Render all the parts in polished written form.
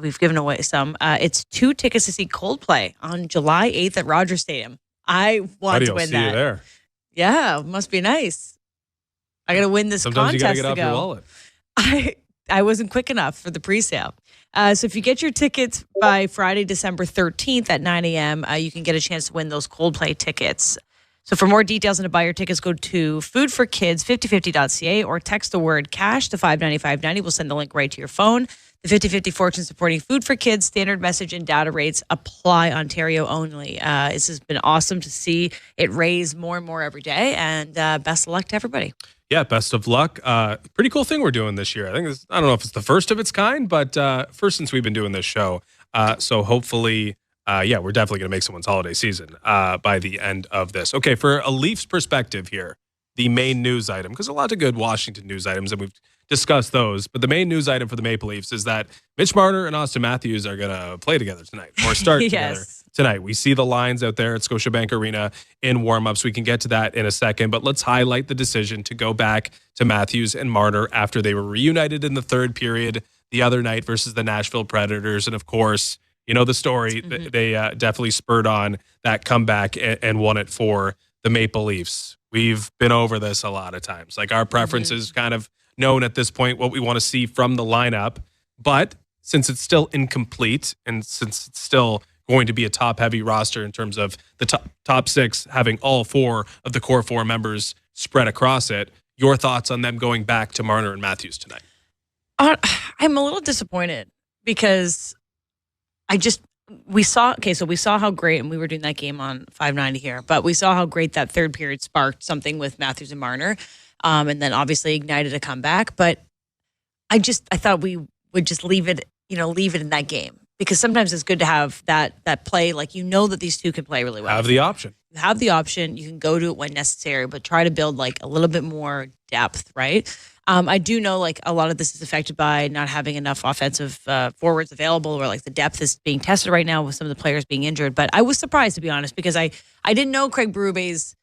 we've given away some. It's 2 tickets to see Coldplay on July 8th at Rogers Stadium. I want to win see that. You there. Yeah, must be nice. I got to win this Sometimes contest you got to get off your wallet. I wasn't quick enough for the pre-sale. So if you get your tickets by Friday, December 13th at 9 a.m., you can get a chance to win those Coldplay tickets. So for more details and to buy your tickets, go to foodforkids5050.ca or text the word cash to 59590. We'll send the link right to your phone. The 50/50 Fortune supporting Food for Kids. Standard message and data rates apply. Ontario only. This has been awesome to see it raise more and more every day. And best of luck to everybody. Yeah, best of luck. Pretty cool thing we're doing this year. I think I don't know if it's the first of its kind, but first since we've been doing this show. So hopefully, we're definitely going to make someone's holiday season by the end of this. Okay, for a Leafs perspective here, the main news item, because a lot of good Washington news items, and we've discussed those, but the main news item for the Maple Leafs is that Mitch Marner and Austin Matthews are going to play together tonight or start together tonight. We see the lines out there at Scotiabank Arena in warmups. We can get to that in a second, but let's highlight the decision to go back to Matthews and Marner after they were reunited in the third period the other night versus the Nashville Predators. And of course, you know the story. Mm-hmm. They definitely spurred on that comeback and won it for the Maple Leafs. We've been over this a lot of times. Like our preferences kind of known at this point what we want to see from the lineup. But since it's still incomplete and since it's still going to be a top-heavy roster in terms of the top 6 having all 4 of the core 4 members spread across it, your thoughts on them going back to Marner and Matthews tonight? I'm a little disappointed because we saw how great, and we were doing that game on 590 here, but we saw how great that third period sparked something with Matthews and Marner, and then obviously ignited a comeback. But I thought we would just leave it in that game, because sometimes it's good to have that play, like that these two can play really well. Have the option. You can go to it when necessary, but try to build like a little bit more depth, right? I do know like a lot of this is affected by not having enough offensive forwards available, or like the depth is being tested right now with some of the players being injured. But I was surprised, to be honest, because I didn't know Craig Berube's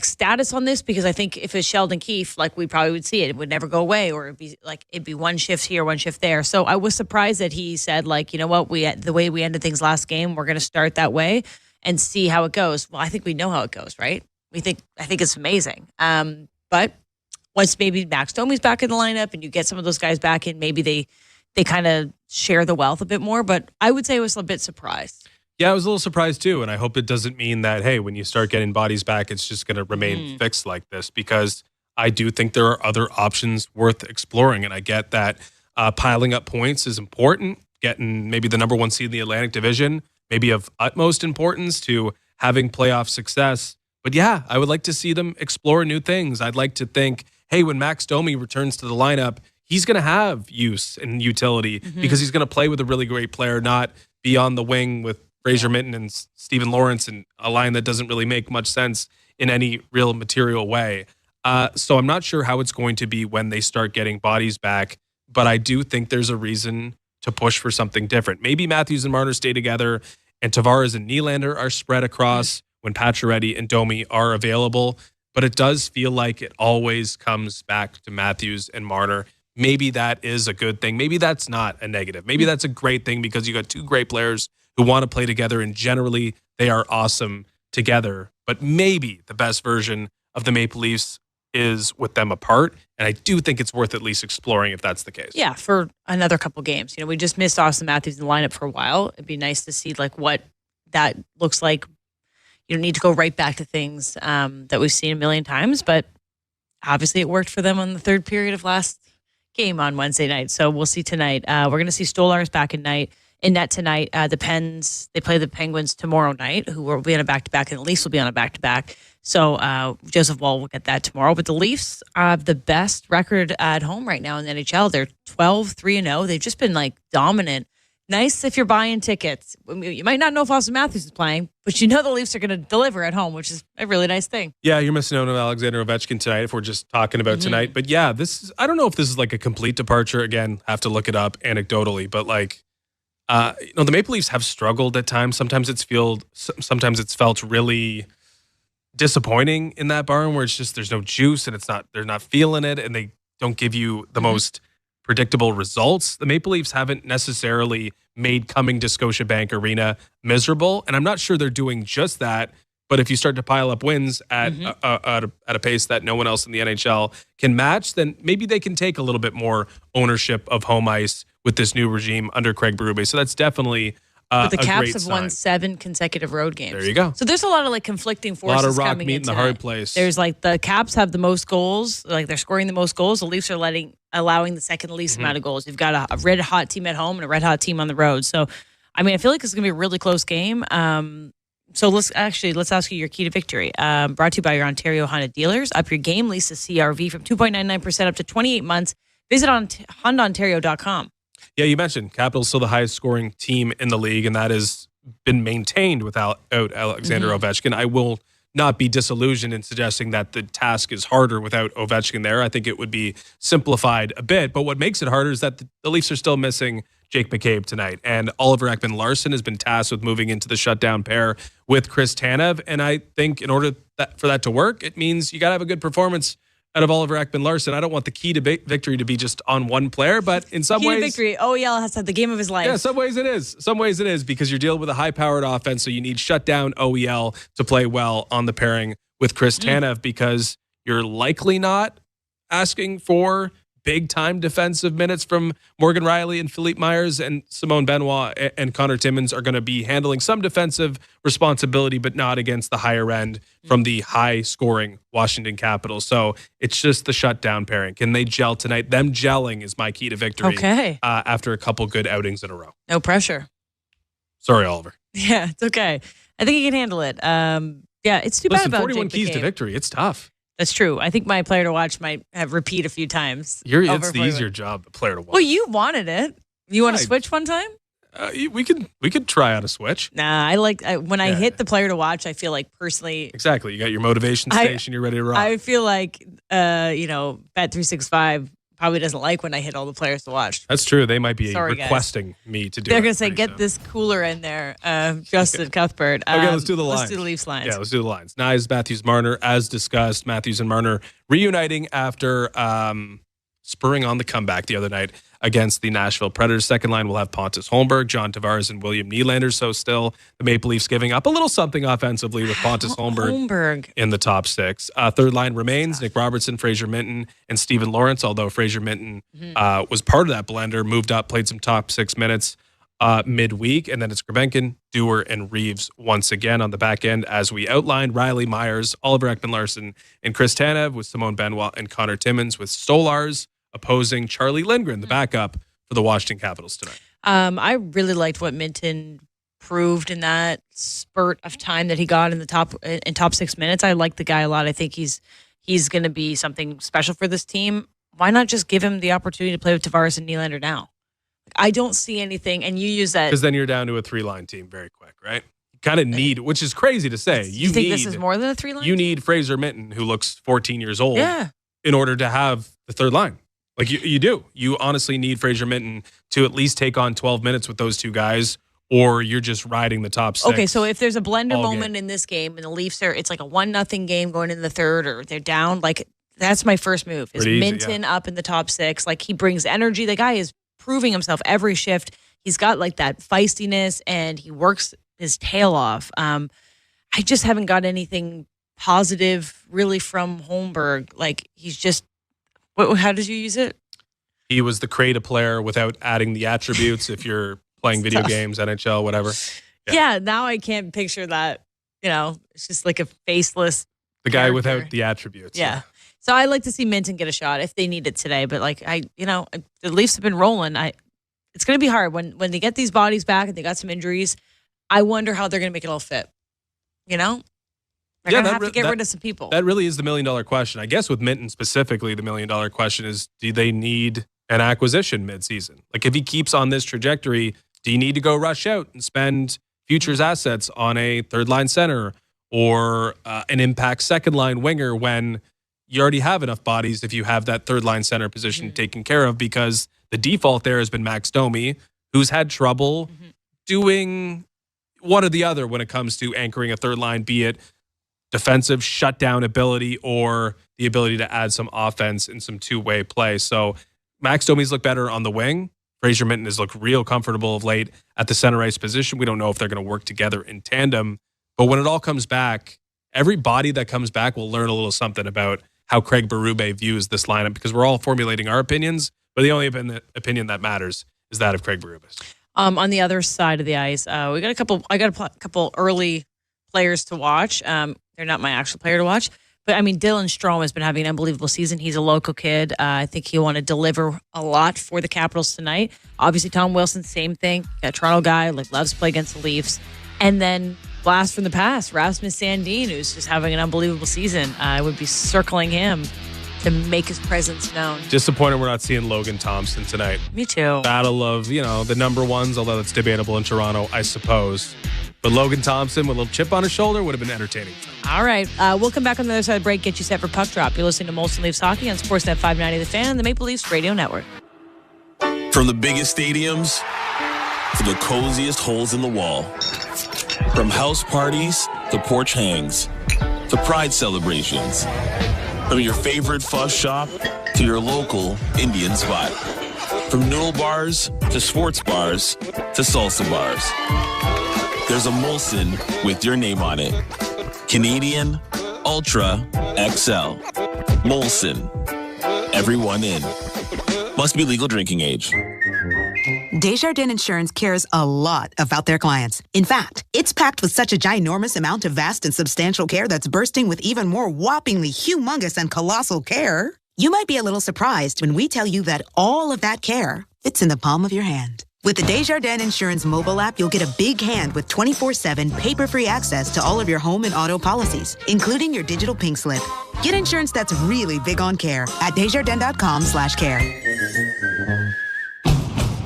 status on this, because I think if it's Sheldon Keefe, like we probably would see it. It would never go away, or it'd be one shift here, one shift there. So I was surprised that he said, like, you know what, the way we ended things last game, we're going to start that way and see how it goes. Well, I think we know how it goes, right? I think it's amazing. But once maybe Max Domi's back in the lineup and you get some of those guys back in, maybe they kind of share the wealth a bit more. But I would say I was a bit surprised. Yeah, I was a little surprised too. And I hope it doesn't mean that, hey, when you start getting bodies back, it's just going to remain fixed like this, because I do think there are other options worth exploring. And I get that piling up points is important, getting maybe the number 1 seed in the Atlantic Division, maybe of utmost importance to having playoff success. But yeah, I would like to see them explore new things. I'd like to think, hey, when Max Domi returns to the lineup, he's going to have use and utility because he's going to play with a really great player, not be on the wing with Fraser Minton and Stephen Lawrence and a line that doesn't really make much sense in any real material way. So I'm not sure how it's going to be when they start getting bodies back, but I do think there's a reason to push for something different. Maybe Matthews and Marner stay together and Tavares and Nylander are spread across when Pacioretty and Domi are available. But it does feel like it always comes back to Matthews and Marner. Maybe that is a good thing. Maybe that's not a negative. Maybe that's a great thing, because you got 2 great players who want to play together, and generally they are awesome together. But maybe the best version of the Maple Leafs is with them apart. And I do think it's worth at least exploring if that's the case. Yeah, for another couple games. We just missed Austin Matthews in the lineup for a while. It'd be nice to see like what that looks like. You don't need to go right back to things that we've seen a million times, but obviously it worked for them on the third period of last game on Wednesday night. So we'll see tonight. We're going to see Stolarz back in net tonight. The Pens, they play the Penguins tomorrow night, who will be on a back-to-back, and the Leafs will be on a back-to-back. So Joseph Wall will get that tomorrow. But the Leafs have the best record at home right now in the NHL. They're 12-3-0. They've just been like dominant. Nice if you're buying tickets. You might not know if Austin Matthews is playing, but you know the Leafs are going to deliver at home, which is a really nice thing. Yeah, you're missing out on Alexander Ovechkin tonight if we're just talking about tonight. But yeah, I don't know if this is like a complete departure. Again, have to look it up anecdotally. But like, the Maple Leafs have struggled at times. Sometimes it's felt really disappointing in that barn where it's just there's no juice and they're not feeling it, and they don't give you the most predictable results. The Maple Leafs haven't necessarily made coming to Scotiabank Arena miserable, and I'm not sure they're doing just that. But if you start to pile up wins at a pace that no one else in the NHL can match, then maybe they can take a little bit more ownership of home ice with this new regime under Craig Berube. So that's definitely but the a Caps great have sign. won 7 consecutive road games. There you go. So there's a lot of like conflicting A forces lot of rock coming meat in in the tonight. hard place. There's like the Caps have the most goals, like they're scoring the most goals. The Leafs are allowing the second least amount of goals. You've got a red hot team at home and a red hot team on the road. So, I mean, I feel like it's going to be a really close game. So let's ask you your key to victory. Brought to you by your Ontario Honda dealers. Up your game lease to CRV from 2.99% up to 28 months. Visit on HondaOntario.com. Yeah, you mentioned Capitals still the highest scoring team in the league, and that has been maintained without Alexander Ovechkin. I will not be disillusioned in suggesting that the task is harder without Ovechkin there. I think it would be simplified a bit. But what makes it harder is that the Leafs are still missing Jake McCabe tonight. And Oliver Ekman-Larsson has been tasked with moving into the shutdown pair with Chris Tanev. And I think in order for that to work, it means you got to have a good performance out of Oliver Ekman-Larsson. I don't want the key to victory to be just on one player, but in some ways... Key to victory, OEL has had the game of his life. Yeah, some ways it is. Some ways it is because you're dealing with a high-powered offense, so you need shutdown OEL to play well on the pairing with Chris Tanev because you're likely not asking for big-time defensive minutes from Morgan Rielly and Philippe Myers, and Simone Benoit and Connor Timmins are going to be handling some defensive responsibility, but not against the higher end from the high-scoring Washington Capitals. So it's just the shutdown pairing. Can they gel tonight? Them gelling is my key to victory after a couple good outings in a row. No pressure. Sorry, Oliver. Yeah, it's okay. I think he can handle it. Yeah, it's too bad about 41 Jake keys McCabe. to victory. It's tough. That's true. I think my player to watch might have repeat a few times. It's the easier job, the player to watch. Well, you wanted it. You want to switch one time? We could try out a switch. Nah, when I hit the player to watch, I feel like personally. Exactly. You got your motivation station. You're ready to rock. I feel like, Bet365 probably doesn't like when I hit all the players to watch. That's true. They might be requesting me to do They're it. going to say, get this cooler in there, Justin Cuthbert. Okay, let's do the lines. Let's do the Leafs lines. Yeah, let's do the lines. Nyes, Matthews, Marner, as discussed. Matthews and Marner reuniting after spurring on the comeback the other night against the Nashville Predators. Second line will have Pontus Holmberg, John Tavares, and William Nylander. So still the Maple Leafs giving up a little something offensively with Pontus Holmberg in the top six. Third line remains Nick Robertson, Fraser Minton, and Stephen Lawrence, although Fraser Minton was part of that blender, moved up, played some top 6 minutes midweek. And then it's Grebenkin, Dewar, and Reeves once again on the back end. As we outlined, Rielly, Myers, Oliver Ekman-Larsson, and Chris Tanev with Simone Benoit and Connor Timmins with Stolars opposing Charlie Lindgren, the backup for the Washington Capitals tonight. I really liked what Minton proved in that spurt of time that he got in the top 6 minutes. I like the guy a lot. I think he's going to be something special for this team. Why not just give him the opportunity to play with Tavares and Nylander now? I don't see anything, and you use that because then you're down to a 3-line team very quick, right? You kind of need, which is crazy to say. You think this is more than a 3-line? You need Fraser Minton, who looks 14 years old, in order to have the third line. Like you do. You honestly need Fraser Minton to at least take on 12 minutes with those two guys, or you're just riding the top 6. Okay, so if there's a blender moment in this game and the Leafs it's like a 1-0 game going into the third, or they're down, like that's my first move. Is Minton up in the top 6? Like he brings energy. The guy is proving himself every shift. He's got like that feistiness and he works his tail off. I just haven't got anything positive really from Holmberg. Like he's just, how did you use it? He was the creative player without adding the attributes. If you're playing video games, NHL, whatever. Yeah, now I can't picture that. It's just like a faceless the guy character without the attributes. Yeah. So I like to see Minton get a shot if they need it today. But the Leafs have been rolling. It's going to be hard when they get these bodies back and they got some injuries. I wonder how they're going to make it all fit. They're going to have to get rid of some people. That really is the $1 million question. I guess with Minton specifically, the $1 million question is, do they need an acquisition midseason? Like if he keeps on this trajectory, do you need to go rush out and spend futures assets on a third line center or an impact second line winger when you already have enough bodies if you have that third line center position taken care of? Because the default there has been Max Domi, who's had trouble doing one or the other when it comes to anchoring a third line, be it defensive shutdown ability or the ability to add some offense and some two-way play. So Max Domi's looked better on the wing. Fraser Minton has looked real comfortable of late at the center ice position. We don't know if they're going to work together in tandem. But when it all comes back, every body that comes back will learn a little something about how Craig Berube views this lineup, because we're all formulating our opinions, but the only opinion that matters is that of Craig Berube's. On the other side of the ice, I got a couple early players to watch. They're not my actual player to watch. But, I mean, Dylan Strome has been having an unbelievable season. He's a local kid. I think he'll want to deliver a lot for the Capitals tonight. Obviously, Tom Wilson, same thing. A Toronto guy, loves to play against the Leafs. And then, blast from the past, Rasmus Sandin, who's just having an unbelievable season. I would be circling him to make his presence known. Disappointed we're not seeing Logan Thompson tonight. Me too. Battle of, the number ones, although that's debatable in Toronto, I suppose. But Logan Thompson with a little chip on his shoulder would have been entertaining. All right. We'll come back on the other side of the break, get you set for Puck Drop. You're listening to Molson Leafs Hockey on Sportsnet 590 The Fan and the Maple Leafs Radio Network. From the biggest stadiums to the coziest holes in the wall. From house parties to porch hangs to pride celebrations. From your favorite fuzz shop to your local Indian spot. From noodle bars to sports bars to salsa bars. There's a Molson with your name on it. Canadian Ultra XL. Molson. Everyone in. Must be legal drinking age. Desjardins Insurance cares a lot about their clients. In fact, it's packed with such a ginormous amount of vast and substantial care that's bursting with even more whoppingly humongous and colossal care. You might be a little surprised when we tell you that all of that care fits in the palm of your hand. With the Desjardins Insurance mobile app, you'll get a big hand with 24/7 paper-free access to all of your home and auto policies, including your digital pink slip. Get insurance that's really big on care at Desjardins.com/care.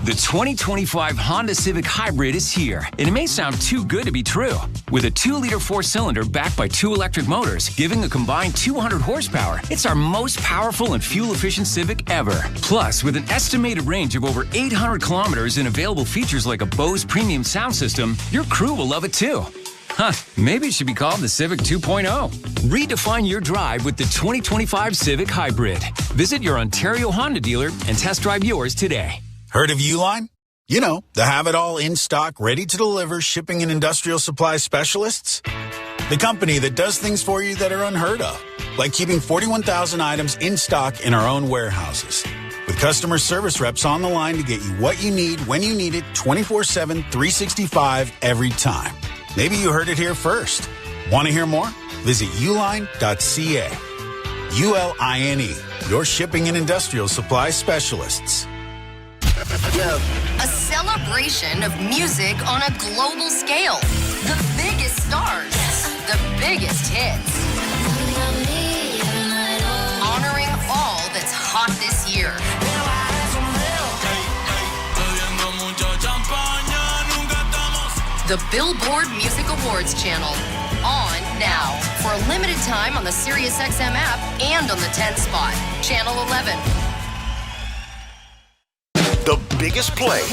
The 2025 Honda Civic Hybrid is here, and it may sound too good to be true. With a 2-liter 4-cylinder backed by 2 electric motors, giving a combined 200 horsepower, it's our most powerful and fuel-efficient Civic ever. Plus, with an estimated range of over 800 kilometers and available features like a Bose premium sound system, your crew will love it too. Huh, maybe it should be called the Civic 2.0. Redefine your drive with the 2025 Civic Hybrid. Visit your Ontario Honda dealer and test drive yours today. Heard of Uline? You know, the have-it-all in-stock, ready-to-deliver shipping and industrial supply specialists? The company that does things for you that are unheard of, like keeping 41,000 items in stock in our own warehouses. With customer service reps on the line to get you what you need when you need it 24/7, 365 every time. Maybe you heard it here first. Want to hear more? Visit uline.ca. ULINE, your shipping and industrial supply specialists. A celebration of music on a global scale. The biggest stars, the biggest hits. Honoring all that's hot this year. The Billboard Music Awards channel. On now. For a limited time on the SiriusXM app and on the 10 spot. Channel 11. The biggest plays.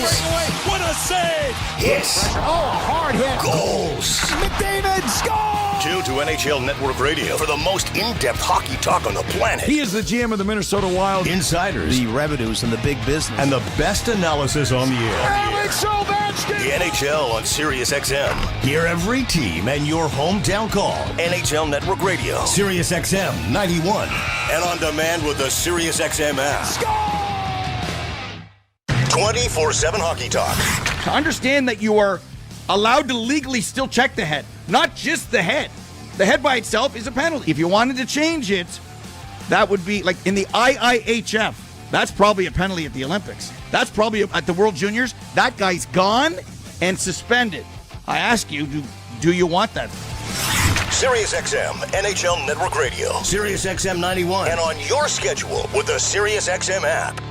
What a save! Hits. Oh, hard hit. Goals. McDavid scores! Tune to NHL Network Radio for the most in-depth hockey talk on the planet. He is the GM of the Minnesota Wild. Insiders, the revenues and the big business, and the best analysis on the air. Alex Ovechkin! The NHL on SiriusXM. Hear every team and your hometown call. NHL Network Radio. SiriusXM 91. And on demand with the SiriusXM app. Score! 24/7 hockey talk. To understand that you are allowed to legally still check the head, not just the head. The head by itself is a penalty. If you wanted to change it, that would be like in the IIHF. That's probably a penalty at the Olympics. That's probably at the World Juniors. That guy's gone and suspended. I ask you, do you want that? SiriusXM NHL Network Radio. SiriusXM 91. And on your schedule with the SiriusXM app.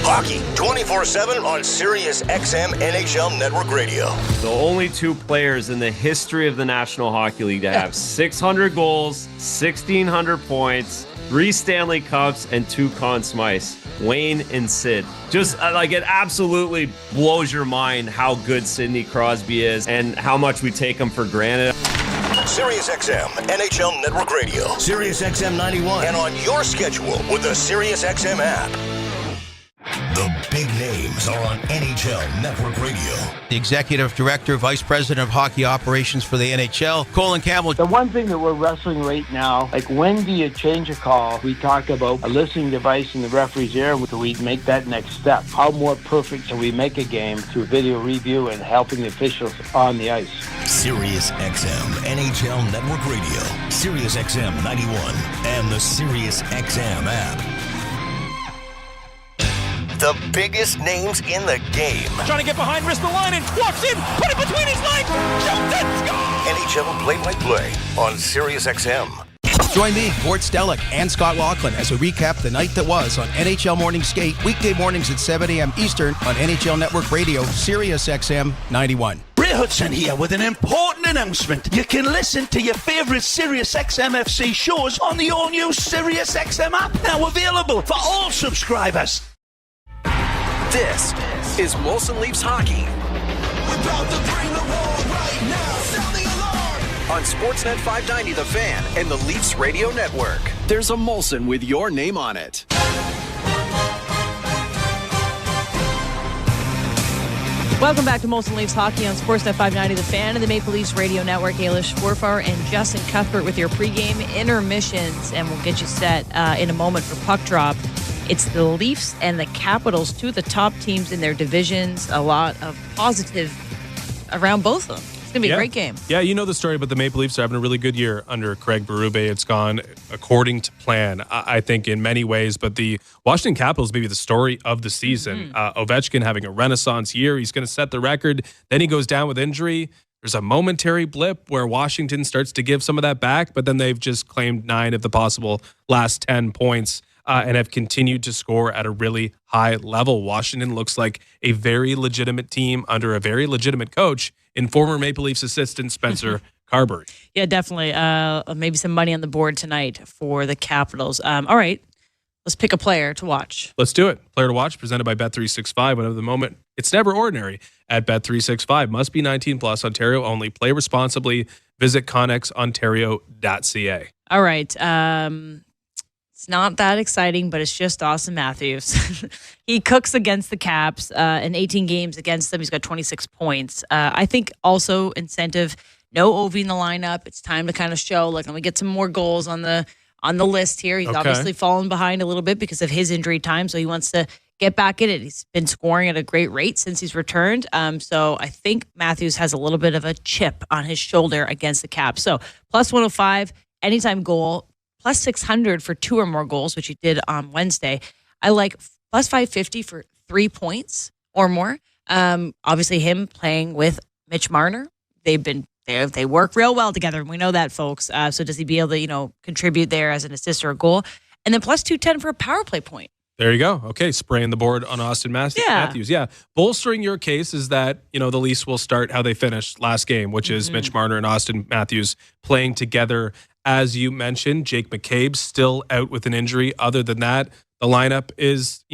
Hockey 24/7 on SiriusXM NHL Network Radio. The only 2 players in the history of the National Hockey League to have 600 goals, 1,600 points, 3 Stanley Cups, and 2 Conn Smythes. Wayne and Sid. Just it absolutely blows your mind how good Sidney Crosby is and how much we take him for granted. Sirius XM, NHL Network Radio, Sirius XM 91, and on your schedule with the Sirius XM app. The big names are on NHL Network Radio. The Executive Director, Vice President of Hockey Operations for the NHL, Colin Campbell. The one thing that we're wrestling right now, like when do you change a call? We talk about a listening device in the referee's ear. Do we make that next step? How more perfect can we make a game through video review and helping the officials on the ice? Sirius XM, NHL Network Radio, Sirius XM 91, and the Sirius XM app. The biggest names in the game. Trying to get behind, wrist the line, and walks in, put it between his legs, shoots and scores! NHL play-by-play on Sirius XM. Join me, Gord Stellick, and Scott Laughlin as we recap the night that was on NHL Morning Skate, weekday mornings at 7 a.m. Eastern on NHL Network Radio, Sirius XM 91. Ray Hudson here with an important announcement. You can listen to your favourite Sirius XM FC shows on the all-new Sirius XM app, now available for all subscribers. This is Molson Leafs Hockey. We're about to bring the war right now. Sound the alarm. On Sportsnet 590 The Fan and the Leafs Radio Network. There's a Molson with your name on it. Welcome back to Molson Leafs Hockey on Sportsnet 590 The Fan and the Maple Leafs Radio Network. Ailish Forfar and Justin Cuthbert with your pregame intermissions, and we'll get you set in a moment for Puck Drop. It's the Leafs and the Capitals, two of the top teams in their divisions. A lot of positive around both of them. It's going to be a great game. Yeah, you know the story, but the Maple Leafs are having a really good year under Craig Berube. It's gone according to plan, I think, in many ways. But the Washington Capitals may be the story of the season. Ovechkin having a renaissance year. He's going to set the record. Then he goes down with injury. There's a momentary blip where Washington starts to give some of that back, but then they've just claimed 9 of the possible last 10 points. And have continued to score at a really high level. Washington looks like a very legitimate team under a very legitimate coach in former Maple Leafs assistant Spencer Carberry. Yeah, definitely. Maybe some money on the board tonight for the Capitals. All right, let's pick a player to watch. Let's do it. Player to watch presented by Bet365. Whenever the moment, it's never ordinary at Bet365. Must be 19 plus, Ontario only. Play responsibly. Visit connexontario.ca. All right. It's not that exciting, but it's just Austin Matthews. He cooks against the Caps in 18 games against them. He's got 26 points. I think also incentive, no Ovi in the lineup. It's time to kind of show, like, let me get some more goals on the list here. He's obviously fallen behind a little bit because of his injury time, so he wants to get back in it. He's been scoring at a great rate since he's returned. So I think Matthews has a little bit of a chip on his shoulder against the Caps. So plus 105, anytime goal. Plus 600 for 2 or more goals, which he did on Wednesday. I like plus 550 for 3 points or more. Obviously, him playing with Mitch Marner. They work real well together. We know that, folks. So does he be able to, contribute there as an assist or a goal? And then plus 210 for a power play point. There you go. Okay, spraying the board on Austin Matthews. Yeah. Bolstering your case is that, the Leafs will start how they finished last game, which is Mitch Marner and Austin Matthews playing together. As you mentioned, Jake McCabe still out with an injury. Other than that, the lineup is,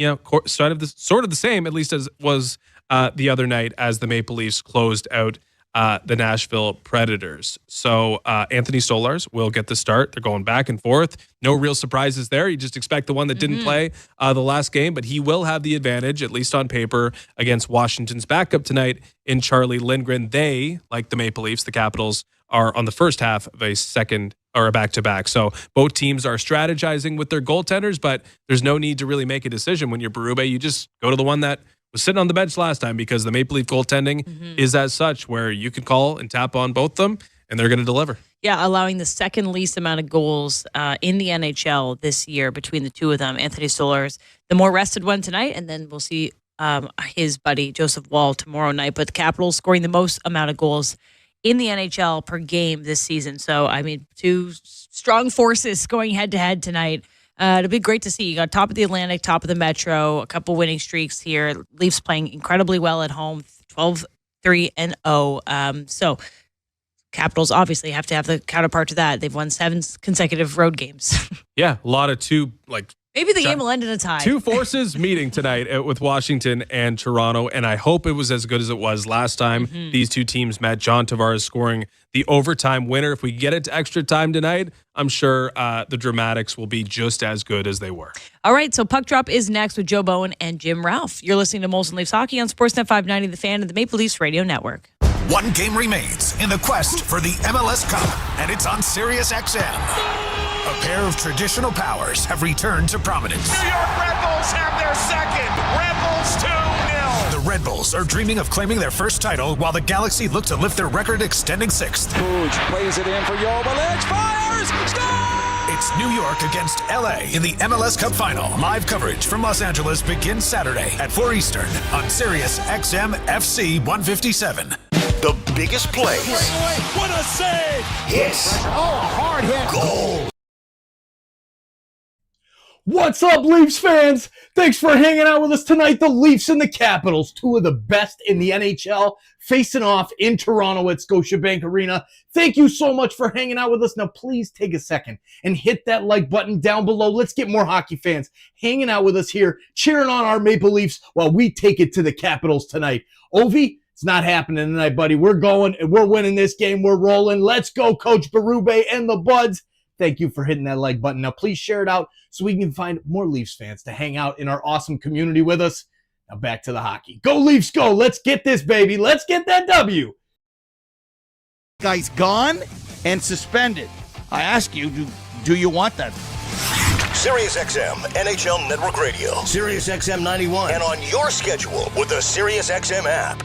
sort of the same, at least as was the other night as the Maple Leafs closed out the Nashville Predators. So Anthony Stolarz will get the start. They're going back and forth. No real surprises there. You just expect the one that didn't play the last game, but he will have the advantage, at least on paper, against Washington's backup tonight in Charlie Lindgren. They, like the Maple Leafs, the Capitals, are on the first half of a second or a back-to-back. So both teams are strategizing with their goaltenders, but there's no need to really make a decision when you're Berube. You just go to the one that was sitting on the bench last time because the Maple Leaf goaltending is as such where you can call and tap on both them and they're going to deliver. Yeah, allowing the second least amount of goals in the NHL this year between the two of them. Anthony Stolarz, the more rested one tonight, and then we'll see his buddy Joseph Woll tomorrow night. But the Capitals scoring the most amount of goals in the NHL per game this season. So, two strong forces going head-to-head tonight. It'll be great to see. You got top of the Atlantic, top of the Metro, a couple winning streaks here. Leafs playing incredibly well at home, 12-3-0. So, Capitals obviously have to have the counterpart to that. They've won 7 consecutive road games. Yeah, a lot of Maybe the game will end in a tie. Two forces meeting tonight with Washington and Toronto, and I hope it was as good as it was last time these two teams met. John Tavares scoring the overtime winner. If we get it to extra time tonight, I'm sure the dramatics will be just as good as they were. All right, so Puck Drop is next with Joe Bowen and Jim Ralph. You're listening to Molson Leafs Hockey on Sportsnet 590, The Fan, and the Maple Leafs Radio Network. One game remains in the quest for the MLS Cup, and it's on Sirius XM. A pair of traditional powers have returned to prominence. New York Red Bulls have their second. Red Bulls 2-0. The Red Bulls are dreaming of claiming their first title, while the Galaxy look to lift their record-extending sixth. Puig plays it in for Joveljic. Fires! Score! It's New York against LA in the MLS Cup Final. Live coverage from Los Angeles begins Saturday at 4 Eastern on Sirius XM FC 157. The biggest plays. What a save! Hits. Oh, a hard hit. Goal. What's up, Leafs fans? Thanks for hanging out with us tonight. The Leafs and the Capitals, two of the best in the NHL, facing off in Toronto at Scotiabank Arena. Thank you so much for hanging out with us. Now, please take a second and hit that like button down below. Let's get more hockey fans hanging out with us here, cheering on our Maple Leafs while we take it to the Capitals tonight. Ovi, it's not happening tonight, buddy. We're going and we're winning this game. We're rolling. Let's go, Coach Berube and the Buds. Thank you for hitting that like button. Now, please share it out so we can find more Leafs fans to hang out in our awesome community with us. Now, back to the hockey. Go, Leafs, go. Let's get this, baby. Let's get that W. Guy's gone and suspended. I ask you, do you want that? Sirius XM NHL Network Radio. Sirius XM 91. And on your schedule with the Sirius XM app.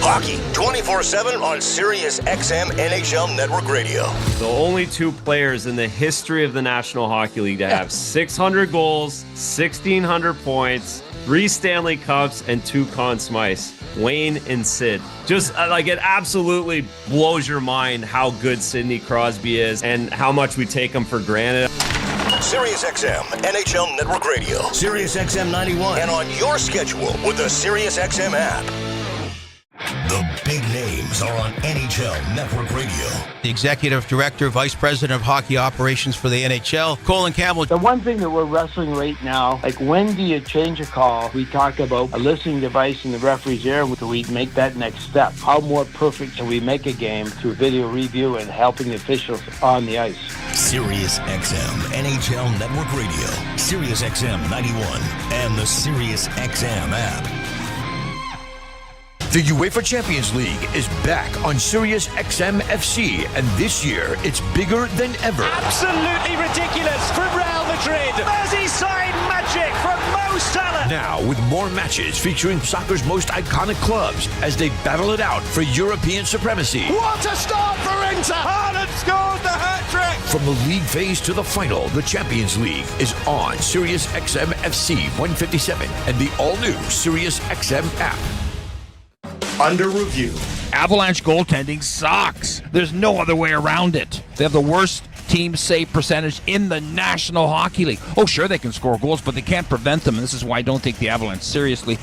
Hockey 24/7 on Sirius XM NHL Network Radio. The only two players in the history of the National Hockey League to have 600 goals, 1,600 points, 3 Stanley Cups, and 2 Conn Smythes. Wayne and Sid. Just like it absolutely blows your mind how good Sidney Crosby is and how much we take him for granted. Sirius XM NHL Network Radio. Sirius XM 91. And on your schedule with the Sirius XM app. The big names are on NHL Network Radio. The Executive Director, Vice President of Hockey Operations for the NHL, Colin Campbell. The one thing that we're wrestling right now, like when do you change a call? We talk about a listening device in the referee's ear. Do we make that next step? How more perfect can we make a game through video review and helping the officials on the ice? Sirius XM NHL Network Radio. Sirius XM 91 and the Sirius XM app. The UEFA Champions League is back on Sirius XM FC, and this year it's bigger than ever. Absolutely ridiculous from Real Madrid. Merseyside magic from Mo Salah. Now, with more matches featuring soccer's most iconic clubs as they battle it out for European supremacy. What a start for Inter! Haaland scores the hat-trick! From the league phase to the final, the Champions League is on Sirius XM FC 157 and the all-new Sirius XM app. Under review. Avalanche goaltending sucks. There's no other way around it. They have the worst team save percentage in the National Hockey League. Oh, sure, they can score goals, but they can't prevent them. And this is why I don't take the Avalanche seriously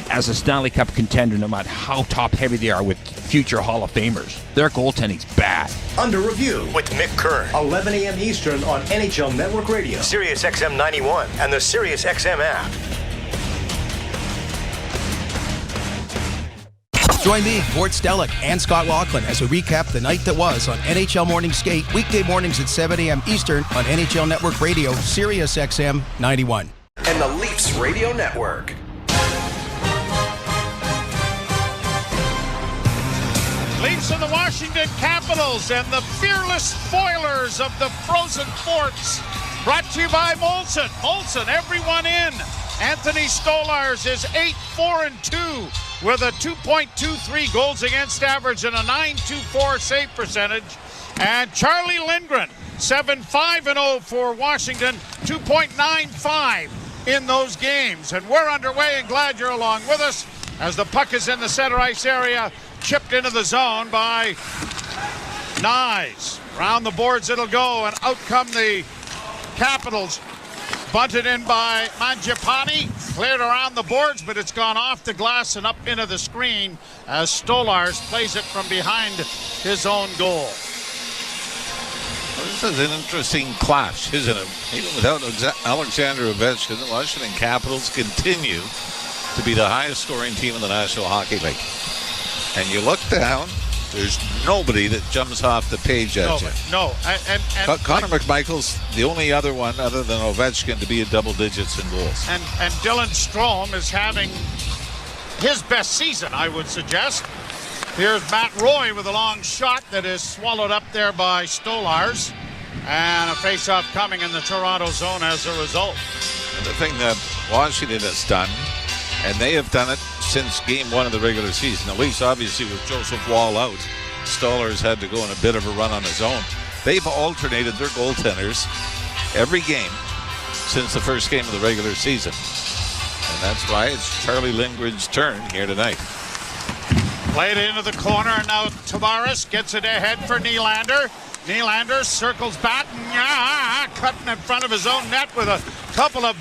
as a Stanley Cup contender, no matter how top-heavy they are with future Hall of Famers. Their goaltending's bad. Under review with Mick Kern. 11 a.m. Eastern on NHL Network Radio. Sirius XM 91 and the Sirius XM app. Join me, Gord Stellick, and Scott Laughlin as we recap the night that was on NHL Morning Skate, weekday mornings at 7 a.m. Eastern on NHL Network Radio, Sirius XM 91. And the Leafs Radio Network. Leafs and the Washington Capitals and the fearless spoilers of the Frozen Forts. Brought to you by Molson. Molson, everyone in. Anthony Stolarz is 8-4-2 with a 2.23 goals against average and a 9.24 save percentage. And Charlie Lindgren, 7-5-0 for Washington, 2.95 in those games. And we're underway, and glad you're along with us as the puck is in the center ice area, chipped into the zone by Nyes. Round the boards it'll go, and out come the Capitals. Bunted in by Mangiapane, cleared around the boards, but it's gone off the glass and up into the screen as Stolarz plays it from behind his own goal. This is an interesting clash, isn't it? Even without Alexander Ovechkin, the Washington Capitals continue to be the highest scoring team in the National Hockey League. And you look down, there's nobody that jumps off the page at you. No. And Connor McMichael's the only other one other than Ovechkin to be in double digits in goals. And Dylan Strome is having his best season, I would suggest. Here's Matt Roy with a long shot that is swallowed up there by Stolars. And a face-off coming in the Toronto zone as a result. And the thing that Washington has done, and they have done it since game 1 of the regular season. The Leafs, obviously, with Joseph Wall out, Stolars had to go on a bit of a run on his own. They've alternated their goaltenders every game since the first game of the regular season. And that's why it's Charlie Lindgren's turn here tonight. Played into the corner, and now Tavares gets it ahead for Nylander. Nylander circles back, cutting in front of his own net with a couple of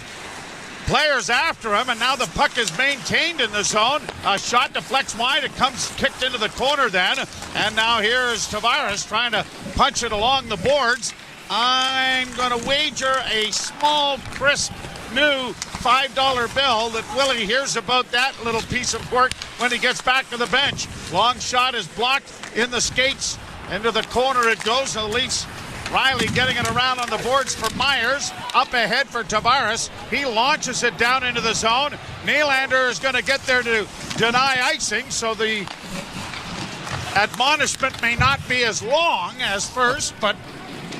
players after him, and now the puck is maintained in the zone. A shot deflects wide. It comes kicked into the corner then, and now here's Tavares trying to punch it along the boards. I'm going to wager a small, crisp, new $5 bill that Willie hears about that little piece of work when he gets back to the bench. Long shot is blocked in the skates. Into the corner it goes. The Leafs, Riley getting it around on the boards for Myers. Up ahead for Tavares. He launches it down into the zone. Nylander is going to get there to deny icing, so the admonishment may not be as long as first, but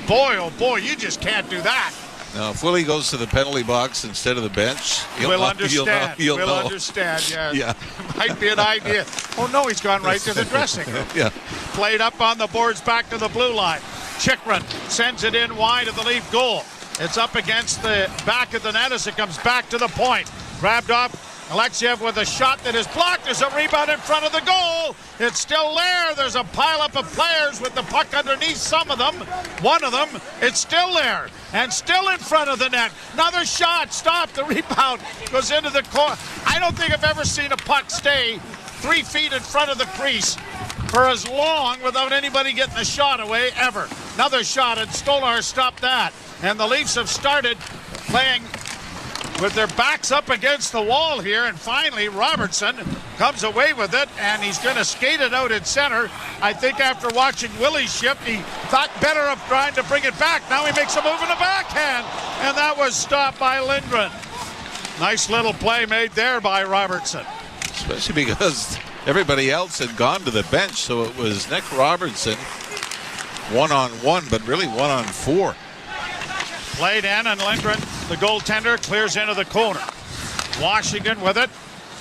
boy, oh boy, you just can't do that. Now, if Willie goes to the penalty box instead of the bench, we'll understand. You'll know. Understand, yes. Yeah. Might be an idea. Oh, no, he's gone right to the dressing room. Yeah. Played up on the boards back to the blue line. Chychrun sends it in wide of the Leaf goal. It's up against the back of the net as it comes back to the point. Grabbed off Alexiev with a shot that is blocked. There's a rebound in front of the goal. It's still there. There's a pileup of players with the puck underneath some of them. One of them, it's still there. And still in front of the net. Another shot. Stop. The rebound goes into the corner. I don't think I've ever seen a puck stay 3 feet in front of the crease for as long without anybody getting the shot away, ever. Another shot, and Stolar stopped that. And the Leafs have started playing with their backs up against the wall here, and finally Robertson comes away with it, and he's going to skate it out in center. I think after watching Willie's shift, he thought better of trying to bring it back. Now he makes a move in the backhand, and that was stopped by Lindgren. Nice little play made there by Robertson. Especially because everybody else had gone to the bench, so it was Nick Robertson 1-on-1, but really 1-on-4. Played in, and Lindgren, the goaltender, clears into the corner. Washington with it.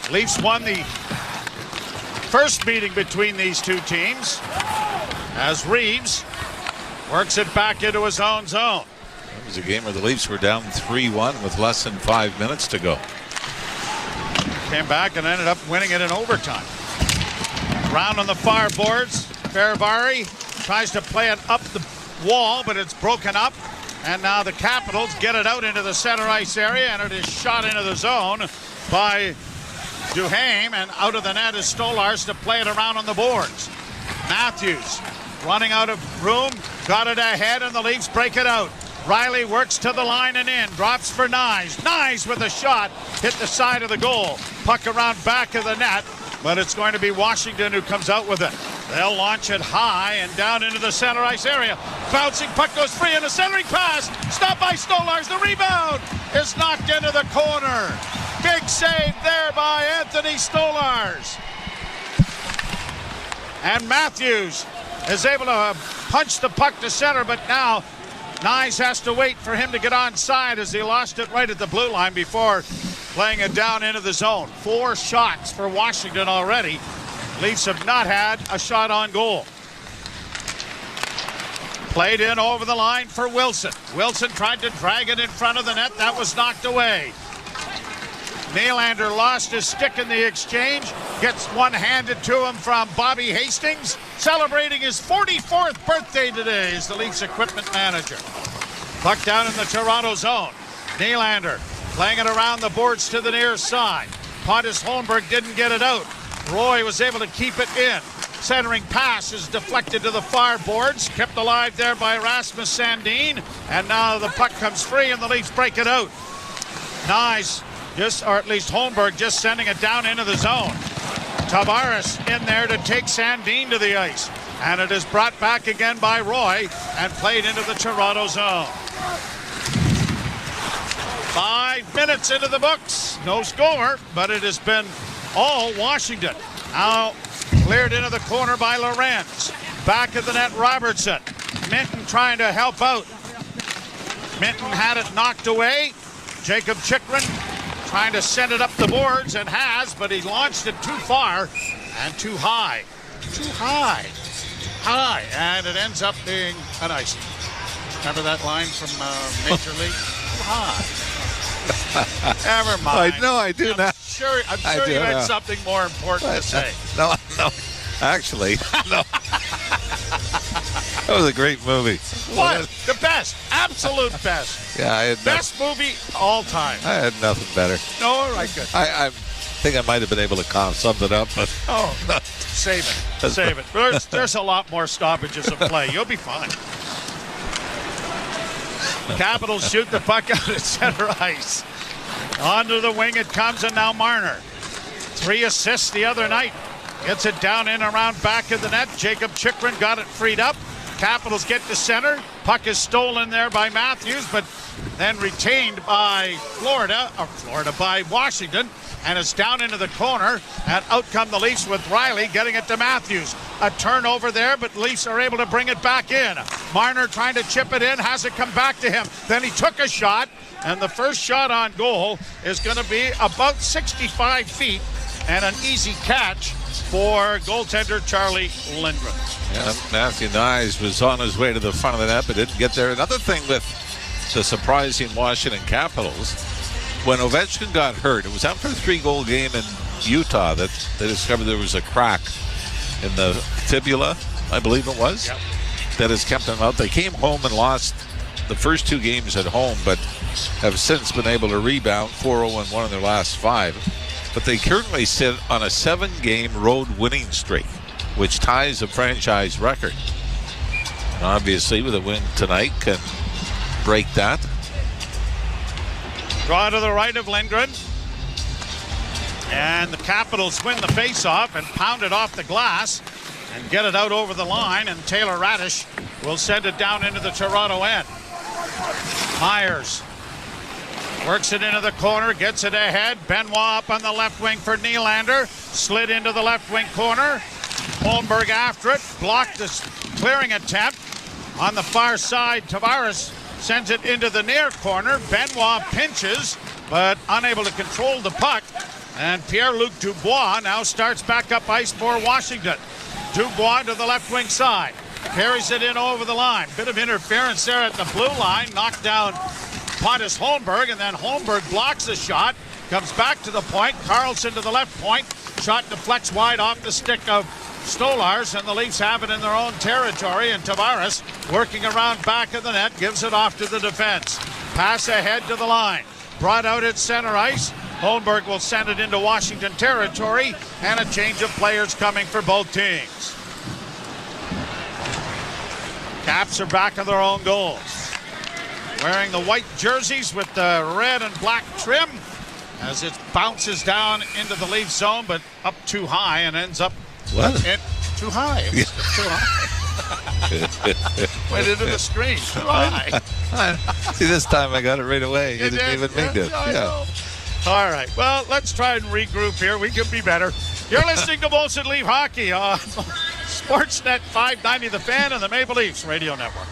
Leafs won the first meeting between these two teams as Reeves works it back into his own zone. It was a game where the Leafs were down 3-1 with less than 5 minutes to go. Came back and ended up winning it in overtime. Round on the far boards. Faravari tries to play it up the wall, but it's broken up. And now the Capitals get it out into the center ice area, and it is shot into the zone by Duhaime, and out of the net is Stolars to play it around on the boards. Matthews running out of room, got it ahead, and the Leafs break it out. Riley works to the line and in, drops for Nyes. Nyes with a shot, hit the side of the goal. Puck around back of the net, but it's going to be Washington who comes out with it. They'll launch it high and down into the center ice area. Bouncing puck goes free, and a centering pass. Stopped by Stolars. The rebound is knocked into the corner. Big save there by Anthony Stolars. And Matthews is able to punch the puck to center, but now Nyes has to wait for him to get onside as he lost it right at the blue line before playing it down into the zone. 4 shots for Washington already. Leafs have not had a shot on goal. Played in over the line for Wilson. Wilson tried to drag it in front of the net. That was knocked away. Nylander lost his stick in the exchange. Gets one handed to him from Bobby Hastings. Celebrating his 44th birthday today is the Leafs equipment manager. Puck down in the Toronto zone. Nylander playing it around the boards to the near side. Pontus Holmberg didn't get it out. Roy was able to keep it in. Centering pass is deflected to the far boards. Kept alive there by Rasmus Sandin. And now the puck comes free and the Leafs break it out. Nice. Or at least Holmberg just sending it down into the zone. Tavares in there to take Sandin to the ice. And it is brought back again by Roy and played into the Toronto zone. 5 minutes into the books. No score, but it has been all Washington. Now cleared into the corner by Lorenz. Back of the net, Robertson. Minton trying to help out. Minton had it knocked away. Jacob Chychrun trying to send it up the boards and has, but he launched it too far and too high. Too high. High. And it ends up being an icing. Remember that line from Major League? Too high. Never mind. I do now. I'm sure you had something more important to say. No. Actually, no. That was a great movie. What? The best. Absolute best. Yeah, I had best movie all time. I had nothing better. No, all right, good. I think I might have been able to sum it up, but save it. Save it. There's a lot more stoppages of play. You'll be fine. Capitals shoot the puck out at center ice. Onto the wing it comes, and now Marner. 3 assists the other night. Gets it down in around back of the net. Jacob Chychrun got it freed up. Capitals get to center. Puck is stolen there by Matthews, but then retained by by Washington. And it's down into the corner. And out come the Leafs with Riley getting it to Matthews. A turnover there, but Leafs are able to bring it back in. Marner trying to chip it in, has it come back to him. Then he took a shot, and the first shot on goal is going to be about 65 feet and an easy catch for goaltender Charlie Lindgren. Yeah, Matthew Nyes was on his way to the front of the net, but didn't get there. Another thing with the surprising Washington Capitals, when Ovechkin got hurt, it was after a 3-goal game in Utah that they discovered there was a crack in the fibula, I believe it was, that has kept them out. They came home and lost the first 2 games at home, but have since been able to rebound 4-0-1 in their last 5. But they currently sit on a 7-game road winning streak, which ties a franchise record. And obviously, with a win tonight, can break that. Draw to the right of Lindgren. And the Capitals win the faceoff and pound it off the glass and get it out over the line. And Taylor Radish will send it down into the Toronto end. Myers works it into the corner, gets it ahead. Benoit up on the left wing for Nylander. Slid into the left wing corner. Holmberg after it. Blocked this clearing attempt. On the far side, Tavares sends it into the near corner. Benoit pinches, but unable to control the puck. And Pierre-Luc Dubois now starts back up ice for Washington. Dubois to the left wing side. Carries it in over the line. Bit of interference there at the blue line. Knocked down Pontus Holmberg, and then Holmberg blocks the shot. Comes back to the point. Carlson to the left point. Shot deflects wide off the stick of Stolars, and the Leafs have it in their own territory. And Tavares, working around back of the net, gives it off to the defense. Pass ahead to the line. Brought out at center ice. Holmberg will send it into Washington territory, and a change of players coming for both teams. Caps are back of their own goals. Wearing the white jerseys with the red and black trim as it bounces down into the Leaf zone, but up too high and ends up too high. It was too high. Went into the screen. Too high. See, this time I got it right away. You didn't even mean to. Yeah. All right. Well, let's try and regroup here. We can be better. You're listening to Molson Leaf Hockey on Sportsnet 590 The Fan and the Maple Leafs Radio Network.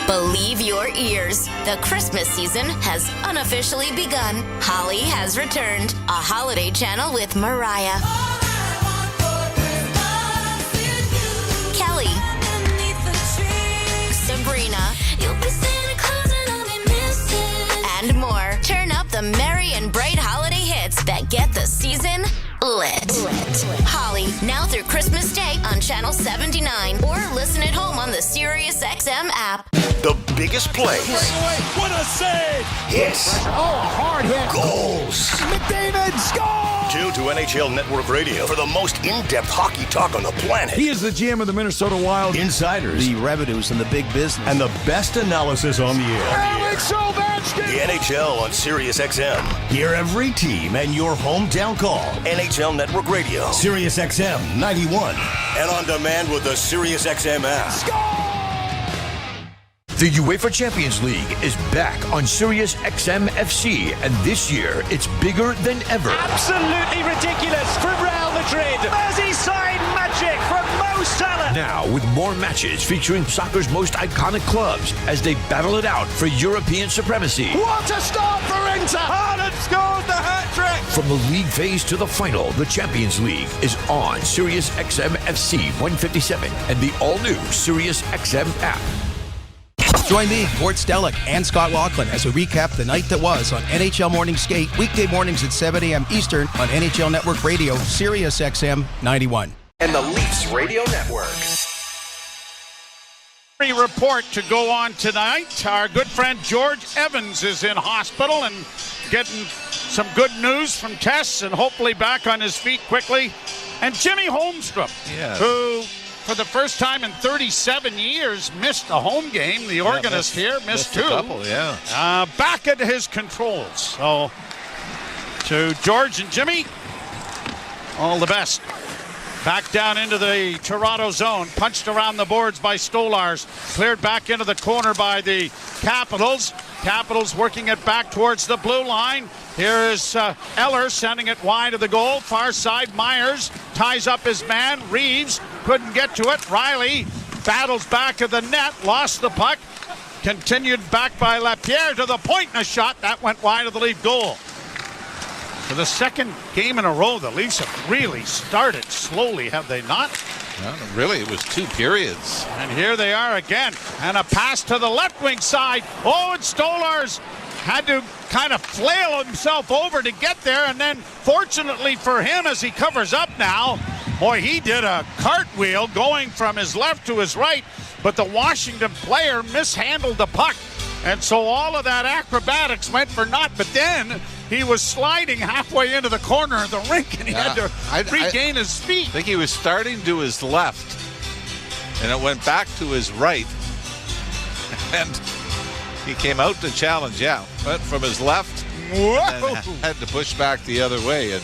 Believe your ears. The Christmas season has unofficially begun. Holly has returned. A holiday channel with Mariah, Kelly, Sabrina, and more. Turn up the merry and bright holiday hits that get the season lit. Holly, now through Christmas Day on Channel 79, or listen at home on the SiriusXM app. The biggest plays. What a save! Hits. Oh, hard hit. Goals. McDavid scores! tuned to NHL Network Radio for the most in-depth hockey talk on the planet. He is the GM of the Minnesota Wild. Insiders. The revenues and the big business. And the best analysis on the air. Alex Ovechkin! The NHL on SiriusXM. Hear every team and your hometown call. NHL Network Radio. SiriusXM 91. And on demand with the SiriusXM app. The UEFA Champions League is back on Sirius XM FC, and this year it's bigger than ever. Absolutely ridiculous from Real Madrid. Merseyside magic from Mo Salah. Now, with more matches featuring soccer's most iconic clubs as they battle it out for European supremacy. What a start for Inter! Haaland scores the hat-trick! From the league phase to the final, the Champions League is on Sirius XM FC 157 and the all-new Sirius XM app. Join me, Gord Stellick, and Scott Laughlin as we recap the night that was on NHL Morning Skate, weekday mornings at 7 a.m. Eastern on NHL Network Radio, Sirius XM 91. And the Leafs Radio Network. Report to go on tonight. Our good friend George Evans is in hospital and getting some good news from tests and hopefully back on his feet quickly. And Jimmy Holmstrom, who for the first time in 37 years missed a home game. The organist here missed two. A couple, back at his controls. So to George and Jimmy, all the best. Back down into the Toronto zone. Punched around the boards by Stolars. Cleared back into the corner by the Capitals. Capitals working it back towards the blue line. Here is Eller sending it wide of the goal. Far side, Myers ties up his man. Reeves couldn't get to it. Riley battles back of the net. Lost the puck. Continued back by Lapierre to the point and a shot. That went wide of the Leaf goal. For the second game in a row, the Leafs have really started slowly, have they not? Well, really, it was two periods. And here they are again. And a pass to the left wing side. Oh, and Stolars had to kind of flail himself over to get there. And then, fortunately for him, as he covers up now, boy, he did a cartwheel going from his left to his right. But the Washington player mishandled the puck. And so all of that acrobatics went for naught. But then he was sliding halfway into the corner of the rink, and he had to regain his feet. I think he was starting to his left, and it went back to his right. And he came out to challenge, but from his left, and had to push back the other way. And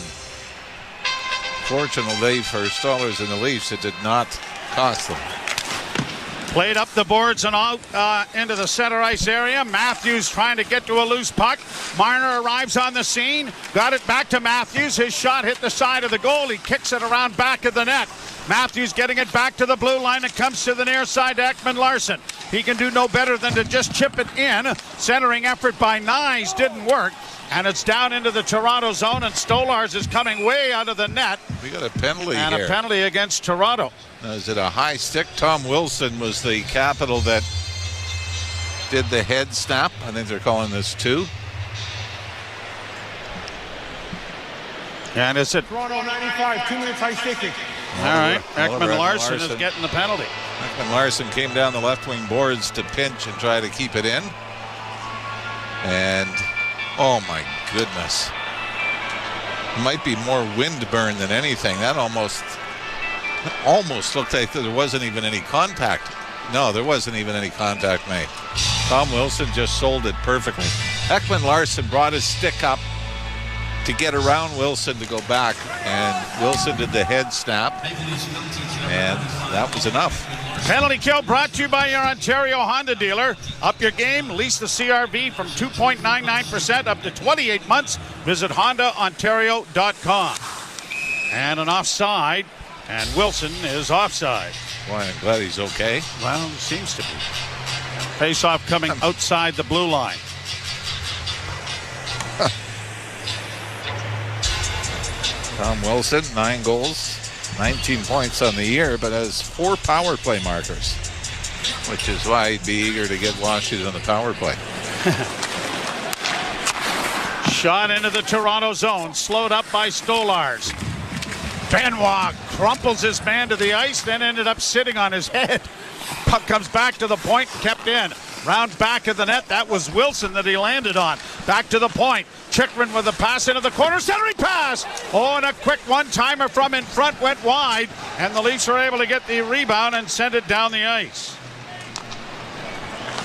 fortunately for Stolars and the Leafs, it did not cost them. Played up the boards and out into the center ice area. Matthews trying to get to a loose puck. Marner arrives on the scene. Got it back to Matthews. His shot hit the side of the goal. He kicks it around back of the net. Matthews getting it back to the blue line. It comes to the near side to Ekman Larsson. He can do no better than to just chip it in. Centering effort by Nyes didn't work. And it's down into the Toronto zone, and Stolars is coming way out of the net. We got a penalty and here. A penalty against Toronto. Now, is it a high stick? Tom Wilson was the Capital that did the head snap. I think they're calling this 2. And is it Toronto 95, 2 minutes high sticking. All right, Ekman Larsson is getting the penalty. Ekman Larsson came down the left wing boards to pinch and try to keep it in. And oh my goodness. Might be more wind burn than anything. That almost looked like there wasn't even any contact. No, there wasn't even any contact made. Tom Wilson just sold it perfectly. Ekman Larsson brought his stick up to get around Wilson to go back, and Wilson did the head snap, and that was enough. Penalty kill brought to you by your Ontario Honda dealer. Up your game, lease the CR-V from 2.99% up to 28 months. Visit HondaOntario.com. And an offside, and Wilson is offside. Boy, I'm glad he's okay. Well, seems to be. Face-off coming outside the blue line. Tom Wilson, 9 goals, 19 points on the year, but has 4 power play markers, which is why he'd be eager to get Washington on the power play. Shot into the Toronto zone, slowed up by Stolars. Benoit crumples his man to the ice, then ended up sitting on his head. Puck comes back to the point, kept in. Round back of the net, that was Wilson that he landed on. Back to the point. Chychrun with the pass into the corner. Centering pass. Oh, and a quick one-timer from in front went wide. And the Leafs were able to get the rebound and send it down the ice.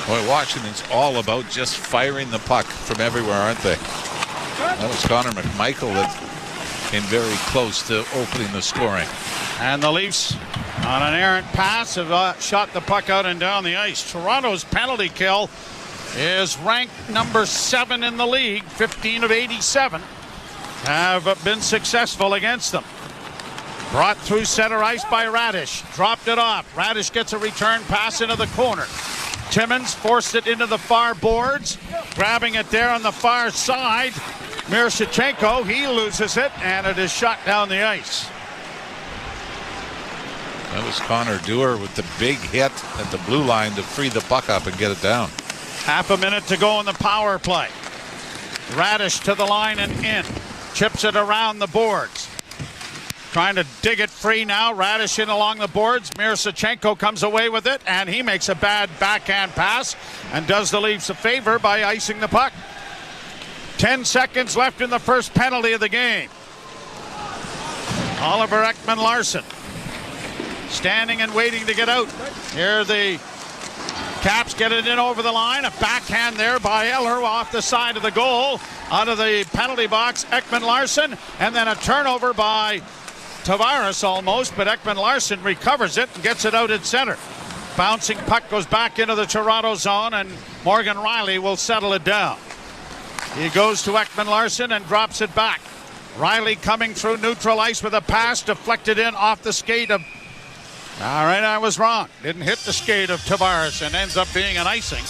Boy, Washington's all about just firing the puck from everywhere, aren't they? That was Connor McMichael that came very close to opening the scoring. And the Leafs, on an errant pass, have shot the puck out and down the ice. Toronto's penalty kill is ranked number 7 in the league. 15 of 87 have been successful against them. Brought through center ice by Radish. Dropped it off. Radish gets a return pass into the corner. Timmins forced it into the far boards. Grabbing it there on the far side. Miroshnichenko, he loses it, and it is shot down the ice. That was Connor Dewar with the big hit at the blue line to free the puck up and get it down. Half a minute to go in the power play. Radish to the line and in. Chips it around the boards. Trying to dig it free now. Radish in along the boards. Miroshnichenko comes away with it, and he makes a bad backhand pass and does the Leafs a favor by icing the puck. 10 seconds left in the first penalty of the game. Oliver Ekman-Larsson standing and waiting to get out. Here the Caps get it in over the line. A backhand there by Eller off the side of the goal. Out of the penalty box, Ekman-Larsson, and then a turnover by Tavares almost, but Ekman-Larsson recovers it and gets it out at center. Bouncing puck goes back into the Toronto zone, and Morgan Rielly will settle it down. He goes to Ekman-Larsson and drops it back. Rielly coming through neutral ice with a pass deflected in off the skate of... All right, I was wrong. Didn't hit the skate of Tavares and ends up being an icing.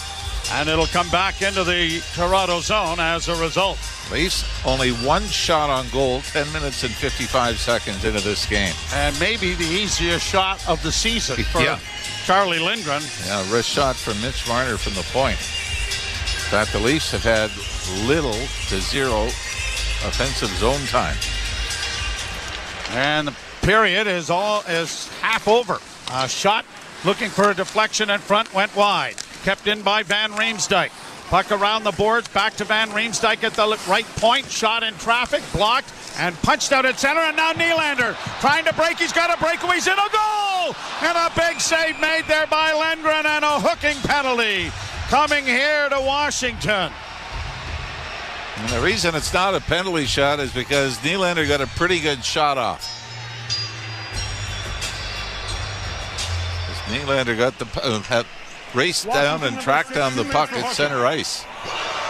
And it'll come back into the Toronto zone as a result. Leafs only one shot on goal, 10 minutes and 55 seconds into this game. And maybe the easiest shot of the season for Charlie Lindgren. Yeah, wrist shot from Mitch Marner from the point. That the Leafs have had little to zero offensive zone time. And the period is half over. A shot looking for a deflection in front went wide. Kept in by Van Riemsdyk. Puck around the boards, back to Van Riemsdyk at the right point. Shot in traffic, blocked, and punched out at center. And now Nylander trying to break. He's got a breakaway. He's in a goal! And a big save made there by Lindgren, and a hooking penalty coming here to Washington. And the reason it's not a penalty shot is because Nylander got a pretty good shot off. Nylander got the raced down and tracked down the puck at center ice.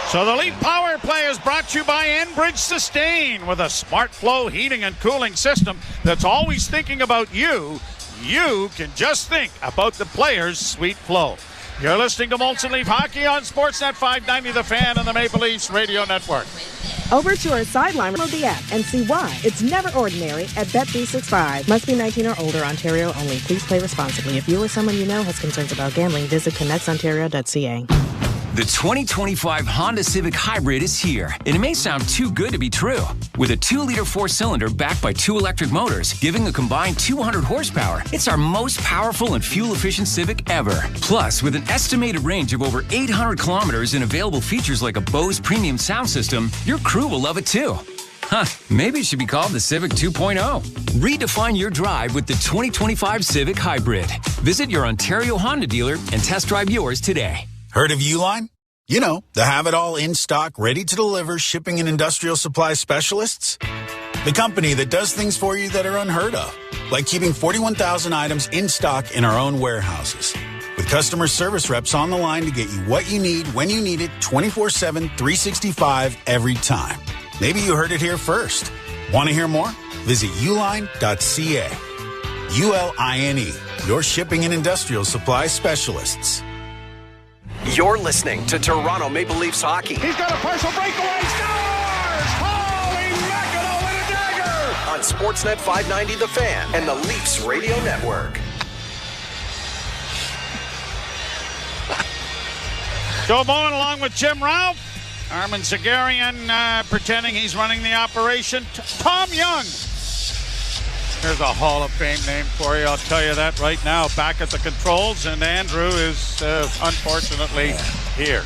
So the Leaf Power Play is brought to you by Enbridge Sustain. With a smart flow heating and cooling system that's always thinking about you, you can just think about the players' sweet flow. You're listening to Molson Leaf Hockey on Sportsnet 590 The Fan and the Maple Leafs Radio Network. Over to our sideline, download the app and see why it's never ordinary at Bet365. Must be 19 or older, Ontario only. Please play responsibly. If you or someone you know has concerns about gambling, visit connectsontario.ca. The 2025 Honda Civic Hybrid is here, and it may sound too good to be true. With a 2-liter 4-cylinder backed by 2 electric motors, giving a combined 200 horsepower, it's our most powerful and fuel-efficient Civic ever. Plus, with an estimated range of over 800 kilometers and available features like a Bose premium sound system, your crew will love it too. Huh, maybe it should be called the Civic 2.0. Redefine your drive with the 2025 Civic Hybrid. Visit your Ontario Honda dealer and test drive yours today. Heard of Uline? You know, the have-it-all in-stock, ready-to-deliver shipping and industrial supply specialists. The company that does things for you that are unheard of, like keeping 41,000 items in stock in our own warehouses. With customer service reps on the line to get you what you need, when you need it, 24/7, 365, every time. Maybe you heard it here first. Want to hear more? Visit uline.ca. ULINE, your shipping and industrial supply specialists. You're listening to Toronto Maple Leafs hockey. He's got a partial breakaway. Scores! Holy mackerel with a dagger! On Sportsnet 590 The Fan and the Leafs Radio Network. Joe Bowen along with Jim Ralph. Armin Zagarian pretending he's running the operation. Tom Young. There's a Hall of Fame name for you, I'll tell you that right now. Back at the controls, and Andrew is unfortunately here.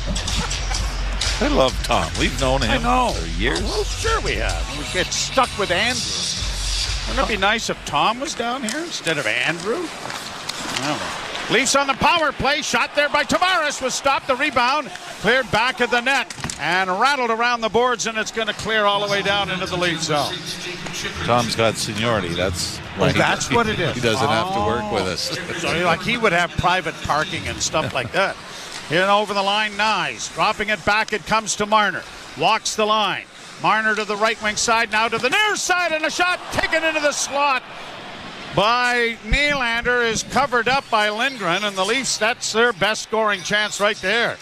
I love Tom. We've known him for years. Well, sure we have. We get stuck with Andrew. Wouldn't it be nice if Tom was down here instead of Andrew? Leafs on the power play. Shot there by Tavares was stopped. The rebound cleared back of the net and rattled around the boards, and it's going to clear all the way down into the Leaf zone. Tom's got seniority. That's what it is. He doesn't have to work with us. So like he would have private parking and stuff like that. In over the line, Nyes. Dropping it back, it comes to Marner. Walks the line. Marner to the right wing side, now to the near side, and a shot taken into the slot by Nylander is covered up by Lindgren, and the Leafs, that's their best scoring chance right there,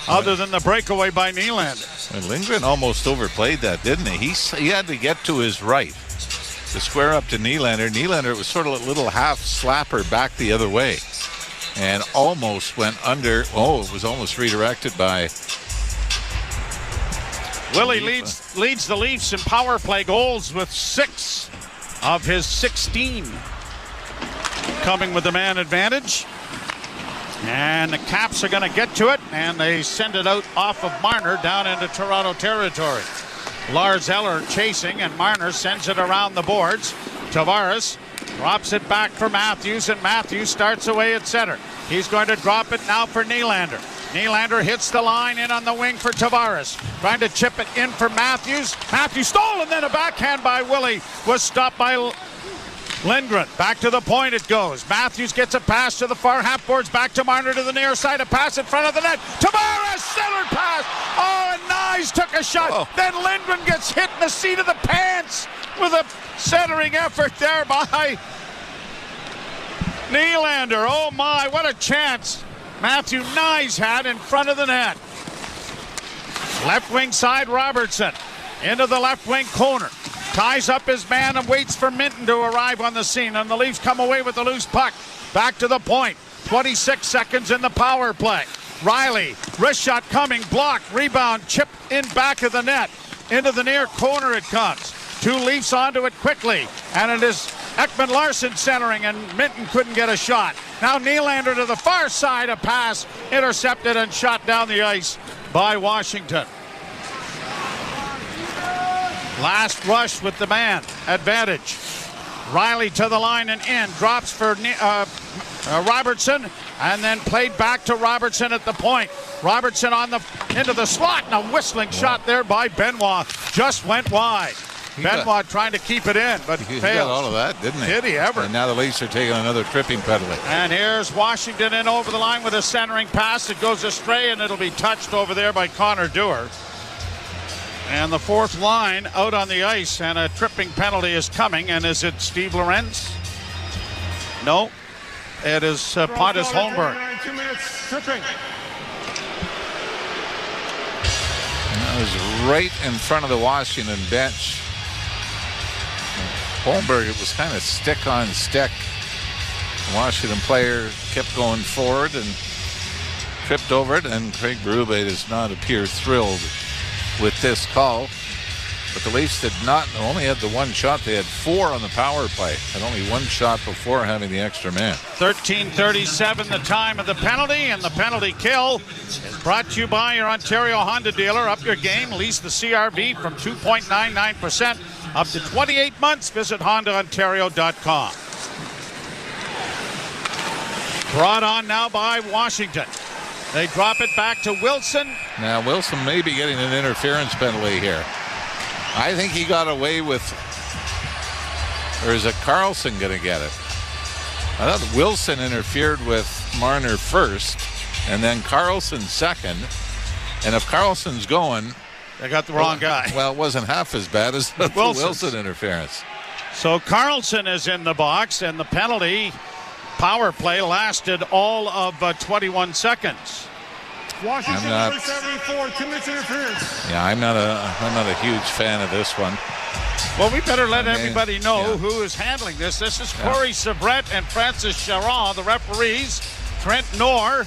other than the breakaway by Nylander. And Lindgren almost overplayed that, didn't he? He had to get to his right to square up to Nylander. Nylander was sort of a little half slapper back the other way and almost went under. Oh, it was almost redirected by... Willie leads the Leafs in power play goals with 6 of his 16 coming with the man advantage. And the Caps are going to get to it, and they send it out off of Marner down into Toronto territory. Lars Eller chasing, and Marner sends it around the boards. Tavares drops it back for Matthews, and Matthews starts away at center. He's going to drop it now for Nylander. Nylander hits the line in on the wing for Tavares. Trying to chip it in for Matthews. Matthews stole, and then a backhand by Willie was stopped by Lindgren. Back to the point it goes. Matthews gets a pass to the far half boards. Back to Marner to the near side. A pass in front of the net. Tavares, center pass. Oh, and Nyes took a shot. Oh. Then Lindgren gets hit in the seat of the pants with a centering effort there by Nylander. Oh, my, what a chance Matthew Nyes had in front of the net. Left wing side, Robertson. Into the left wing corner. Ties up his man and waits for Minton to arrive on the scene. And the Leafs come away with the loose puck. Back to the point. 26 seconds in the power play. Riley, wrist shot coming, blocked, rebound, chipped in back of the net. Into the near corner it comes. 2 Leafs onto it quickly. And it is Ekman-Larsson centering, and Minton couldn't get a shot. Now Nylander to the far side, a pass intercepted and shot down the ice by Washington. Last rush with the man advantage. Riley to the line and in, drops for Robertson, and then played back to Robertson at the point. Robertson into the slot, and a whistling shot there by Benoit. Just went wide. Benoit trying to keep it in, but he failed. got all of that, didn't he? Did he ever? And now the Leafs are taking another tripping penalty. And here's Washington in over the line with a centering pass. It goes astray, and it'll be touched over there by Connor Dewar. And the fourth line out on the ice, and a tripping penalty is coming. And is it Steve Lorenz? No. It is Pontus Holmberg. 2 minutes tripping. That was right in front of the Washington bench. Holmberg, it was kind of stick on stick. The Washington player kept going forward and tripped over it, and Craig Berube does not appear thrilled with this call. But the Leafs did not only had the one shot, they had 4 on the power play, and only 1 shot before having the extra man. 13:37 the time of the penalty, and the penalty kill is brought to you by your Ontario Honda dealer. Up your game, lease the CR-V from 2.99% up to 28 months. Visit HondaOntario.com. Brought on now by Washington. They drop it back to Wilson. Now Wilson may be getting an interference penalty here. I think he got away with, or is it Carlson going to get it? I thought Wilson interfered with Marner first, and then Carlson second. And if Carlson's going, they got the wrong guy. Well, it wasn't half as bad as the Wilson interference. So Carlson is in the box, and the penalty power play lasted all of 21 seconds. Washington number 74, 2 minutes interference. Yeah, I'm not a huge fan of this one. Well, we better let everybody know who is handling this. This is Corey Sabret and Francis Charon, the referees. Trent Knorr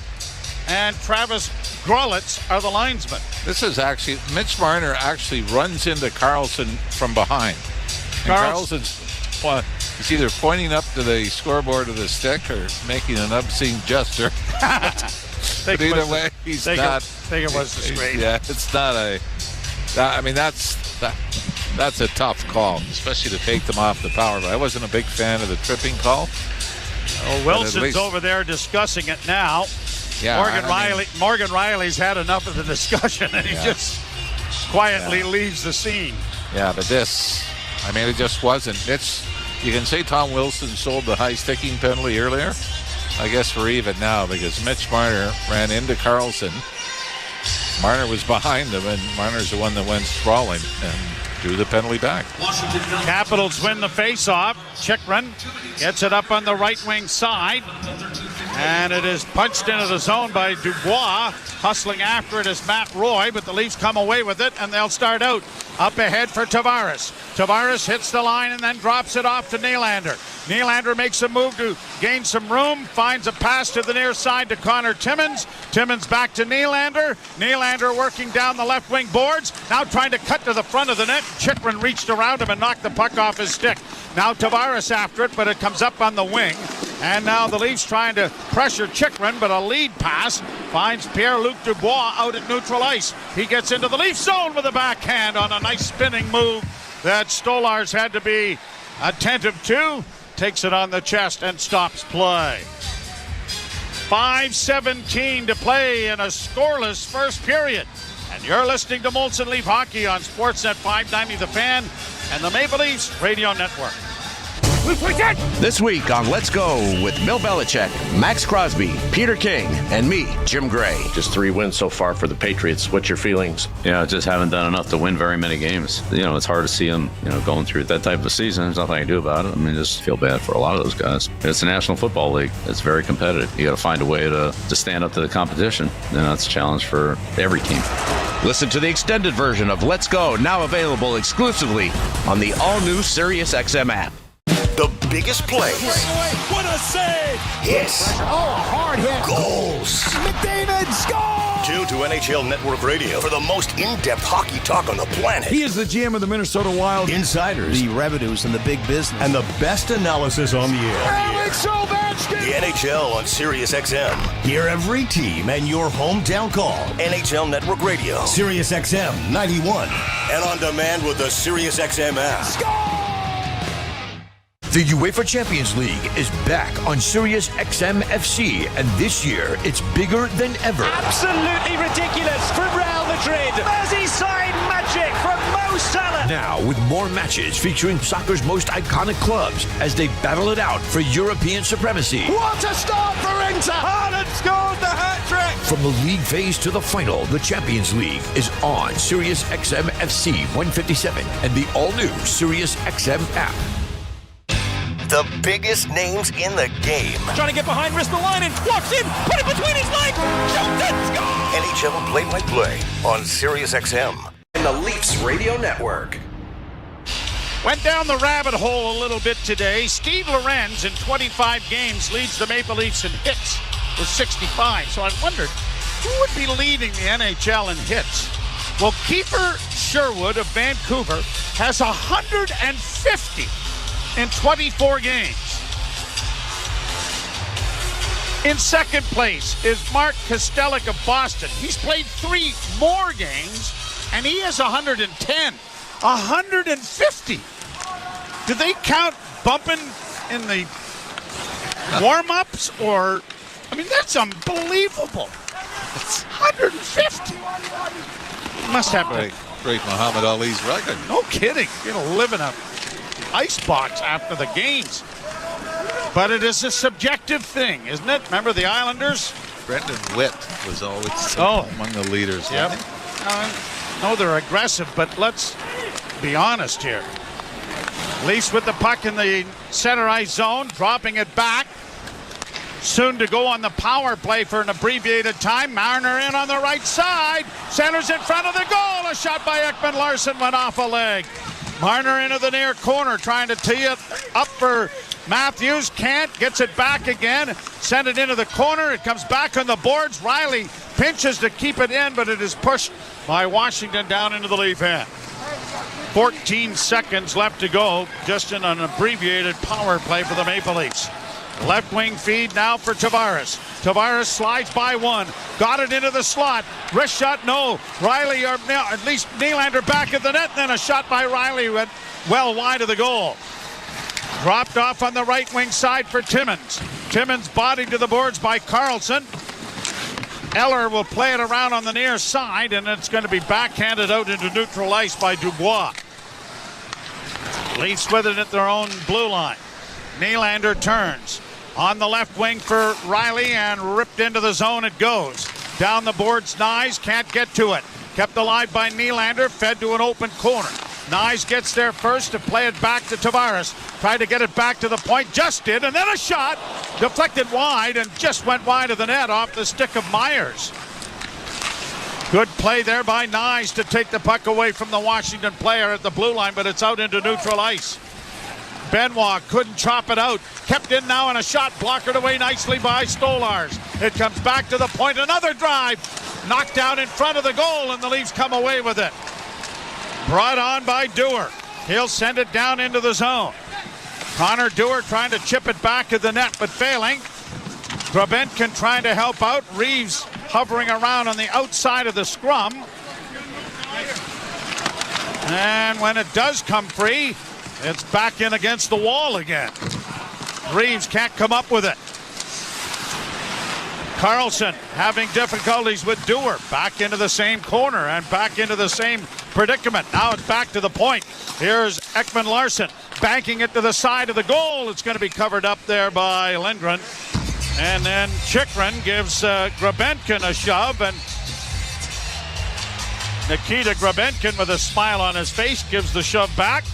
and Travis Grolitz are the linesmen. This is actually, Mitch Marner actually runs into Carlson from behind. And Carlson's he's either pointing up to the scoreboard of the stick or making an obscene gesture. But either way, he's not. I think it was disgraceful. Yeah, it's not a. I mean, that's a tough call, especially to take them off the power. But I wasn't a big fan of the tripping call. Well, Wilson's over there discussing it now. Yeah, Morgan Riley's had enough of the discussion, and he just quietly leaves the scene. Yeah, but this, I mean, it just wasn't. You can say Tom Wilson sold the high sticking penalty earlier. I guess we're even now because Mitch Marner ran into Carlson. Marner was behind him, and Marner's the one that went sprawling and drew the penalty back. Capitals win the faceoff. Chychrun gets it up on the right wing side, and it is punched into the zone by Dubois. Hustling after it is Matt Roy, but the Leafs come away with it, and they'll start out. Up ahead for Tavares. Tavares hits the line and then drops it off to Nylander. Nylander makes a move to gain some room, finds a pass to the near side to Connor Timmins. Timmins back to Nylander. Nylander working down the left wing boards, now trying to cut to the front of the net. Chychrun reached around him and knocked the puck off his stick. Now Tavares after it, but it comes up on the wing. And now the Leafs trying to pressure Chychrun, but a lead pass finds Pierre-Luc Dubois out at neutral ice. He gets into the Leaf zone with a backhand on a nice spinning move that Stolarz had to be attentive to. Takes it on the chest and stops play. 5:17 to play in a scoreless first period. And you're listening to Molson Leaf Hockey on Sportsnet 590 The Fan and the Maple Leafs Radio Network. This week on Let's Go with Bill Belichick, Max Crosby, Peter King, and me, Jim Gray. Just 3 wins so far for the Patriots. What's your feelings? Yeah, just haven't done enough to win very many games. You know, it's hard to see them, going through that type of season. There's nothing I can do about it. I mean, just feel bad for a lot of those guys. It's a National Football League. It's very competitive. You got to find a way to stand up to the competition. And that's a challenge for every team. Listen to the extended version of Let's Go, now available exclusively on the all-new SiriusXM app. The biggest plays. What a save! Hits. Oh, hard hit. Goals. McDavid scores! Tune to NHL Network Radio for the most in-depth hockey talk on the planet. He is the GM of the Minnesota Wild. Insiders. The revenues and the big business. And the best analysis on the air. Alex Ovechkin! The NHL on SiriusXM. Hear every team and your hometown call. NHL Network Radio. SiriusXM 91. And on demand with the SiriusXM app. Score! The UEFA Champions League is back on SiriusXM FC, and this year it's bigger than ever. Absolutely ridiculous from Real Madrid. Merseyside magic from Mo Salah. Now with more matches featuring soccer's most iconic clubs as they battle it out for European supremacy. What a start for Inter! Haaland scored the hat-trick! From the league phase to the final, the Champions League is on SiriusXM FC 157 and the all-new SiriusXM app. The biggest names in the game. Trying to get behind Ristolainen. Walks in. Put it between his legs. Shoots it. Score! NHL play-by-play on SiriusXM. And the Leafs Radio Network. Went down the rabbit hole a little bit today. Steve Lorenz in 25 games leads the Maple Leafs in hits with 65. So I wondered who would be leading the NHL in hits. Well, Kiefer Sherwood of Vancouver has 150 in 24 games. In second place is Mark Kostelic of Boston. He's played 3 more games, and he has 110. 150. Do they count bumping in the warm-ups, or? I mean, that's unbelievable. It's 150. Must have to break Muhammad Ali's record. No kidding. You're gonna live in a icebox after the games. But it is a subjective thing, isn't it? Remember the Islanders? Brendan Witt was always among the leaders. Yep. No, they're aggressive, but let's be honest here. Leafs with the puck in the center ice zone, dropping it back. Soon to go on the power play for an abbreviated time. Marner in on the right side. Centers in front of the goal. A shot by Ekman Larsson went off a leg. Marner into the near corner, trying to tee it up for Matthews. Can't. Gets it back again. Send it into the corner. It comes back on the boards. Riley pinches to keep it in, but it is pushed by Washington down into the Leaf end. 14 seconds left to go, just in an abbreviated power play for the Maple Leafs. Left wing feed now for Tavares. Tavares slides by one. Got it into the slot. Wrist shot, no. Riley, or no, at least Nylander back at the net. Then a shot by Riley went well wide of the goal. Dropped off on the right wing side for Timmins. Timmins bodied to the boards by Carlson. Eller will play it around on the near side, and it's going to be backhanded out into neutral ice by Dubois. Leafs with it at their own blue line. Nylander turns on the left wing for Riley, and ripped into the zone it goes. Down the boards, Nyes can't get to it. Kept alive by Nylander, fed to an open corner. Nyes gets there first to play it back to Tavares. Tried to get it back to the point, just did, and then a shot deflected wide and just went wide of the net off the stick of Myers. Good play there by Nyes to take the puck away from the Washington player at the blue line, but it's out into neutral ice. Benoit couldn't chop it out. Kept in now, and a shot blockered away nicely by Stolars. It comes back to the point, another drive. Knocked down in front of the goal, and the Leafs come away with it. Brought on by Dewar. He'll send it down into the zone. Connor Dewar trying to chip it back to the net, but failing. Grabenkin trying to help out. Reeves hovering around on the outside of the scrum. And when it does come free, it's back in against the wall again. Reeves can't come up with it. Carlson having difficulties with Dewar. Back into the same corner and back into the same predicament. Now it's back to the point. Here's Ekman Larsson banking it to the side of the goal. It's going to be covered up there by Lindgren. And then Chychrun gives Grabenkin a shove, and Nikita Grabenkin with a smile on his face gives the shove back.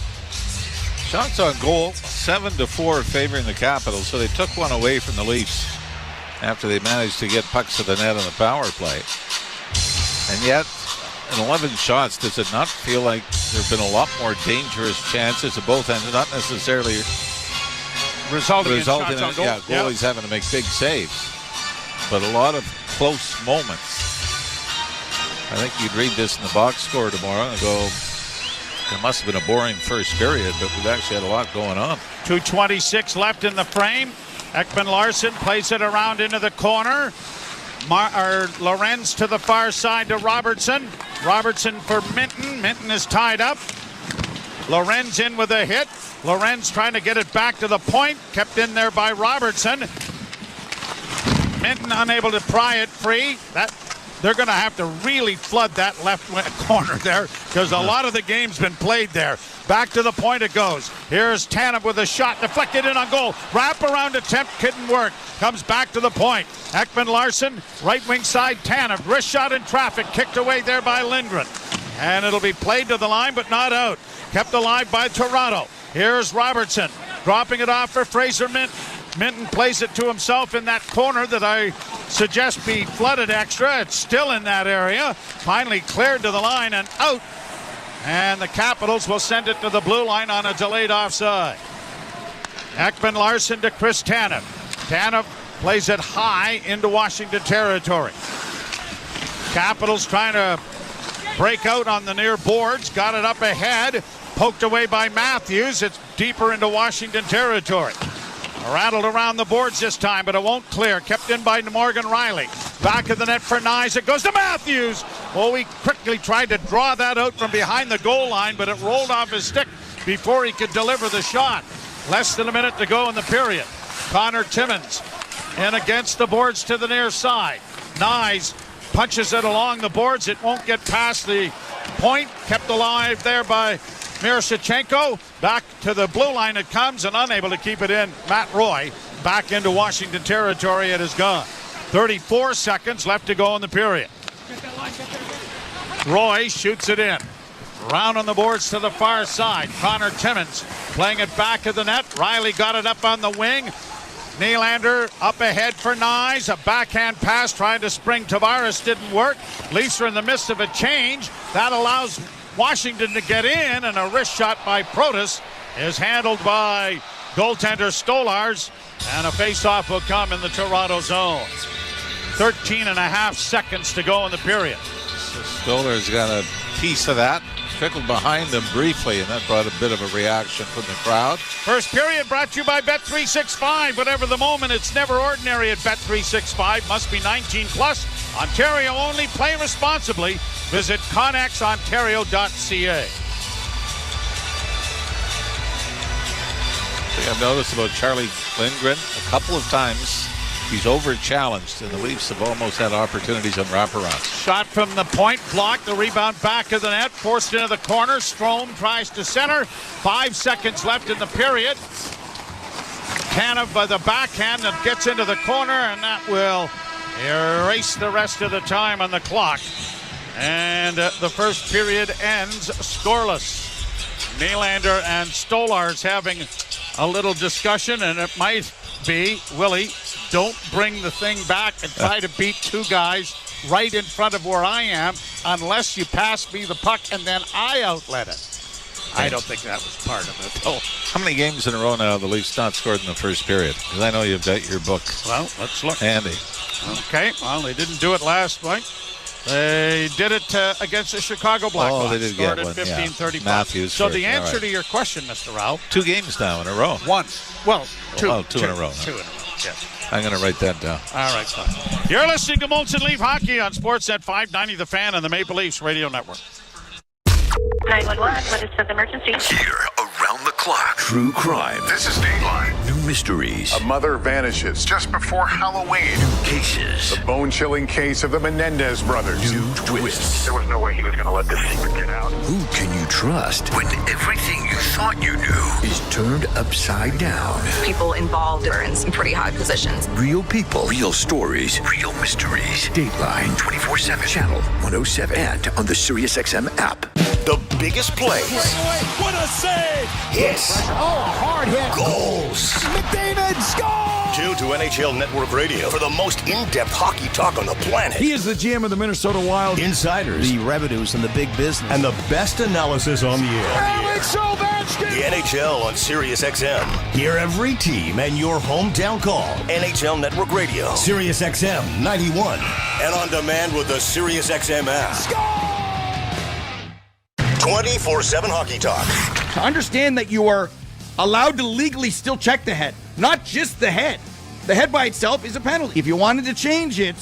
Shots on goal, 7-4 favoring the Capitals, so they took one away from the Leafs after they managed to get pucks to the net on the power play. And yet, in 11 shots, does it not feel like there have been a lot more dangerous chances at both ends, not necessarily resulting in shots on goal? Yeah, goalies having to make big saves, but a lot of close moments. I think you'd read this in the box score tomorrow and go, it must have been a boring first period, but we've actually had a lot going on. 2:26 left in the frame. Ekman Larsson plays it around into the corner. Lorenz to the far side to Robertson. Robertson for Minton. Minton is tied up. Lorenz in with a hit. Lorenz trying to get it back to the point. Kept in there by Robertson. Minton unable to pry it free. They're going to have to really flood that left corner there, because a lot of the game's been played there. Back to the point it goes. Here's Tanev with a shot deflected in on goal. Wrap around attempt couldn't work. Comes back to the point. Ekman Larsson, right wing side, Tanev. Wrist shot in traffic, kicked away there by Lindgren. And it'll be played to the line, but not out. Kept alive by Toronto. Here's Robertson, dropping it off for Fraser Minton. Minton plays it to himself in that corner that I suggest be flooded extra. It's still in that area. Finally cleared to the line and out. And the Capitals will send it to the blue line on a delayed offside. Ekman Larsson to Chris Tanev. Tanev plays it high into Washington territory. Capitals trying to break out on the near boards. Got it up ahead. Poked away by Matthews. It's deeper into Washington territory. Rattled around the boards this time, but it won't clear. Kept in by Morgan Riley. Back of the net for Nyes. It goes to Matthews. Well, he quickly tried to draw that out from behind the goal line, but it rolled off his stick before he could deliver the shot. Less than a minute to go in the period. Connor Timmins in against the boards to the near side. Nyes punches it along the boards. It won't get past the point. Kept alive there by Miroshnichenko. Back to the blue line it comes, and unable to keep it in. Matt Roy back into Washington territory. It is gone. 34 seconds left to go in the period. Roy shoots it in. Round on the boards to the far side. Connor Timmins playing it back of the net. Riley got it up on the wing. Nylander up ahead for Nyes. A backhand pass trying to spring Tavares didn't work. Leafs are in the midst of a change. That allows Washington to get in, and a wrist shot by Protas is handled by goaltender Stolars, and a face-off will come in the Toronto zone. 13 and a half seconds to go in the period. So Stolars got a piece of that. trickled behind them briefly, and that brought a bit of a reaction from the crowd. First period brought to you by Bet365. Whatever the moment, it's never ordinary at Bet365. Must be 19 plus. Ontario only. Play responsibly. Visit ConnexOntario.ca. I've noticed about Charlie Lindgren a couple of times. He's over-challenged, and the Leafs have almost had opportunities on wraparounds. Shot from the point, blocked, the rebound back of the net, forced into the corner. Strome tries to center. 5 seconds left in the period. Tanev by the backhand that gets into the corner, and that will erase the rest of the time on the clock. And the first period ends scoreless. Nylander and Stolarz having a little discussion, and it might be, Willie, don't bring the thing back and try to beat two guys right in front of where I am unless you pass me the puck and then I outlet it. I don't think that was part of it. Oh, how many games in a row now have the Leafs not scored in the first period? Because I know you've got your book. Well, let's look. Handy. Okay, well, they didn't do it last night. They did it against the Chicago Blackhawks. Oh, they did scored get at one. 15-35. Matthews. So the answer right. to your question, Mr. Rao. 2 games now in a row. One. Well, two. Oh, two in a row. 2 in a row, yes. I'm going to write that down. All right, fine. You're listening to Molson Leaf Hockey on Sportsnet 590 The Fan and the Maple Leafs Radio Network. 911, what is the emergency? Here, around the clock. True crime. This is Dateline. New mysteries. A mother vanishes just before Halloween. New cases. The bone-chilling case of the Menendez brothers. New twists. There was no way he was going to let this secret get out. Who can you trust when everything you thought you knew is turned upside down? People involved are in some pretty high positions. Real people, real stories, real mysteries. Dateline 24/7, channel 107, and on the SiriusXM app. The biggest plays. What a save! Hits. Oh, a hard hit. Goals. McDavid scores! Tune to NHL Network Radio for the most in-depth hockey talk on the planet. He is the GM of the Minnesota Wild. Insiders. The revenues and the big business. And the best analysis on the air. Alex Ovechkin! The NHL on SiriusXM. Hear every team and your hometown call. NHL Network Radio. SiriusXM 91. And on demand with the SiriusXM app. Score! 24/7 hockey talk. To understand that you are allowed to legally still check the head, not just the head. The head by itself is a penalty. If you wanted to change it,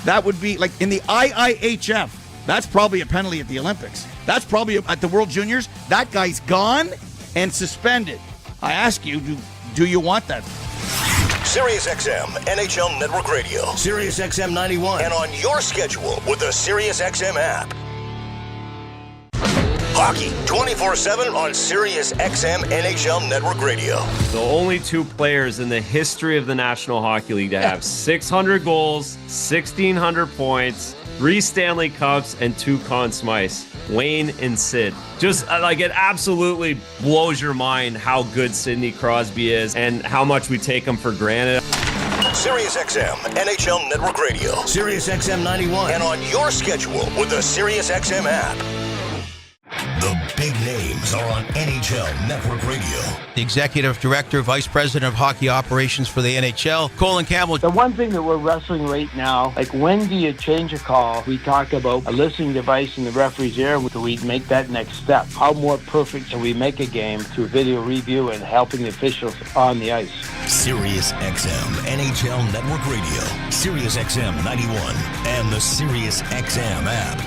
that would be like in the IIHF. That's probably a penalty at the Olympics. That's probably at the World Juniors. That guy's gone and suspended. I ask you, do you want that? SiriusXM, NHL Network Radio. SiriusXM 91. And on your schedule with the SiriusXM app. Hockey 24/7 on SiriusXM NHL Network Radio. The only 2 players in the history of the National Hockey League to have 600 goals, 1,600 points, 3 Stanley Cups, and 2 Conn Smythes. Wayne and Sid. Just like it absolutely blows your mind how good Sidney Crosby is and how much we take him for granted. SiriusXM NHL Network Radio. SiriusXM 91. And on your schedule with the SiriusXM app. The big names are on NHL Network Radio. The Executive Director, Vice President of Hockey Operations for the NHL, Colin Campbell. The one thing that we're wrestling right now, like when do you change a call? We talk about a listening device in the referee's ear. Do we make that next step? How more perfect can we make a game through video review and helping the officials on the ice? SiriusXM NHL Network Radio. SiriusXM 91 and the SiriusXM app.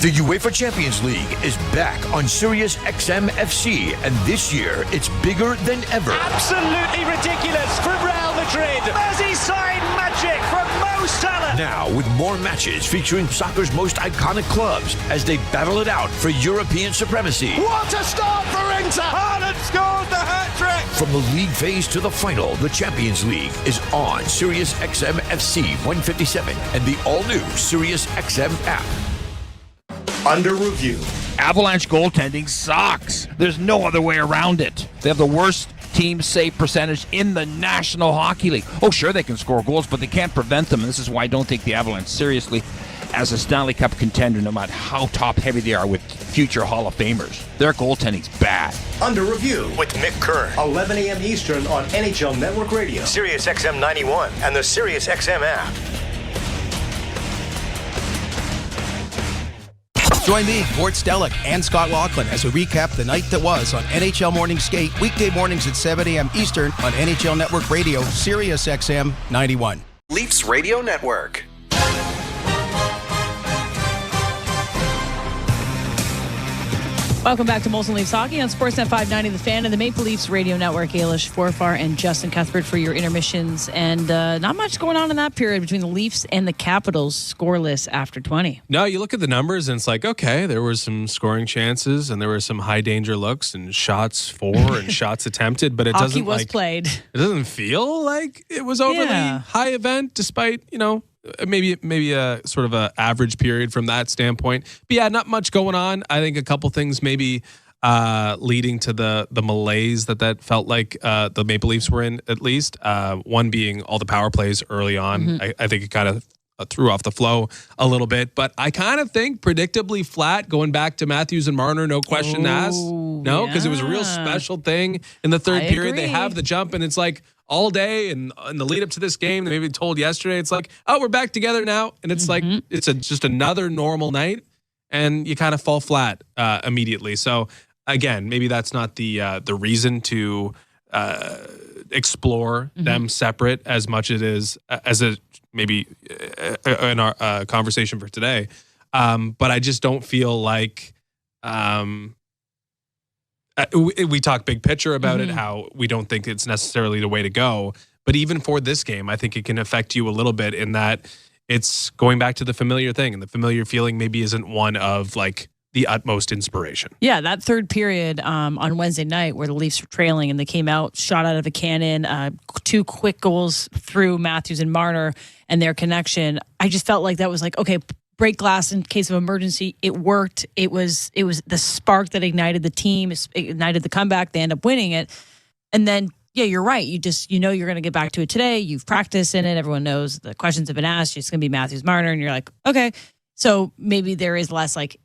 The UEFA Champions League is back on SiriusXM FC, and this year it's bigger than ever. Absolutely ridiculous from Real Madrid. Merseyside magic from Mo Salah. Now with more matches featuring soccer's most iconic clubs as they battle it out for European supremacy. What a start for Inter! Haaland scores the hat-trick! From the league phase to the final, the Champions League is on SiriusXM FC 157 and the all-new SiriusXM app. Under review. Avalanche goaltending sucks. There's no other way around it. They have the worst team save percentage in the National Hockey League. Oh, sure, they can score goals, but they can't prevent them. And this is why I don't take the Avalanche seriously as a Stanley Cup contender, no matter how top-heavy they are with future Hall of Famers. Their goaltending's bad. Under review with Mick Kern. 11 a.m. Eastern on NHL Network Radio. SiriusXM 91 and the SiriusXM app. Join me, Gort Stellick, and Scott Laughlin as we recap the night that was on NHL Morning Skate, weekday mornings at 7 a.m. Eastern on NHL Network Radio, Sirius XM 91. Leafs Radio Network. Welcome back to Molson Leafs Hockey on Sportsnet 590 The Fan and the Maple Leafs Radio Network. Ailish Forfar and Justin Cuthbert for your intermissions. And not much going on in that period between the Leafs and the Capitals, scoreless after 20. No, you look at the numbers and it's like, okay, there were some scoring chances and there were some high danger looks and shots for and shots attempted, but it Hockey doesn't was played. It doesn't feel like it was overly high event, despite, maybe a sort of a average period from that standpoint. But yeah, not much going on. I think a couple things maybe leading to the malaise that felt like the Maple Leafs were in, at least. One being all the power plays early on. Mm-hmm. I think it kind of threw off the flow a little bit. But I kind of think predictably flat going back to Matthews and Marner, no question asked. No, because it was a real special thing in the third period. They have the jump and it's like, all day and in the lead up to this game, they maybe told yesterday, it's like, oh, we're back together now. And it's like, it's just another normal night and you kind of fall flat immediately. So again, maybe that's not the reason to explore them separate as much as it is as a maybe in our conversation for today. But I just don't feel like we talk big picture about it, how we don't think it's necessarily the way to go. But even for this game, I think it can affect you a little bit in that it's going back to the familiar thing. And the familiar feeling maybe isn't one of like the utmost inspiration. Yeah, that third period on Wednesday night where the Leafs were trailing and they came out, shot out of a cannon, 2 quick goals through Matthews and Marner and their connection. I just felt like that was like, okay, break glass in case of emergency. It worked. It was the spark that ignited the team, ignited the comeback. They end up winning it. And then, yeah, you're right. You you're going to get back to it today. You've practiced in it. Everyone knows the questions have been asked. It's going to be Matthews Marner. And you're like, okay. So maybe there is less like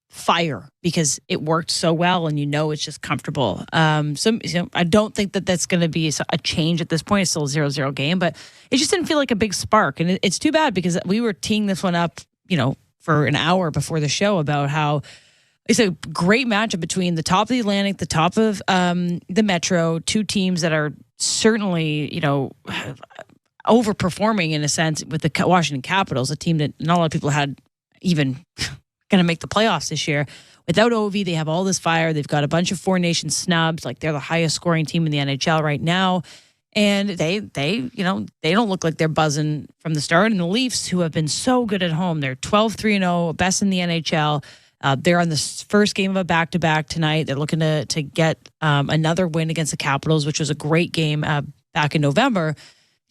fire because it worked so well and it's just comfortable. I don't think that's going to be a change at this point. It's still a 0-0 game, but it just didn't feel like a big spark. And it's too bad because we were teeing this one up for an hour before the show about how it's a great matchup between the top of the Atlantic, the top of the Metro, two teams that are certainly, overperforming in a sense with the Washington Capitals, a team that not a lot of people had even going to make the playoffs this year. Without Ovi, they have all this fire. They've got a bunch of Four Nations snubs. Like they're the highest scoring team in the NHL right now. And they don't look like they're buzzing from the start. And the Leafs, who have been so good at home, they're 12-3-0, best in the NHL. They're on the first game of a back-to-back tonight. They're looking to get another win against the Capitals, which was a great game back in November.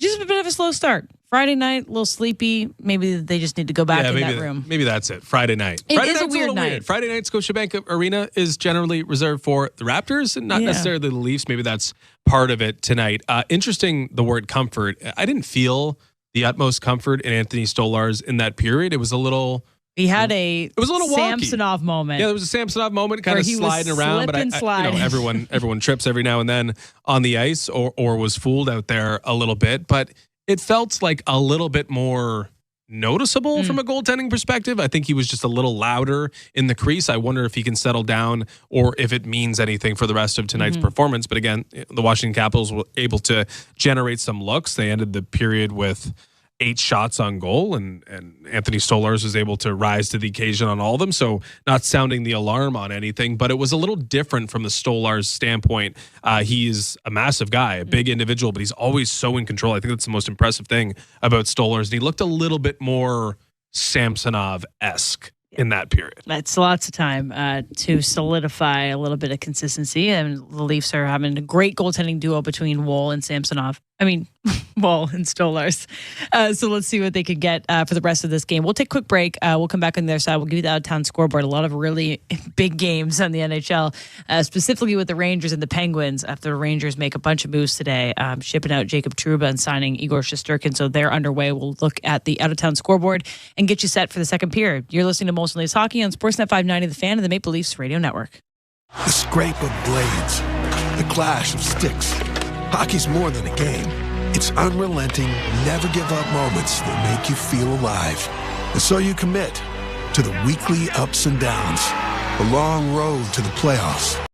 Just a bit of a slow start. Friday night, a little sleepy. Maybe they just need to go back in that room. Maybe that's it. Friday night. It Friday is a night's weird night. Weird. Friday night, Scotiabank Arena is generally reserved for the Raptors and not necessarily the Leafs. Maybe that's part of it tonight. Interesting, the word comfort. I didn't feel the utmost comfort in Anthony Stolarz in that period. It was a little... He had it was a little wonky. Samsonov moment. Yeah, there was a Samsonov moment, kind of sliding around, but everyone trips every now and then on the ice or was fooled out there a little bit. But it felt like a little bit more noticeable from a goaltending perspective. I think he was just a little louder in the crease. I wonder if he can settle down or if it means anything for the rest of tonight's performance. But again, the Washington Capitals were able to generate some looks. They ended the period with 8 shots on goal, and Anthony Stolarz was able to rise to the occasion on all of them. So not sounding the alarm on anything, but it was a little different from the Stolarz standpoint. He's a massive guy, a big individual, but he's always so in control. I think that's the most impressive thing about Stolarz. And he looked a little bit more Samsonov-esque in that period. That's lots of time to solidify a little bit of consistency. And the Leafs are having a great goaltending duo between Woll and Samsonov. I mean, Woll and Stolarz. So let's see what they could get for the rest of this game. We'll take a quick break. We'll come back on the other side. We'll give you the out-of-town scoreboard. A lot of really big games on the NHL, specifically with the Rangers and the Penguins after the Rangers make a bunch of moves today, shipping out Jacob Trouba and signing Igor Shesterkin. So they're underway. We'll look at the out-of-town scoreboard and get you set for the second period. You're listening to Molson Leafs Hockey on Sportsnet 590, The Fan, and the Maple Leafs Radio Network. The scrape of blades, the clash of sticks. Hockey's more than a game. It's unrelenting, never-give-up moments that make you feel alive. And so you commit. to the weekly ups and downs, the long road to the playoffs.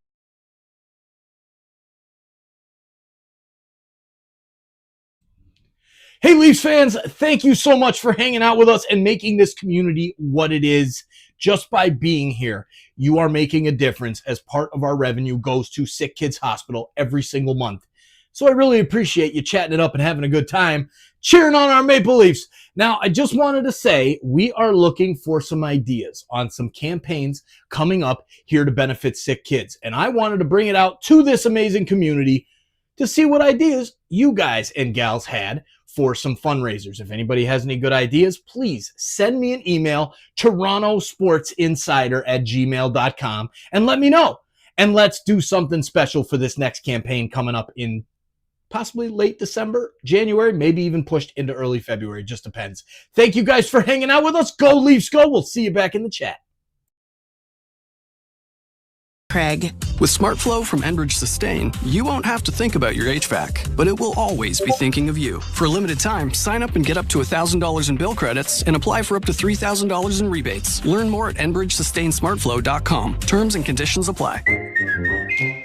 Hey, Leafs fans, thank you so much for hanging out with us and making this community what it is. Just by being here, you are making a difference as part of our revenue goes to SickKids Hospital every single month. So I really appreciate you chatting it up and having a good time, cheering on our Maple Leafs. Now, I just wanted to say we are looking for some ideas on some campaigns coming up here to benefit sick kids. And I wanted to bring it out to this amazing community to see what ideas you guys and gals had for some fundraisers. If anybody has any good ideas, please send me an email, torontosportsinsider@gmail.com, and let me know. And let's do something special for this next campaign coming up in possibly late December, January, maybe even pushed into early February. Just depends. Thank you guys for hanging out with us. Go Leafs, go. We'll see you back in the chat. Craig. With SmartFlow from Enbridge Sustain, you won't have to think about your HVAC, but it will always be thinking of you. For a limited time, sign up and get up to $1,000 in bill credits and apply for up to $3,000 in rebates. Learn more at EnbridgeSustainSmartFlow.com. Terms and conditions apply.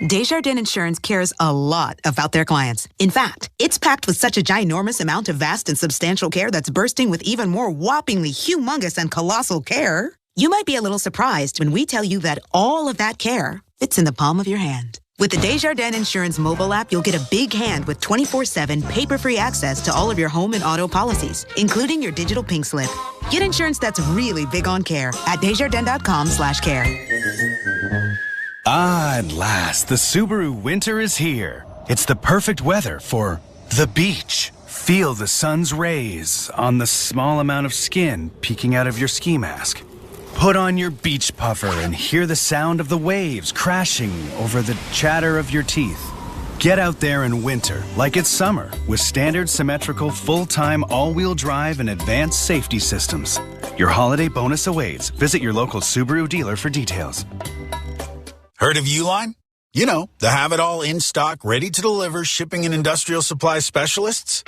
Desjardins Insurance cares a lot about their clients. In fact, it's packed with such a ginormous amount of vast and substantial care that's bursting with even more whoppingly humongous and colossal care. You might be a little surprised when we tell you that all of that care fits in the palm of your hand. With the Desjardins Insurance mobile app, you'll get a big hand with 24/7 paper-free access to all of your home and auto policies, including your digital pink slip. Get insurance that's really big on care at Desjardins.com/care. At last, the Subaru winter is here. It's the perfect weather for the beach. Feel the sun's rays on the small amount of skin peeking out of your ski mask. Put on your beach puffer and hear the sound of the waves crashing over the chatter of your teeth. Get out there in winter like it's summer with standard symmetrical full-time all-wheel drive and advanced safety systems. Your holiday bonus awaits. Visit your local Subaru dealer for details. Heard of Uline? You know, the have-it-all in-stock, ready-to-deliver shipping and industrial supply specialists.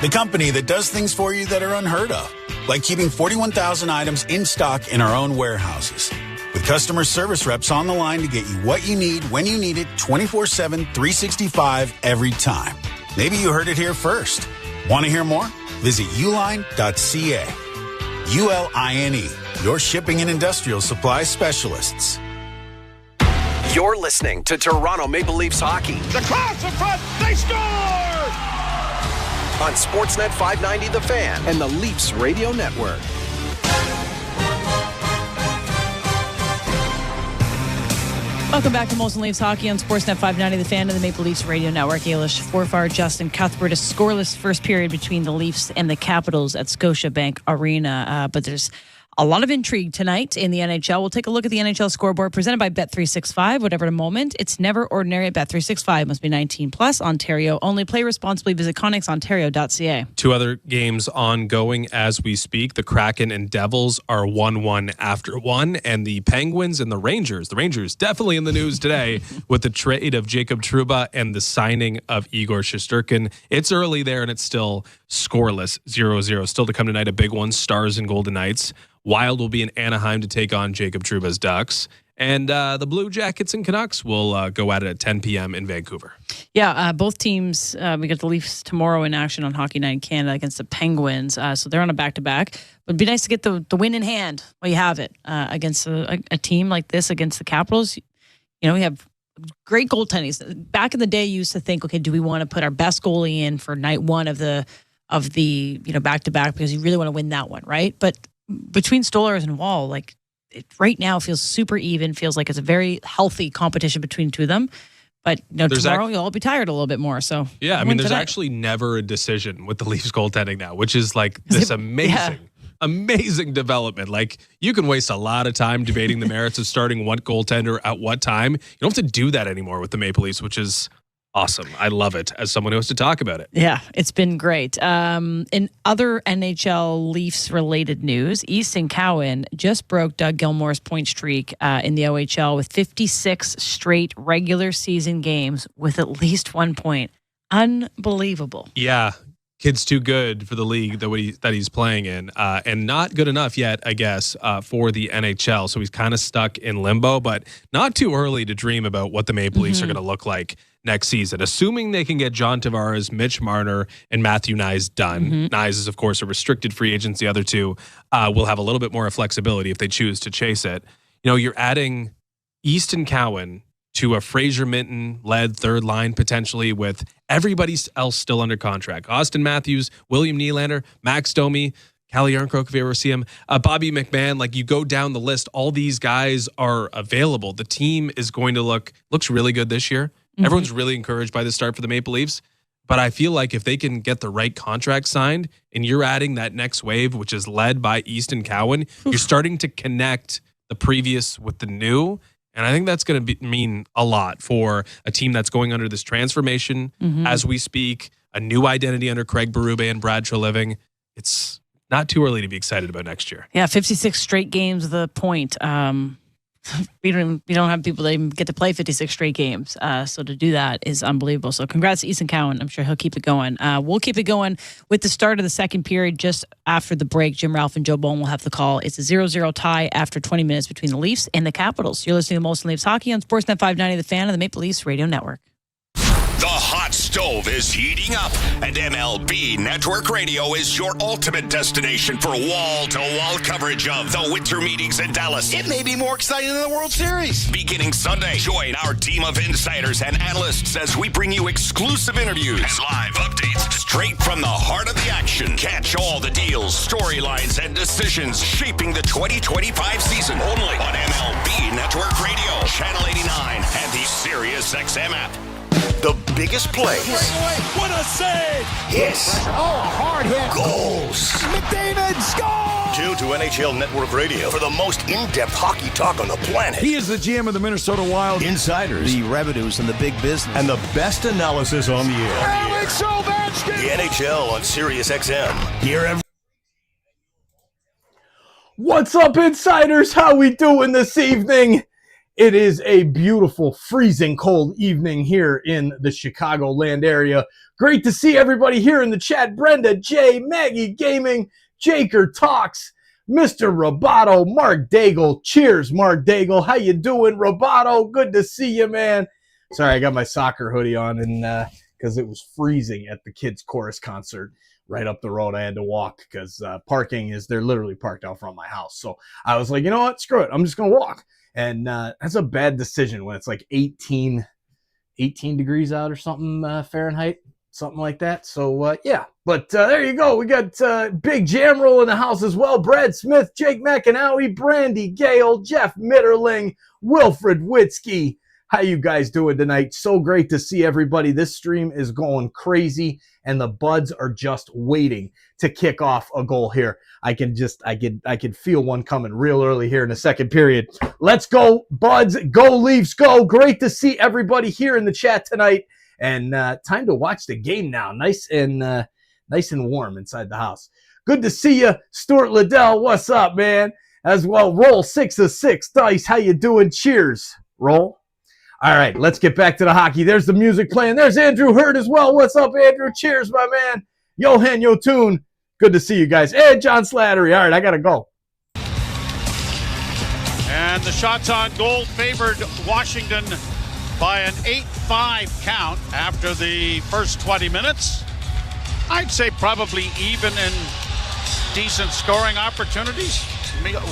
The company that does things for you that are unheard of, like keeping 41,000 items in stock in our own warehouses. With customer service reps on the line to get you what you need, when you need it, 24/7, 365, every time. Maybe you heard it here first. Want to hear more? Visit uline.ca. ULINE, your shipping and industrial supply specialists. You're listening to Toronto Maple Leafs hockey. The cross in front, they score! On Sportsnet 590 The Fan and the Leafs Radio Network. Welcome back to Molson Leafs Hockey on Sportsnet 590 The Fan and the Maple Leafs Radio Network. Ailish Forfar, Justin Cuthbert, a scoreless first period between the Leafs and the Capitals at Scotiabank Arena. But there's a lot of intrigue tonight in the NHL. We'll take a look at the NHL scoreboard presented by Bet365. Whatever the moment, it's never ordinary at Bet365. Must be 18 plus. Ontario only. Play responsibly. Visit ConnexOntario.ca. Two other games ongoing as we speak. The Kraken and Devils are 1-1 after one, and the Penguins and the Rangers. The Rangers definitely in the news today with the trade of Jacob Trouba and the signing of Igor Shesterkin. It's early there, and it's still scoreless, 0-0. Still to come tonight, a big one, Stars and Golden Knights. Wild will be in Anaheim to take on Jacob Trouba's Ducks. And the Blue Jackets and Canucks will go at it at 10 p.m. in Vancouver. Yeah, both teams, we got the Leafs tomorrow in action on Hockey Night in Canada against the Penguins. So they're on a back-to-back. But it'd be nice to get the win in hand while you have it against a team like this, against the Capitals. You know, we have great goaltending. Back in the day, you used to think, okay, do we want to put our best goalie in for night one of the back-to-back because you really want to win that one, right? But between Stolarz and Wall, like it right now feels super even. Feels like it's a very healthy competition between the two of them. But tomorrow you'll all be tired a little bit more. So yeah, I mean, there's actually never a decision with the Leafs goaltending now, which is like this amazing development. Like you can waste a lot of time debating the merits of starting what goaltender at what time. You don't have to do that anymore with the Maple Leafs, which is awesome. I love it as someone who has to talk about it. Yeah, it's been great. In other NHL Leafs related news, Easton Cowan just broke Doug Gilmour's point streak in the OHL with 56 straight regular season games with at least 1 point. Unbelievable. Yeah. kid's too good for the league that he's playing in, and not good enough yet, I guess, for the NHL. So he's kind of stuck in limbo, but not too early to dream about what the Maple Leafs are going to look like next season, assuming they can get John Tavares, Mitch Marner, and Matthew Nyes done. Nyes is, of course, a restricted free agent. The other two will have a little bit more flexibility if they choose to chase it. You're adding Easton Cowan to a Fraser Minton-led third line potentially with everybody else still under contract. Austin Matthews, William Nylander, Max Domi, Calle Yarncroke, if you ever see him, Bobby McMahon. Like, you go down the list, all these guys are available. The team is going to looks really good this year. Everyone's really encouraged by the start for the Maple Leafs. But I feel like if they can get the right contract signed and you're adding that next wave, which is led by Easton Cowan, you're starting to connect the previous with the new. And I think that's going to mean a lot for a team that's going under this transformation as we speak, a new identity under Craig Berube and Brad Treliving. It's not too early to be excited about next year. Yeah, 56 straight games, the point. We don't have people that even get to play 56 straight games. So to do that is unbelievable. So congrats to Easton Cowan. I'm sure he'll keep it going. We'll keep it going with the start of the second period. Just after the break, Jim Ralph and Joe Bowen will have the call. It's a 0-0 tie after 20 minutes between the Leafs and the Capitals. You're listening to Molson Leafs Hockey on Sportsnet 590, The Fan, and the Maple Leafs Radio Network. The hot stove is heating up, and MLB Network Radio is your ultimate destination for wall-to-wall coverage of the winter meetings in Dallas. It may be more exciting than the World Series. Beginning Sunday, join our team of insiders and analysts as we bring you exclusive interviews and live updates straight from the heart of the action. Catch all the deals, storylines, and decisions shaping the 2025 season only on MLB Network Radio, Channel 89, and the SiriusXM app. The biggest plays. What a save! Hits. Oh, hard hit. Goals. McDavid scores! Tune to NHL Network Radio for the most in-depth hockey talk on the planet. He is the GM of the Minnesota Wild. Insiders. The revenues and the big business. And the best analysis on the air. Alex Ovechkin! The NHL on SiriusXM. Hear every... What's up, insiders? How we doing this evening? It is a beautiful, freezing cold evening here in the Chicagoland area. Great to see everybody here in the chat. Brenda, Jay, Maggie Gaming, Jaker Talks, Mr. Roboto, Mark Daigle. Cheers, Mark Daigle. How you doing, Roboto? Good to see you, man. Sorry, I got my soccer hoodie on and because it was freezing at the kids' chorus concert right up the road. I had to walk because they're literally parked out front of my house. So I was like, you know what? Screw it. I'm just going to walk. And that's a bad decision when it's like 18 degrees out or something Fahrenheit, something like that. So, yeah. But there you go. We got Big Jam Roll in the house as well. Brad Smith, Jake McAnowie, Brandy Gale, Jeff Mitterling, Wilfred Witzke. How you guys doing tonight? So great to see everybody. This stream is going crazy, and the Buds are just waiting to kick off a goal here. I can feel one coming real early here in the second period. Let's go, Buds. Go, Leafs, go. Great to see everybody here in the chat tonight. And time to watch the game now. Nice and warm inside the house. Good to see you, Stuart Liddell. What's up, man? As well, Roll 6 of 6. Dice, how you doing? Cheers. Roll. All right, let's get back to the hockey. There's the music playing. There's Andrew Hurd as well. What's up, Andrew? Cheers, my man. Johan Yotun. Good to see you guys. And John Slattery. All right, I got to go. And the shots on goal favored Washington by an 8-5 count after the first 20 minutes. I'd say probably even in decent scoring opportunities.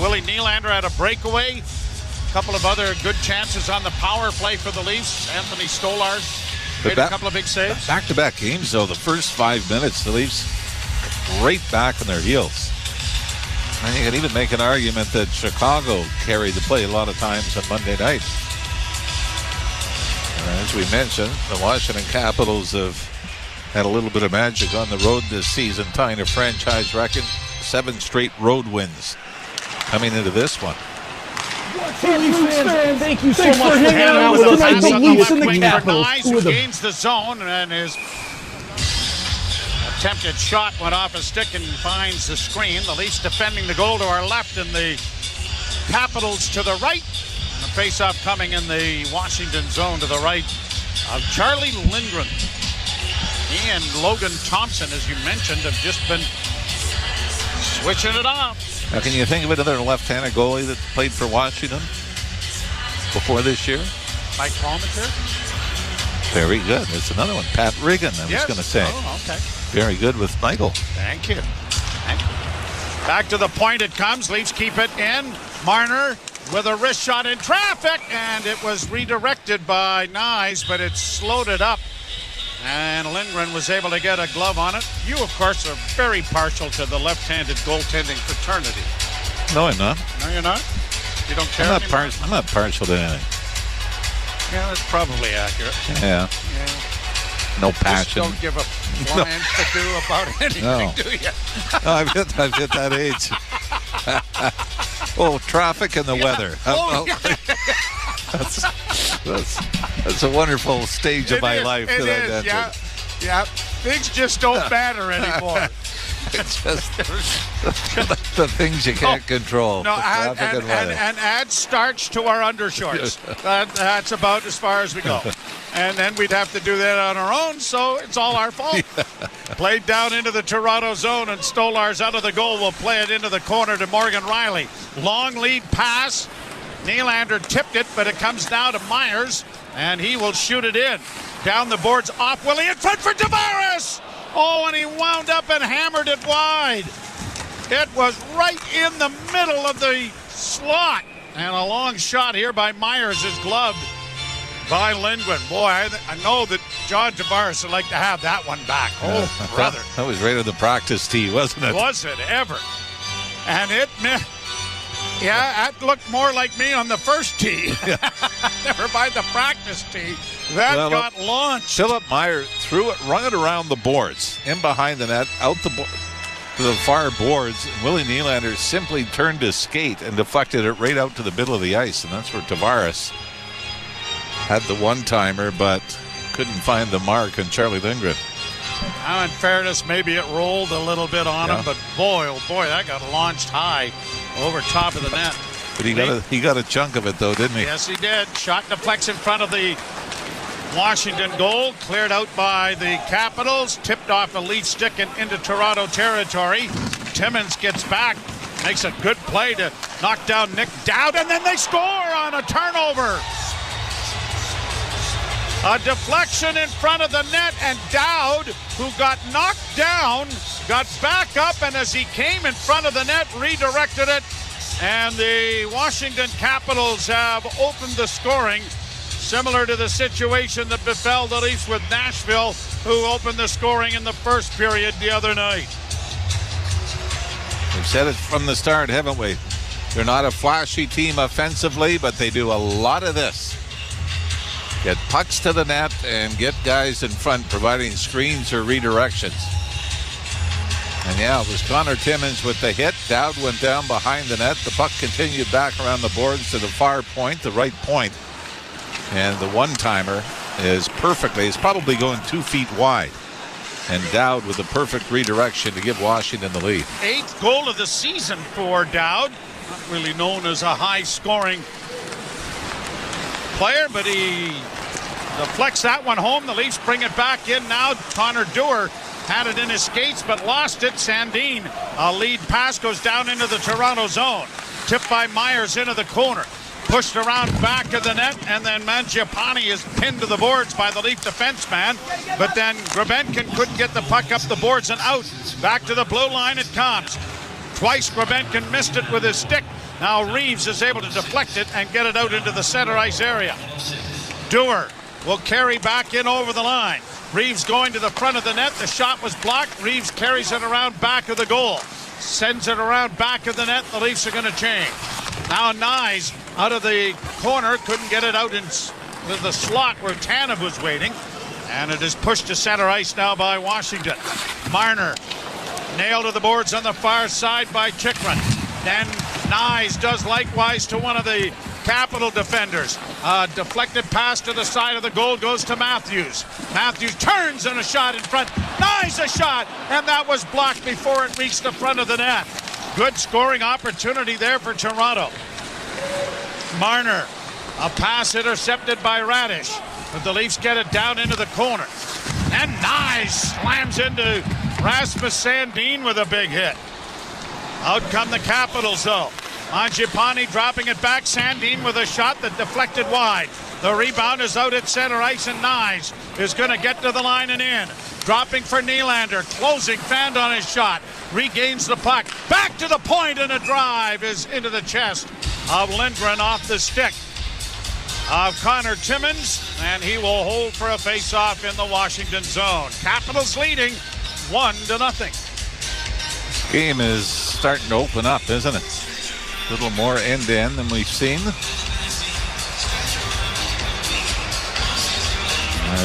Willie Nylander had a breakaway. Couple of other good chances on the power play for the Leafs. Anthony Stolarz made a couple of big saves. Back-to-back games, though. The first 5 minutes, the Leafs right back on their heels. And you can even make an argument that Chicago carried the play a lot of times on Monday night. And as we mentioned, the Washington Capitals have had a little bit of magic on the road this season, tying a franchise record. 7 straight road wins coming into this one. Leafs fans, thank you so much for hanging out with us tonight. The Leafs and the Capitals. Who gains the zone, and his attempted shot went off a stick and finds the screen. The Leafs defending the goal to our left and the Capitals to the right. And the face-off coming in the Washington zone to the right of Charlie Lindgren. He He and Logan Thompson, as you mentioned, have just been switching it up. Now, can you think of another left-handed goalie that played for Washington before this year? Mike Palmater? Very good. There's another one. Pat Riggin, I was going to say. Oh, okay. Very good with Michael. Thank you. Back to the point it comes. Leafs keep it in. Marner with a wrist shot in traffic, and it was redirected by Nyes, but it slowed it up. And Lindgren was able to get a glove on it. You, of course, are very partial to the left-handed goaltending fraternity. No, I'm not. No, you're not? You don't care I'm not partial to anything. Yeah, that's probably accurate. Yeah. No passion. Just don't give a flying to do about anything, do you? No, I've hit that age. Oh, traffic and the weather. That's a wonderful stage of my life that I've entered. Yeah. Things just don't matter anymore. It's just the things you can't control. No, and add starch to our undershorts. That's about as far as we go. And then we'd have to do that on our own, so it's all our fault. Played down into the Toronto zone, and Stolarz out of the goal will play it into the corner to Morgan Riley. Long lead pass. Nylander tipped it, but it comes now to Myers, and he will shoot it in. Down the boards, off Willie, in front for Tavares! Oh, and he wound up and hammered it wide. It was right in the middle of the slot. And a long shot here by Myers is gloved by Lindgren. Boy, I know that John Tavares would like to have that one back. Oh, brother. That was right on the practice tee, wasn't it? Was it ever? And that looked more like me on the first tee. Never mind the practice tee. That got launched. Philip Meyer threw it, rung it around the boards, in behind the net, out to the far boards. Willie Nylander simply turned his skate and deflected it right out to the middle of the ice, and that's where Tavares had the one-timer, but couldn't find the mark on Charlie Lindgren. Now, in fairness, maybe it rolled a little bit on him, but boy, oh boy, that got launched high over top of the net. But he got a chunk of it, though, didn't he? Yes, he did. Shot deflects in front of the Washington goal, cleared out by the Capitals, tipped off a lead stick and into Toronto territory. Timmins gets back, makes a good play to knock down Nick Dowd, and then they score on a turnover. A deflection in front of the net, and Dowd, who got knocked down, got back up, and as he came in front of the net, redirected it, and the Washington Capitals have opened the scoring, similar to the situation that befell the Leafs with Nashville, who opened the scoring in the first period the other night. We've said it from the start, haven't we? They're not a flashy team offensively, but they do a lot of this. Get pucks to the net and get guys in front providing screens or redirections. And yeah, it was Connor Timmins with the hit. Dowd went down behind the net. The puck continued back around the boards to the far point, the right point. And the one-timer is perfectly, it's probably going 2 feet wide. And Dowd with the perfect redirection to give Washington the lead. 8th goal of the season for Dowd. Not really known as a high-scoring player, but he deflects that one home. The Leafs bring it back in now. Connor Dewar had it in his skates but lost it. Sandin, a lead pass goes down into the Toronto zone. Tipped by Myers into the corner. Pushed around back of the net, and then Mangiapane is pinned to the boards by the Leaf defenseman. But then Grebenkin couldn't get the puck up the boards and out. Back to the blue line it comes. Twice Grebenkin missed it with his stick. Now Reeves is able to deflect it and get it out into the center ice area. Dewar will carry back in over the line. Reeves going to the front of the net. The shot was blocked. Reeves carries it around back of the goal. Sends it around back of the net. The Leafs are going to change. Now Nyes out of the corner. Couldn't get it out into the slot where Tanev was waiting. And it is pushed to center ice now by Washington. Marner nailed to the boards on the far side by Chychrun. Then Nyes does likewise to one of the Capital defenders. Deflected pass to the side of the goal goes to Matthews. Matthews turns and a shot in front. Nyes a shot, and that was blocked before it reached the front of the net. Good scoring opportunity there for Toronto. Marner, a pass intercepted by Radish, but the Leafs get it down into the corner. And Nyes slams into Rasmus Sandin with a big hit. Out come the Capitals, though. Mangiapane dropping it back. Sandin with a shot that deflected wide. The rebound is out at center ice, and Nyes is going to get to the line and in. Dropping for Nylander. Closing, fanned on his shot. Regains the puck. Back to the point, and a drive is into the chest of Lindgren off the stick of Connor Timmins, and he will hold for a face-off in the Washington zone. Capitals leading 1-0. Game is starting to open up, isn't it? A little more end-to-end than we've seen.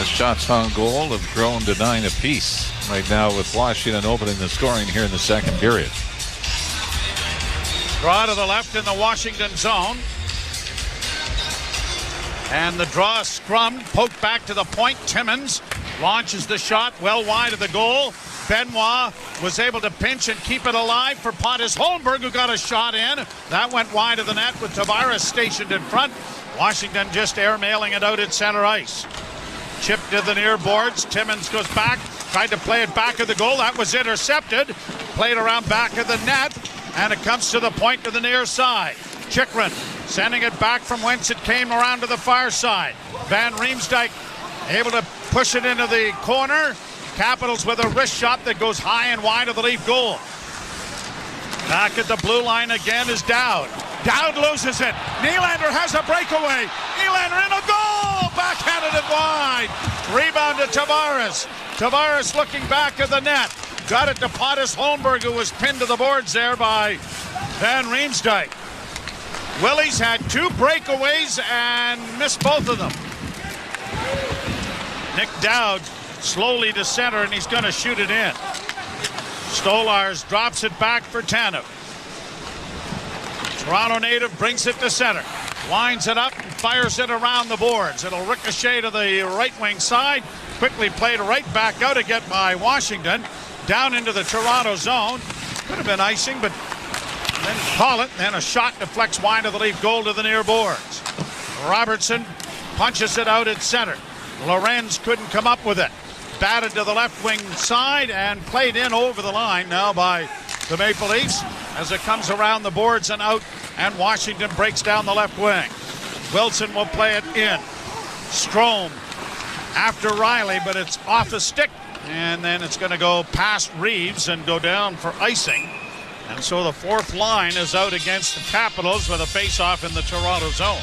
Shots on goal have grown to 9 apiece right now, with Washington opening the scoring here in the second period. Draw to the left in the Washington zone. And the draw scrum, poked back to the point. Timmins launches the shot well wide of the goal. Benoit was able to pinch and keep it alive for Pontus Holmberg, who got a shot in. That went wide of the net with Tavares stationed in front. Washington just airmailing it out at center ice. Chip to the near boards. Timmins goes back, tried to play it back of the goal. That was intercepted. Played around back of the net, and it comes to the point to the near side. Chychrun sending it back from whence it came around to the far side. Van Riemsdyk able to push it into the corner. Capitals with a wrist shot that goes high and wide of the Leaf goal. Back at the blue line again is Dowd. Dowd loses it. Nylander has a breakaway. Nylander in a goal. Backhanded it wide. Rebound to Tavares. Tavares looking back at the net. Got it to Pontus Holmberg, who was pinned to the boards there by Van Riemsdyk. Willie's had 2 breakaways and missed both of them. Nick Dowd slowly to center, and he's going to shoot it in. Stolarz drops it back for Tanev. Toronto native brings it to center. Winds it up and fires it around the boards. It'll ricochet to the right wing side. Quickly played right back out again by Washington. Down into the Toronto zone. Could have been icing, but then call it. Then a shot deflects wide of the Leaf goal to the near boards. Robertson punches it out at center. Lorenz couldn't come up with it. Batted to the left wing side and played in over the line now by the Maple Leafs as it comes around the boards and out, and Washington breaks down the left wing. Wilson will play it in. Strome after Riley, but it's off a stick, and then it's going to go past Reeves and go down for icing. And so the fourth line is out against the Capitals with a face-off in the Toronto zone.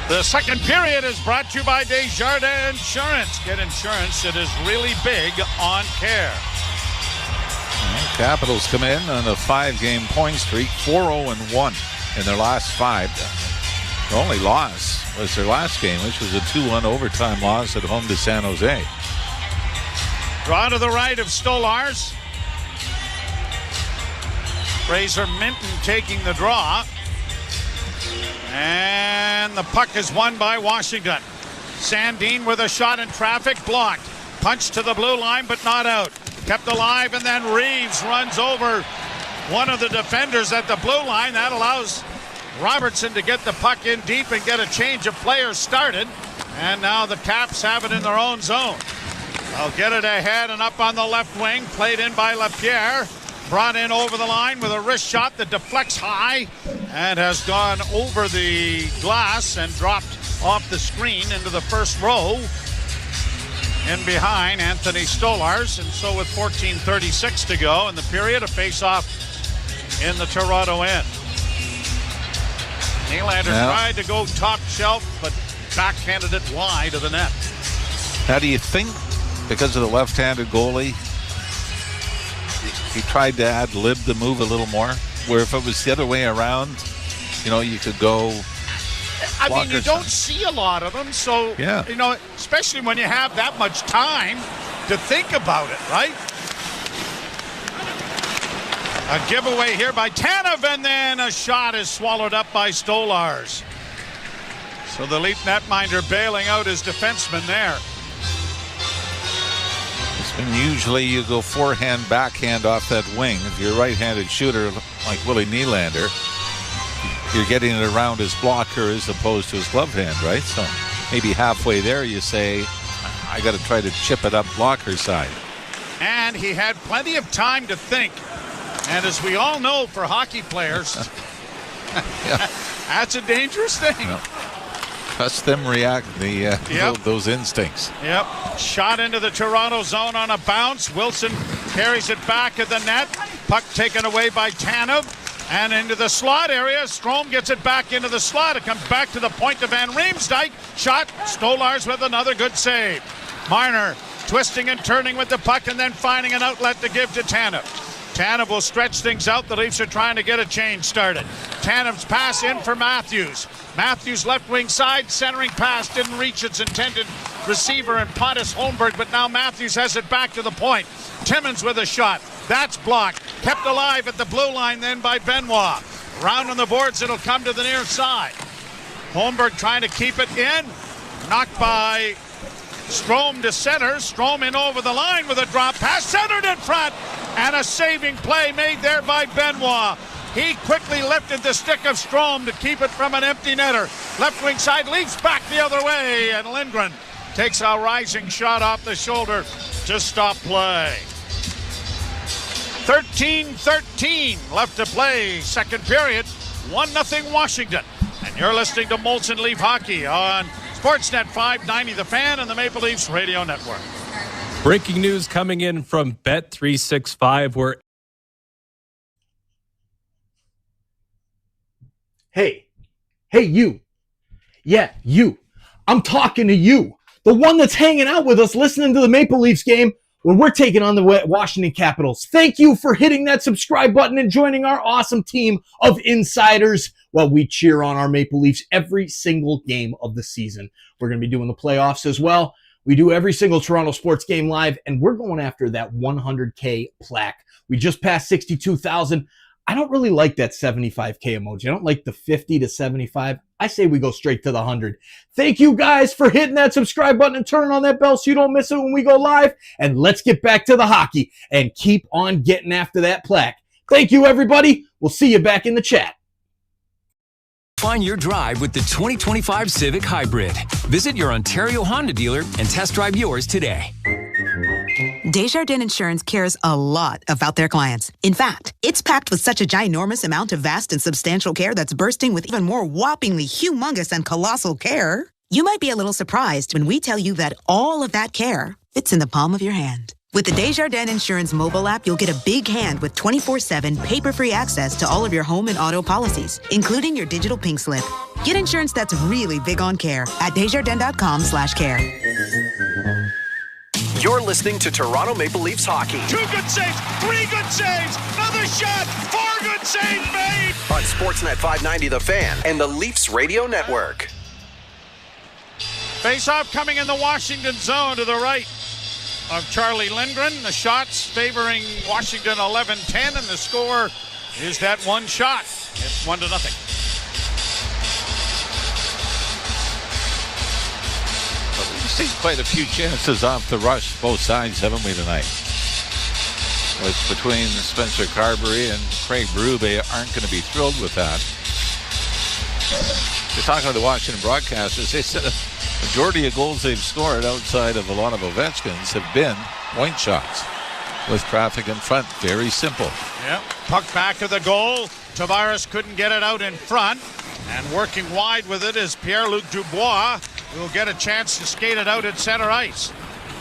The second period is brought to you by Desjardins Insurance. Get insurance that is really big on care. Well, Capitals come in on a 5-game point streak, 4-0-1 in their last 5. Their only loss was their last game, which was a 2-1 overtime loss at home to San Jose. Draw to the right of Stolarz. Fraser Minton taking the draw. And the puck is won by Washington. Sandin with a shot in traffic, blocked. Punch to the blue line, but not out. Kept alive, and then Reeves runs over one of the defenders at the blue line. That allows Robertson to get the puck in deep and get a change of players started. And now the Caps have it in their own zone. They'll get it ahead and up on the left wing. Played in by Lapierre. Brought in over the line with a wrist shot that deflects high and has gone over the glass and dropped off the screen into the first row. In behind Anthony Stolarz. And so with 14:36 to go in the period, a face-off in the Toronto end. Nylander tried to go top shelf, but backhanded it wide of the net. How do you think, because of the left-handed goalie, he tried to ad-lib the move a little more, where if it was the other way around, you know, you could go... I mean, you don't see a lot of them, so, you know, especially when you have that much time to think about it, right? A giveaway here by Tanev, and then a shot is swallowed up by Stolarz. So the Leaf netminder bailing out his defenseman there. And usually you go forehand, backhand off that wing. If you're a right-handed shooter like Willie Nylander, you're getting it around his blocker as opposed to his glove hand, right? So maybe halfway there, you say, I got to try to chip it up blocker side. And he had plenty of time to think. And as we all know, for hockey players, that's a dangerous thing. Yeah. Trust them react those instincts. Yep. Shot into the Toronto zone on a bounce. Wilson carries it back at the net. Puck taken away by Tanev. And into the slot area. Strome gets it back into the slot. It comes back to the point to Van Riemsdyk. Shot. Stolars with another good save. Marner twisting and turning with the puck and then finding an outlet to give to Tanev. Tanev will stretch things out. The Leafs are trying to get a change started. Tanev's pass in for Matthews. Matthews left wing side, centering pass didn't reach its intended receiver and Pontus Holmberg, but now Matthews has it back to the point. Timmins with a shot. That's blocked. Kept alive at the blue line then by Benoit. Round on the boards, it'll come to the near side. Holmberg trying to keep it in. Knocked by Strome to center. Strome in over the line with a drop pass. Centered in front. And a saving play made there by Benoit. He quickly lifted the stick of Strome to keep it from an empty netter. Left wing side, Leafs back the other way. And Lindgren takes a rising shot off the shoulder to stop play. 13-13 left to play. Second period. 1-0 Washington. And you're listening to Molson Leaf Hockey on Sportsnet 590 The Fan and the Maple Leafs Radio Network. Breaking news coming in from Bet365 where Hey, you. Yeah, you. I'm talking to you. The one that's hanging out with us listening to the Maple Leafs game when we're taking on the Washington Capitals. Thank you for hitting that subscribe button and joining our awesome team of insiders while we cheer on our Maple Leafs every single game of the season. We're going to be doing the playoffs as well. We do every single Toronto sports game live, and we're going after that 100K plaque. We just passed 62,000. I don't really like that 75K emoji. I don't like the 50 to 75. I say we go straight to the 100. Thank you guys for hitting that subscribe button and turning on that bell so you don't miss it when we go live. And let's get back to the hockey and keep on getting after that plaque. Thank you, everybody. We'll see you back in the chat. Find your drive with the 2025 Civic Hybrid. Visit your Ontario Honda dealer and test drive yours today. Desjardins Insurance cares a lot about their clients. In fact, it's packed with such a ginormous amount of vast and substantial care that's bursting with even more whoppingly humongous and colossal care. You might be a little surprised when we tell you that all of that care fits in the palm of your hand. With the Desjardins Insurance mobile app, you'll get a big hand with 24/7 paper-free access to all of your home and auto policies, including your digital pink slip. Get insurance that's really big on care at Desjardins.com/care. You're listening to Toronto Maple Leafs hockey. 2 good saves, 3 good saves, another shot, 4 good saves made. On Sportsnet 590 The Fan and the Leafs Radio Network. Face-off coming in the Washington zone to the right of Charlie Lindgren. The shots favoring Washington 11-10, and the score is that one shot. It's 1-0. We've seen quite a few chances off the rush, both sides, haven't we, tonight? It's between Spencer Carberry and Craig Berube aren't going to be thrilled with that. They're talking to the Washington broadcasters. They said a majority of goals they've scored outside of a lot of Ovechkin's have been point shots with traffic in front. Very simple. Yep. Puck back to the goal. Tavares couldn't get it out in front. And working wide with it is Pierre-Luc Dubois, who will get a chance to skate it out at center ice.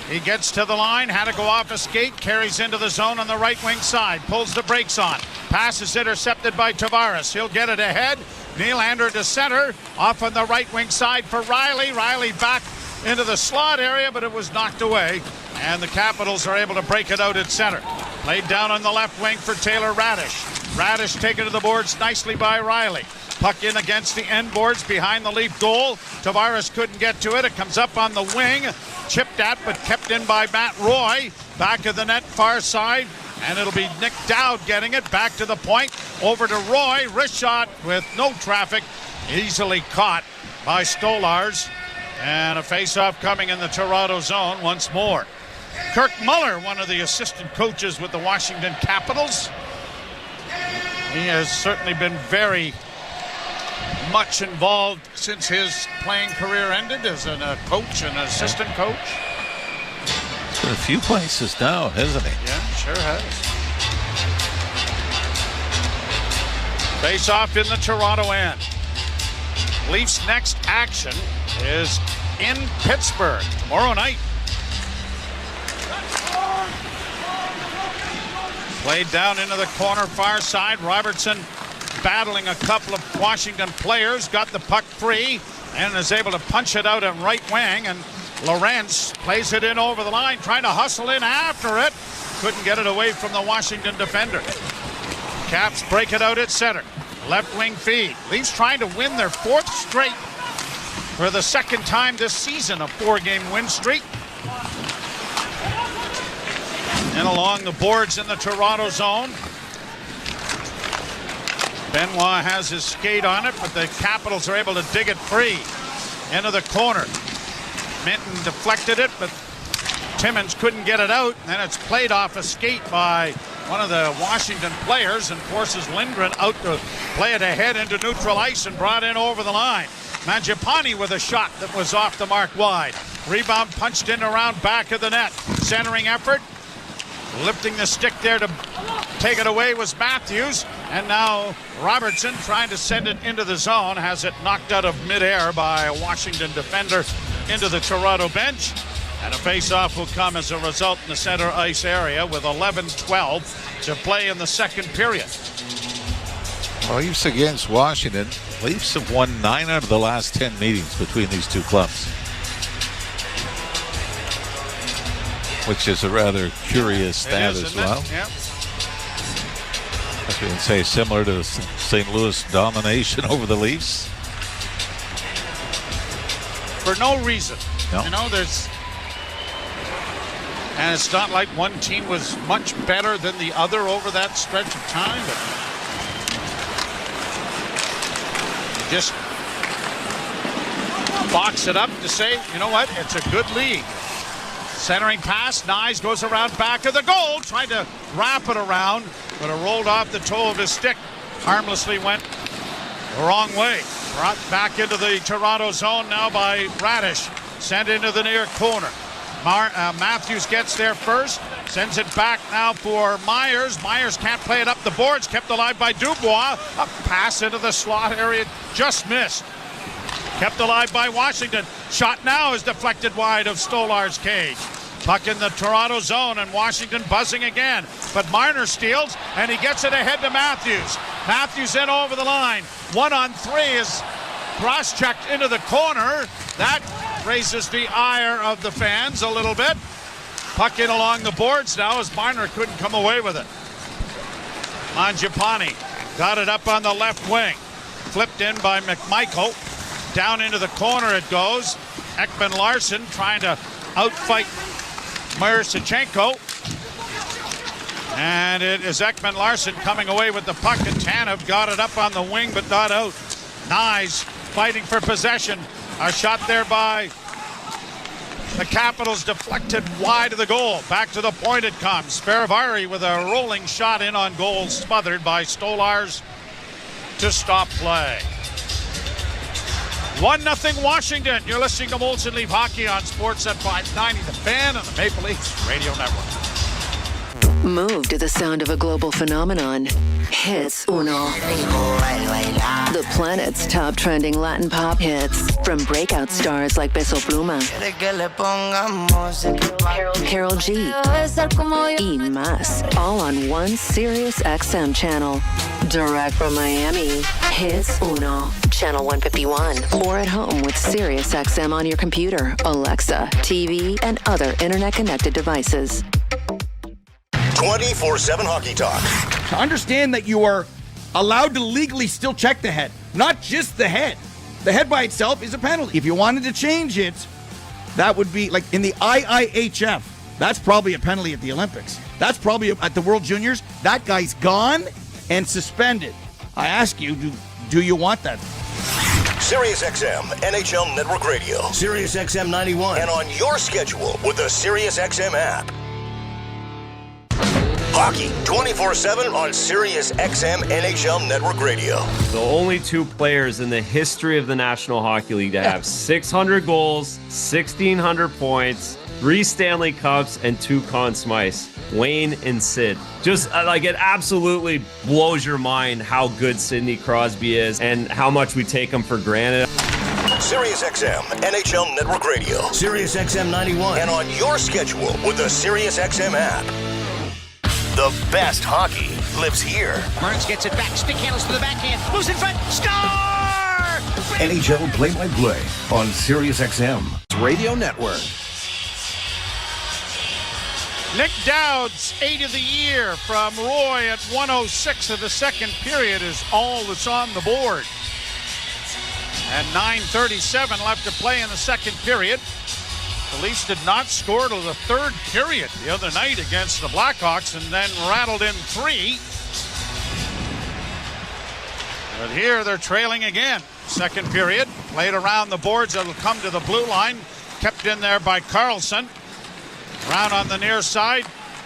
He gets to the line, had to go off a skate, carries into the zone on the right wing side, pulls the brakes on. Pass is intercepted by Tavares. He'll get it ahead. Nylander to center, off on the right wing side for Riley. Riley back into the slot area, but it was knocked away. And the Capitals are able to break it out at center. Laid down on the left wing for Taylor Radish. Radish taken to the boards nicely by Riley. Puck in against the end boards behind the Leaf goal. Tavares couldn't get to it. It comes up on the wing. Chipped at but kept in by Matt Roy. Back of the net, far side. And it'll be Nick Dowd getting it back to the point. Over to Roy. Wrist shot with no traffic. Easily caught by Stolars. And a face-off coming in the Toronto zone once more. Kirk Muller, one of the assistant coaches with the Washington Capitals. He has certainly been very much involved since his playing career ended as a coach and assistant coach. A few places now, hasn't he? Yeah, sure has. Face off in the Toronto end. Leafs' next action is in Pittsburgh tomorrow night. Played down into the corner far side. Robertson battling a couple of Washington players, got the puck free and is able to punch it out in right wing, and Lorentz plays it in over the line, trying to hustle in after it. Couldn't get it away from the Washington defender. Caps break it out at center. Left wing feed. Leafs trying to win their 4th straight for the 2nd time this season, a 4-game win streak. And along the boards in the Toronto zone. Benoit has his skate on it, but the Capitals are able to dig it free into the corner. Minton deflected it, but Timmins couldn't get it out. And it's played off a skate by one of the Washington players and forces Lindgren out to play it ahead into neutral ice and brought in over the line. Mangiapane with a shot that was off the mark wide. Rebound punched in around back of the net. Centering effort. Lifting the stick there to take it away was Matthews. And now Robertson trying to send it into the zone. Has it knocked out of midair by a Washington defender into the Toronto bench. And a face-off will come as a result in the center ice area with 11-12 to play in the 2nd period. Well, Leafs against Washington. Leafs have won 9 out of the last 10 meetings between these two clubs, which is a rather curious stat as well. Yep. I can say similar to St. Louis domination over the Leafs. For no reason. No. You know, and it's not like one team was much better than the other over that stretch of time. But just box it up to say, you know what, it's a good league. Centering pass, Nyes goes around back of the goal, tried to wrap it around, but it rolled off the toe of his stick. Harmlessly went the wrong way. Brought back into the Toronto zone now by Radish. Sent into the near corner. Matthews gets there first. Sends it back now for Myers. Myers can't play it up the boards. Kept alive by Dubois. A pass into the slot area. Just missed. Kept alive by Washington. Shot now is deflected wide of Stolar's cage. Puck in the Toronto zone and Washington buzzing again. But Marner steals and he gets it ahead to Matthews. Matthews in over the line. 1-on-3 is cross-checked into the corner. That raises the ire of the fans a little bit. Puck in along the boards now as Marner couldn't come away with it. Mangiapane got it up on the left wing. Flipped in by McMichael. Down into the corner it goes. Ekman-Larsson trying to outfight Miroshnichenko. And it is Ekman-Larsson coming away with the puck, and Tanev got it up on the wing but not out. Nyes fighting for possession. A shot there by the Capitals, deflected wide of the goal. Back to the point it comes. Speravari with a rolling shot in on goal, smothered by Stolars to stop play. 1-0 Washington. You're listening to Molson Leaf Hockey on Sportsnet 590, The Fan and the Maple Leafs Radio Network. Move to the sound of a global phenomenon. Hits Uno. The planet's top trending Latin pop hits. From breakout stars like Peso Pluma, Karol G, y más. All on one Sirius XM channel. Direct from Miami. Hits Uno. Channel 151. Or at home with Sirius XM on your computer, Alexa, TV, and other internet-connected devices. 24/7 Hockey Talk. To understand that you are allowed to legally still check the head, not just the head. The head by itself is a penalty. If you wanted to change it, that would be like in the IIHF. That's probably a penalty at the Olympics. That's probably at the World Juniors. That guy's gone and suspended. I ask you, do you want that? Sirius XM, NHL Network Radio. Sirius XM 91. And on your schedule with the Sirius XM app. Hockey 24/7 on Sirius XM NHL Network Radio. The only two players in the history of the National Hockey League to have 600 goals, 1,600 points, 3 Stanley Cups, and 2 Conn Smythes. Wayne and Sid. Just like it absolutely blows your mind how good Sidney Crosby is and how much we take him for granted. Sirius XM NHL Network Radio. Sirius XM 91. And on your schedule with the Sirius XM app. The best hockey lives here. Burns gets it back. Stick handles to the backhand. Moves in front. Score! NHL play-by-play on Sirius XM Radio Network. Nick Dowd's 8 of the year from Roy at 1:06 of the second period is all that's on the board. And 9:37 left to play in the second period. The Leafs did not score till the third period the other night against the Blackhawks and then rattled in 3. But here they're trailing again. Second period, played around the boards. It'll come to the blue line. Kept in there by Karlsson. Around on the near side.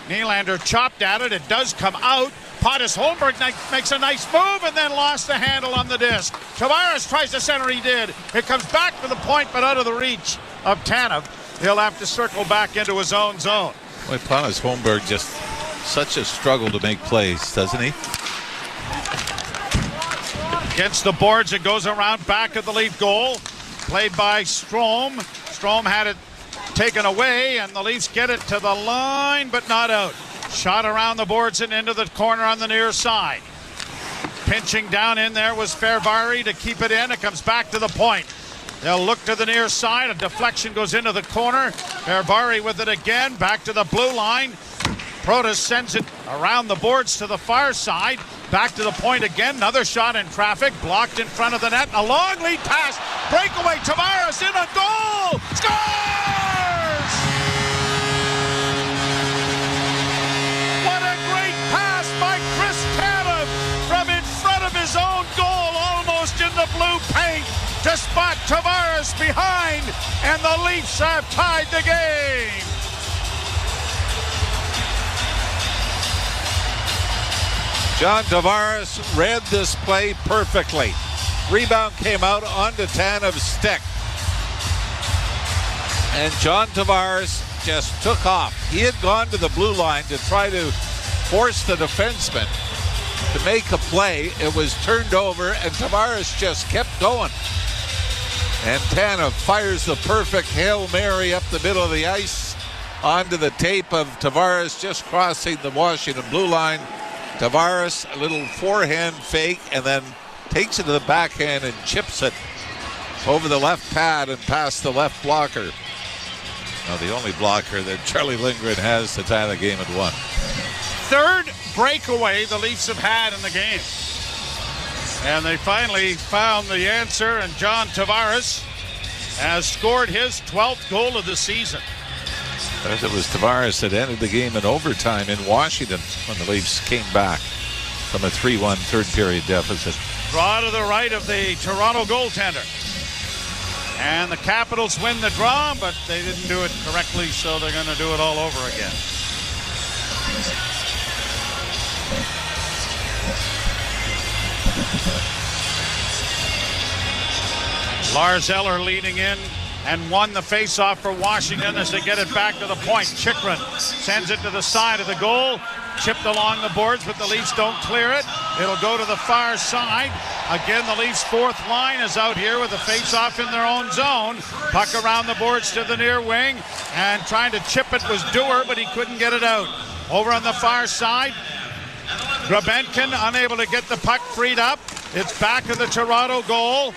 Nylander chopped at it. It does come out. Pontus Holmberg makes a nice move and then lost the handle on the disc. Tavares tries to center. He did. It comes back to the point but out of the reach of Tanev. He'll have to circle back into his own zone. Boy, Pontus Holmberg just such a struggle to make plays, doesn't he? Against the boards, it goes around back of the Leaf goal. Played by Strome. Strome had it taken away, and the Leafs get it to the line, but not out. Shot around the boards and into the corner on the near side. Pinching down in there was Fairbury to keep it in. It comes back to the point. They'll look to the near side. A deflection goes into the corner. Fairbury with it again. Back to the blue line. Protas sends it around the boards to the far side. Back to the point again. Another shot in traffic. Blocked in front of the net. A long lead pass. Breakaway. Tavares in a goal. Scores! What a great pass by Chris Tanev from in front of his own goal, almost in the blue paint, to spot Tavares behind, and the Leafs have tied the game. John Tavares read this play perfectly. Rebound came out onto Tanev's stick. And John Tavares just took off. He had gone to the blue line to try to force the defenseman to make a play. It was turned over, and Tavares just kept going. And Tanev fires the perfect Hail Mary up the middle of the ice onto the tape of Tavares just crossing the Washington blue line. Tavares, a little forehand fake, and then takes it to the backhand and chips it over the left pad and past the left blocker. Now, the only blocker that Charlie Lindgren has to tie the game at 1. Third breakaway the Leafs have had in the game. And they finally found the answer, and John Tavares has scored his 12th goal of the season. As it was Tavares that ended the game in overtime in Washington when the Leafs came back from a 3-1 third period deficit. Draw to the right of the Toronto goaltender. And the Capitals win the draw, but they didn't do it correctly, so they're going to do it all over again. Lars Eller leading in and won the faceoff for Washington as they get it back to the point. Chychrun sends it to the side of the goal. Chipped along the boards, but the Leafs don't clear it. It'll go to the far side. Again, the Leafs' fourth line is out here with a faceoff in their own zone. Puck around the boards to the near wing, and trying to chip it was Dewar, but he couldn't get it out. Over on the far side, Grabenkin unable to get the puck freed up. It's back of the Toronto goal.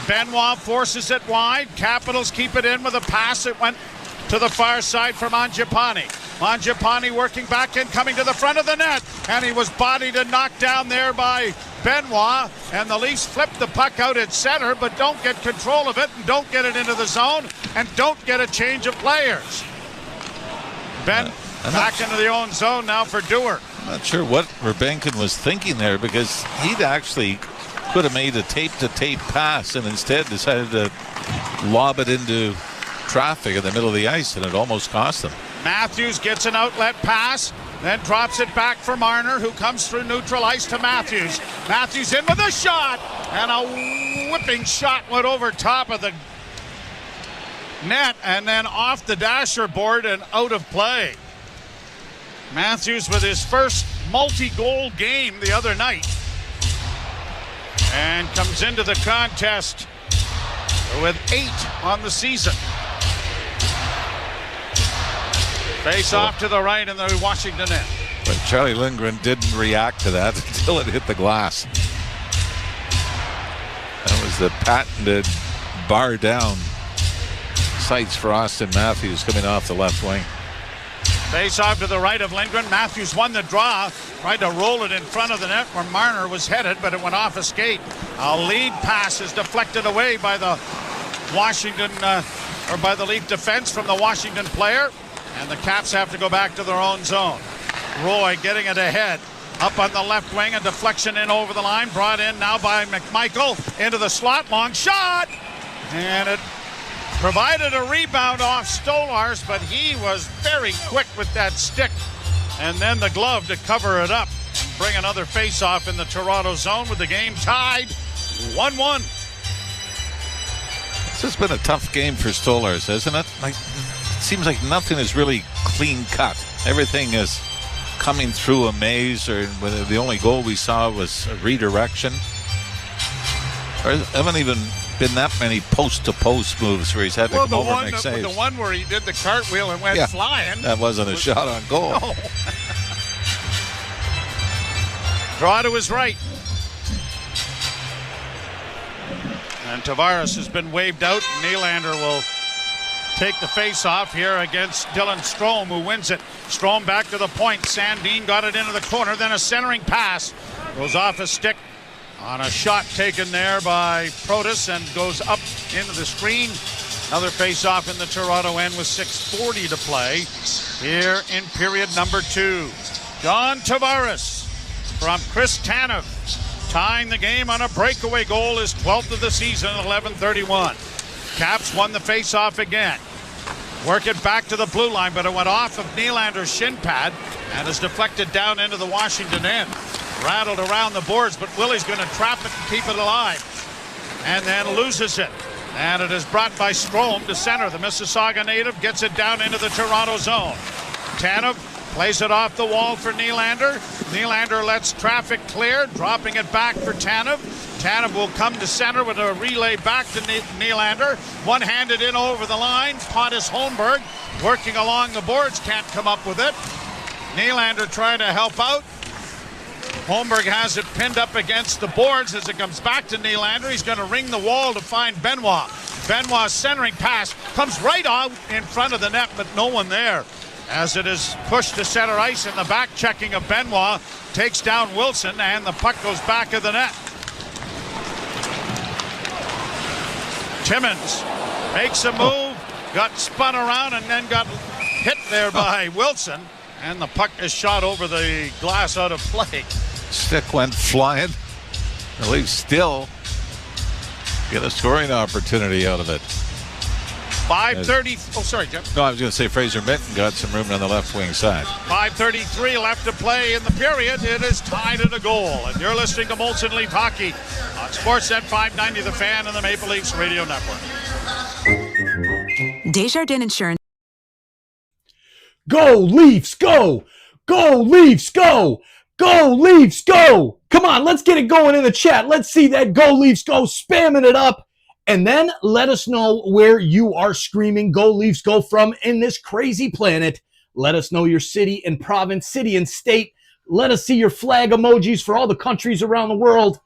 Benoit forces it wide. Capitals keep it in with a pass. It went to the far side for Mangiapane. Mangiapane working back in, coming to the front of the net. And he was bodied and knocked down there by Benoit. And the Leafs flip the puck out at center, but don't get control of it and don't get it into the zone and don't get a change of players. Back into the own zone now for Dewar. I'm not sure what Grabenkin was thinking there, because he'd actually could have made a tape-to-tape pass and instead decided to lob it into traffic in the middle of the ice, and it almost cost them. Matthews gets an outlet pass. then drops it back for Marner, who comes through neutral ice to Matthews. Matthews in with a shot, and a whipping shot went over top of the net and then off the dasher board and out of play. Matthews with his first multi-goal game the other night, and comes into the contest with 8 on the season. Face off to the right in the Washington end. But Charlie Lindgren didn't react to that until it hit the glass. That was the patented bar down sights for Austin Matthews coming off the left wing. Face off to the right of Lindgren. Matthews won the draw, tried to roll it in front of the net where Marner was headed, but it went off a skate. A lead pass is deflected away by the Washington, or by the Leaf defense from the Washington player, and the Caps have to go back to their own zone. Roy getting it ahead. Up on the left wing, a deflection in over the line, brought in now by McMichael into the slot. Long shot, and it provided a rebound off Stolarz, but he was very quick with that stick, and then the glove to cover it up and bring another face-off in the Toronto zone with the game tied 1-1. This has been a tough game for Stolarz, hasn't it? Like, it seems like nothing is really clean cut. Everything is coming through a maze, or the only goal we saw was a redirection. There haven't even been that many post-to-post moves where he's had to come over and make saves. The one where he did the cartwheel and went flying. That wasn't a shot on goal. No. Draw to his right. And Tavares has been waved out. Nylander will take the face-off here against Dylan Strome, who wins it. Strome back to the point. Sandin got it into the corner. Then a centering pass. Goes off a stick on a shot taken there by Protas and goes up into the screen. Another face-off in the Toronto end with 6:40 to play here in period number 2. John Tavares from Chris Tanev, tying the game on a breakaway goal, his 12th of the season at 11:31. Caps won the face-off again. Work it back to the blue line, but it went off of Nylander's shin pad and is deflected down into the Washington end. Rattled around the boards, but Willie's going to trap it and keep it alive. And then loses it. And it is brought by Strome to center. The Mississauga native gets it down into the Toronto zone. Tanev plays it off the wall for Nylander. Nylander lets traffic clear, dropping it back for Tanev. Tanev will come to center with a relay back to Nylander. One-handed in over the line. Pontus Holmberg working along the boards, can't come up with it. Nylander trying to help out. Holmberg has it pinned up against the boards as it comes back to Nylander. He's going to ring the wall to find Benoit. Benoit's centering pass comes right out in front of the net, but no one there. As it is pushed to center ice, and the back checking of Benoit takes down Wilson, and the puck goes back of the net. Timmins makes a move, got spun around, and then got hit there by Wilson, and the puck is shot over the glass out of play. Stick went flying. The Leafs still get a scoring opportunity out of it. 5:30. Oh, sorry, Jim. No, I was going to say Fraser Mitten got some room on the left wing side. 5:33 left to play in the period. It is tied at a goal. And you're listening to Molson Leaf Hockey on Sportsnet 590 The Fan and the Maple Leafs Radio Network. Desjardins Insurance. Go Leafs, go! Go Leafs, go! Go Leafs, go! Come on, let's get it going in the chat. Let's see that Go Leafs, go, spamming it up. And then let us know where you are screaming Go Leafs, go from in this crazy planet. Let us know your city and province, city and state. Let us see your flag emojis for all the countries around the world.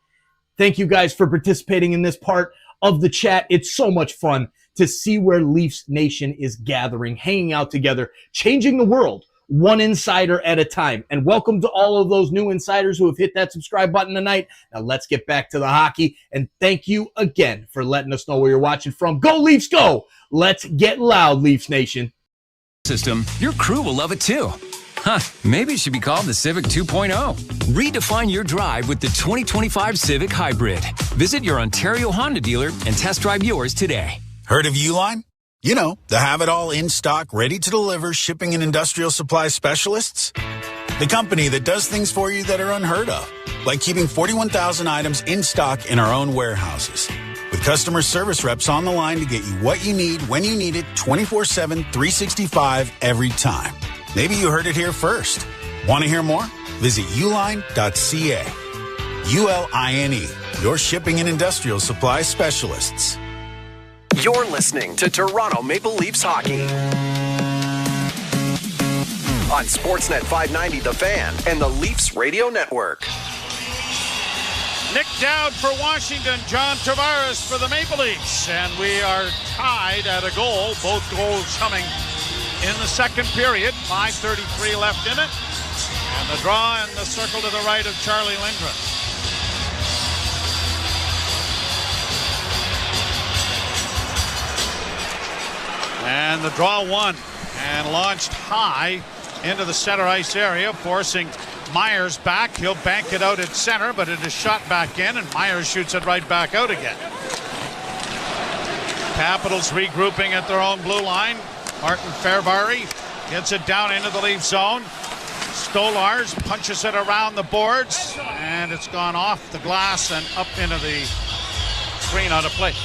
Thank you guys for participating in this part of the chat. It's so much fun to see where Leafs Nation is gathering, hanging out together, changing the world one insider at a time. And welcome to all of those new insiders who have hit that subscribe button tonight. Now let's get back to the hockey. And thank you again for letting us know where you're watching from. Go Leafs, go! Let's get loud, Leafs Nation. System, your crew will love it too. Huh, maybe it should be called the Civic 2.0. Redefine your drive with the 2025 Civic Hybrid. Visit your Ontario Honda dealer and test drive yours today. Heard of Uline? You know, the have-it-all in stock, ready to deliver shipping and industrial supply specialists. The company that does things for you that are unheard of, like keeping 41,000 items in stock in our own warehouses. With customer service reps on the line to get you what you need when you need it 24/7, 365 every time. Maybe you heard it here first. Want to hear more? Visit uline.ca. ULINE, your shipping and industrial supply specialists. You're listening to Toronto Maple Leafs hockey on Sportsnet 590 The Fan and the Leafs Radio Network. Nick Dowd for Washington, John Tavares for the Maple Leafs, and we are tied at a goal. Both goals coming in the second period. 5:33 left in it, and the draw in the circle to the right of Charlie Lindgren. And the draw won and launched high into the center ice area, forcing Myers back. He'll bank it out at center, but it is shot back in, and Myers shoots it right back out again. Capitals regrouping at their own blue line. Martin Fairbury gets it down into the Leaf zone. Stolarz punches it around the boards, and it's gone off the glass and up into the screen on a play.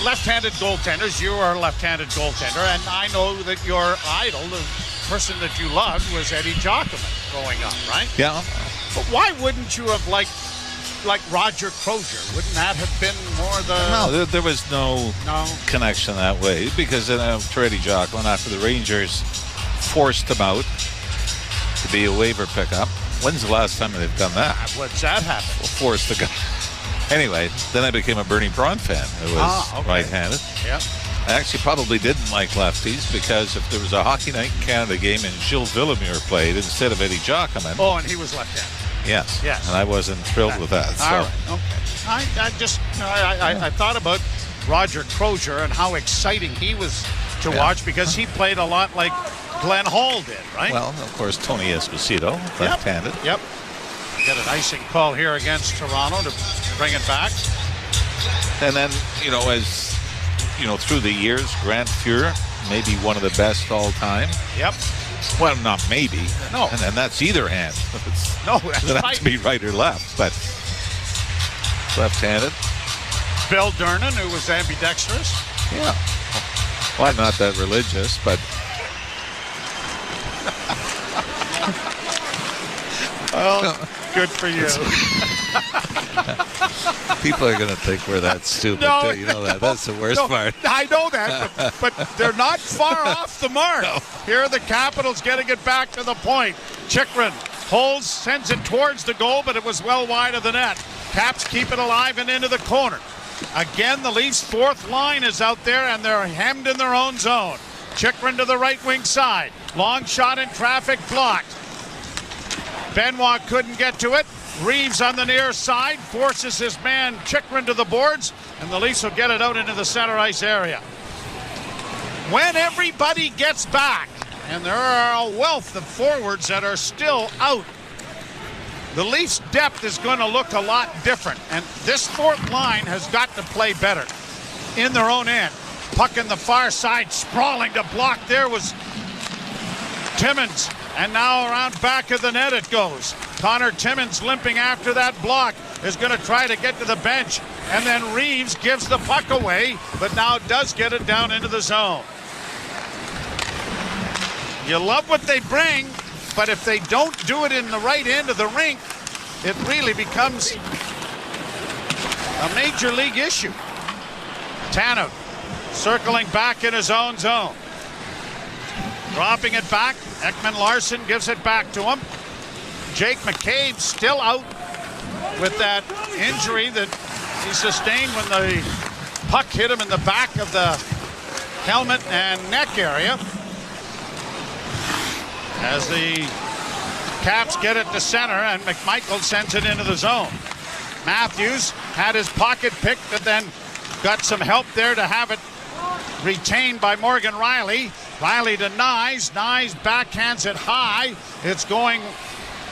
Left-handed goaltenders, you are a left-handed goaltender, and I know that your idol, the person that you loved, was Eddie Giacomin growing up, right? Yeah. But why wouldn't you have like Roger Crozier? Wouldn't that have been more the... No, there was no connection that way, because Eddie Giacomin, after the Rangers forced him out to be a waiver pickup. When's the last time they've done that? What's that happen? Well, forced the guy. Anyway, then I became a Bernie Braun fan who was right-handed. Yeah. I actually probably didn't like lefties, because if there was a Hockey Night in Canada game and Gilles Villemure played instead of Eddie Giacomin. Oh, and he was left-handed. Yes. Yes. And I wasn't thrilled with that. All right. Okay. I thought about Roger Crozier and how exciting he was to watch, because he played a lot like Glenn Hall did, right? Well, of course, Tony Esposito, left-handed. Yep. Get an icing call here against Toronto to bring it back. And then, as through the years, Grant Fuhr, maybe one of the best all time. Yep. Well, not maybe. No. And that's either hand. No, that's doesn't right. have to be right or left, but left-handed. Bill Durnan, who was ambidextrous. Yeah. Well, I'm not that religious, but... Well, good for you. People are going to think we're that stupid, too. You know that. That's the worst part. I know that, but they're not far off the mark. No. Here are the Capitals getting it back to the point. Chychrun holds, sends it towards the goal, but it was well wide of the net. Caps keep it alive and into the corner. Again, the Leafs' fourth line is out there, and they're hemmed in their own zone. Chychrun to the right wing side. Long shot in traffic, blocked. Benoit couldn't get to it. Reeves on the near side forces his man Chychrun to the boards, and the Leafs will get it out into the center ice area. When everybody gets back, and there are a wealth of forwards that are still out, the Leafs' depth is going to look a lot different, and this fourth line has got to play better in their own end. Puck in the far side, sprawling to block there was Timmins. And now around back of the net it goes. Connor Timmins limping after that block is going to try to get to the bench. And then Reeves gives the puck away, but now does get it down into the zone. You love what they bring, but if they don't do it in the right end of the rink, it really becomes a major league issue. Tanev circling back in his own zone. Dropping it back. Ekman-Larsson gives it back to him. Jake McCabe still out with that injury that he sustained when the puck hit him in the back of the helmet and neck area. As the Caps get it to center, and McMichael sends it into the zone. Matthews had his pocket picked, but then got some help there to have it retained by Morgan Riley. Riley to Nyes. Nyes backhands it high. It's going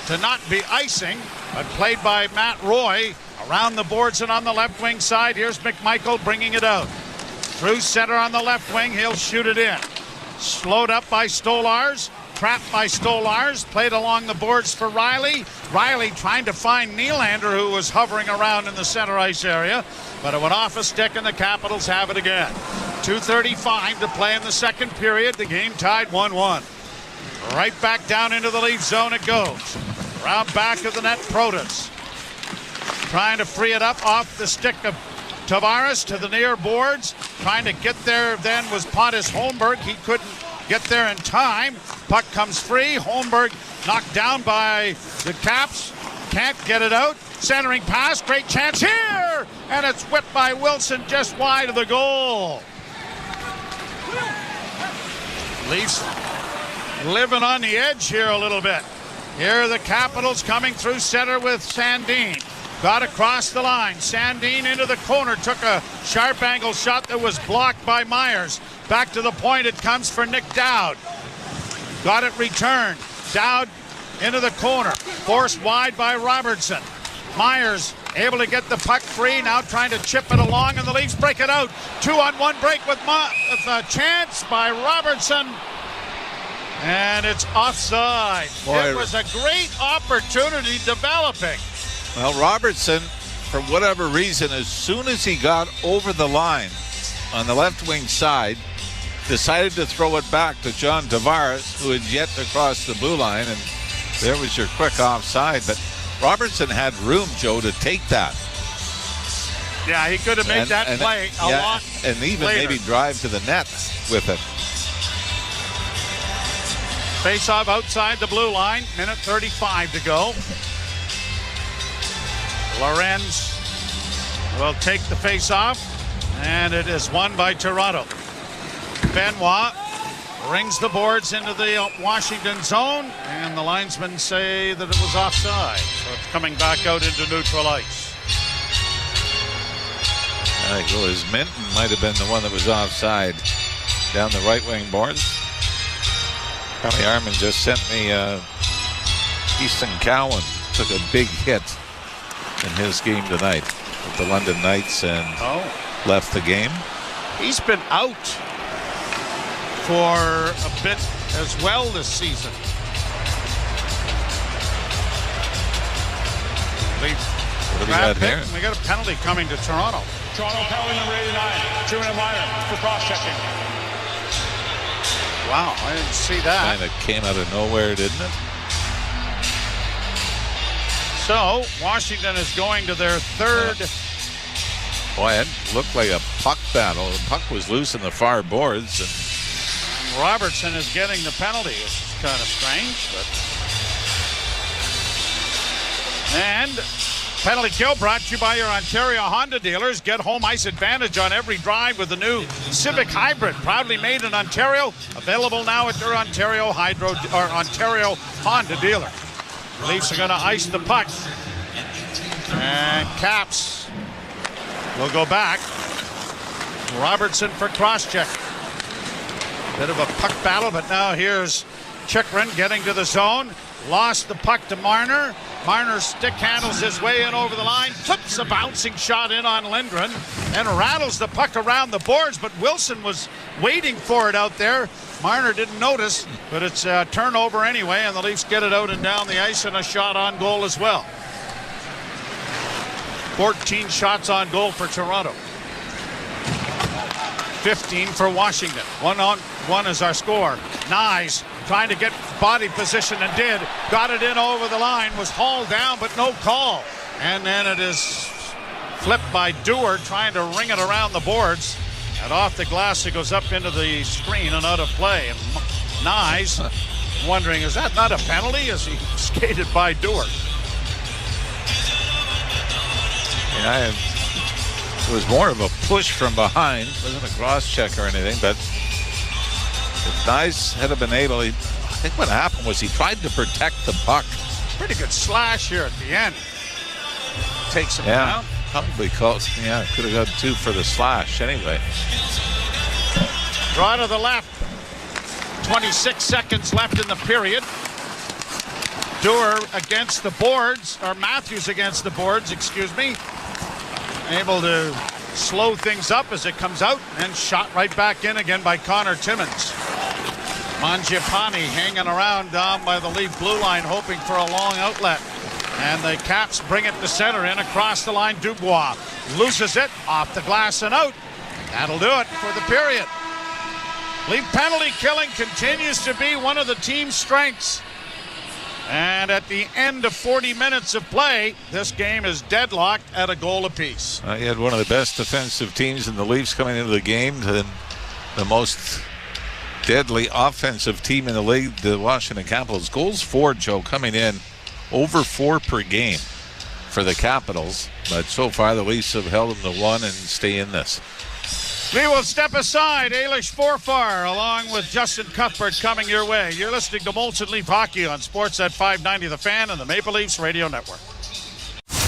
to not be icing, but played by Matt Roy around the boards and on the left wing side. Here's McMichael bringing it out. Through center on the left wing. He'll shoot it in. Slowed up by Stolarz. trapped by Stolars. Played along the boards for Riley. Riley trying to find Nylander, who was hovering around in the center ice area. But it went off a stick, and the Capitals have it again. 2:35 to play in the second period. The game tied 1-1. Right back down into the Leaf zone it goes. Around back of the net, Protas. Trying to free it up off the stick of Tavares to the near boards. Trying to get there then was Pontus Holmberg. He couldn't get there in time. Puck comes free. Holmberg knocked down by the Caps. Can't get it out. Centering pass. Great chance here. And it's whipped by Wilson just wide of the goal. Leafs living on the edge here a little bit. Here are the Capitals coming through center with Sandin. Got across the line. Sandin into the corner. Took a sharp angle shot that was blocked by Myers. Back to the point it comes for Nick Dowd. Got it returned. Dowd into the corner. Forced wide by Robertson. Myers able to get the puck free. Now trying to chip it along, and the Leafs break it out. 2-on-1 break with a chance by Robertson. And it's offside. Boy, it was a great opportunity developing. Well, Robertson, for whatever reason, as soon as he got over the line on the left wing side, decided to throw it back to John Tavares, who had yet to cross the blue line, and there was your quick offside. But Robertson had room, Joe, to take that. Yeah, he could have made that play a lot and even later. maybe drive to the net with it. Face-off outside the blue line. Minute 35 to go. Lorenz will take the face-off, and it is won by Toronto. Benoit rings the boards into the Washington zone, and the linesmen say that it was offside. So it's coming back out into neutral ice. I think it was Minton might have been the one that was offside down the right wing boards. Tommy Armin just sent me Easton Cowan took a big hit in his game tonight with the London Knights and left the game. He's been out for a bit as well this season. What do we got here? We got a penalty coming to Toronto. Toronto penalty number 89. 2 minor for cross-checking. Wow, I didn't see that. Kind of came out of nowhere, didn't it? So, Washington is going to their third. Boy, it looked like a puck battle. The puck was loose in the far boards. And Robertson is getting the penalty. It's kind of strange, but. And penalty kill brought to you by your Ontario Honda dealers. Get home ice advantage on every drive with the new Civic Hybrid, proudly made in Ontario. Available now at your Ontario Honda dealer. Leafs are going to ice the puck. And Caps will go back. Robertson for cross-check. Bit of a puck battle, but now here's Chychrun getting to the zone. Lost the puck to Marner. Marner stick handles his way in over the line, flips a bouncing shot in on Lindgren, and rattles the puck around the boards, but Wilson was waiting for it out there. Marner didn't notice, but it's a turnover anyway, and the Leafs get it out and down the ice, and a shot on goal as well. 14 shots on goal for Toronto. 15 for Washington. 1-on-1 is our score. Nyes trying to get body position and did. Got it in over the line. Was hauled down, but no call. And then it is flipped by Dewar trying to ring it around the boards. And off the glass it goes up into the screen and out of play. And Nyes wondering, is that not a penalty as he skated by Dewar? Yeah, it was more of a push from behind. It wasn't a cross check or anything, but if Nyes had been able, I think what happened was he tried to protect the puck. Pretty good slash here at the end. Takes him down. Probably close. Yeah, could have got 2 for the slash anyway. Draw to the left. 26 seconds left in the period. Dewar against the boards, or Matthews against the boards, excuse me. Able to slow things up as it comes out, and shot right back in again by Connor Timmins. Mangiapane hanging around down by the Leaf blue line, hoping for a long outlet. And the Caps bring it to center, in across the line. Dubois loses it, off the glass and out. That'll do it for the period. Leaf penalty killing continues to be one of the team's strengths. And at the end of 40 minutes of play, this game is deadlocked at a goal apiece. You had one of the best defensive teams in the Leafs coming into the game, and the most deadly offensive team in the league, the Washington Capitals. Goals for, Joe, coming in over 4 per game for the Capitals. But so far, the Leafs have held them to 1 and stay in this. We will step aside. Ailish Forfar along with Justin Cuthbert coming your way. You're listening to Molson Leaf Hockey on Sportsnet 590 The Fan and the Maple Leafs Radio Network.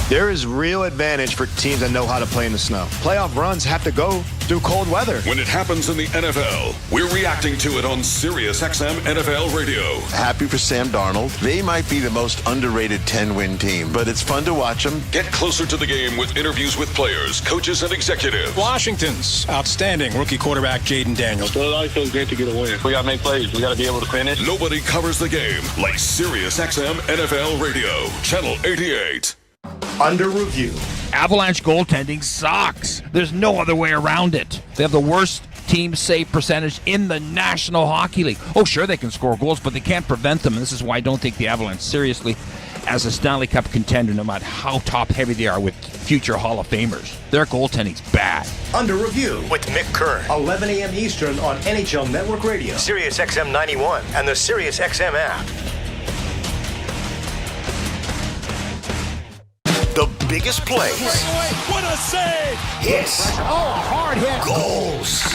There is real advantage for teams that know how to play in the snow. Playoff runs have to go through cold weather. When it happens in the NFL, we're reacting to it on SiriusXM NFL Radio. Happy for Sam Darnold. They might be the most underrated 10-win team, but it's fun to watch them. Get closer to the game with interviews with players, coaches, and executives. Washington's outstanding rookie quarterback Jaden Daniels. Well, it always feels great to get a win. We got to make plays. We got to be able to finish. Nobody covers the game like SiriusXM NFL Radio, Channel 88. Under review. Avalanche goaltending sucks. There's no other way around it. They have the worst team save percentage in the National Hockey League. Oh, sure, they can score goals, but they can't prevent them. And this is why I don't take the Avalanche seriously as a Stanley Cup contender, no matter how top-heavy they are with future Hall of Famers. Their goaltending's bad. Under review with Mick Kern. 11 a.m. Eastern on NHL Network Radio, SiriusXM 91, and the SiriusXM app. The biggest plays. What a save! Hits. Oh, hard hit. Goals.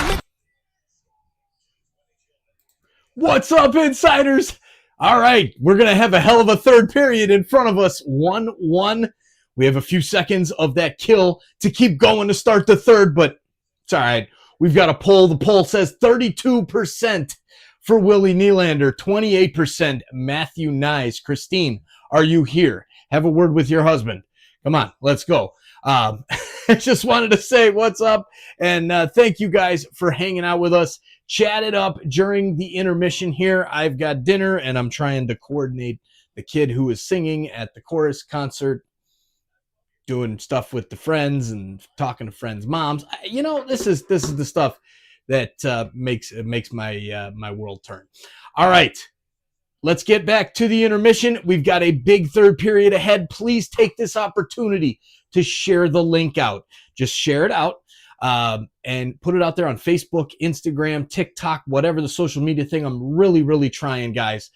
What's up, insiders? All right, we're going to have a hell of a third period in front of us. 1-1. We have a few seconds of that kill to keep going to start the third, but it's all right. We've got a poll. The poll says 32% for Willie Nylander, 28% Matthew Nyes. Christine, are you here? Have a word with your husband. Come on, let's go. I just wanted to say what's up, and thank you guys for hanging out with us. Chat it up during the intermission here. I've got dinner, and I'm trying to coordinate the kid who is singing at the chorus concert, doing stuff with the friends and talking to friends' moms. You know, this is the stuff that makes my world turn. All right. Let's get back to the intermission. We've got a big third period ahead. Please take this opportunity to share the link out. Just share it out and put it out there on Facebook, Instagram, TikTok, whatever the social media thing. I'm really, really trying, guys,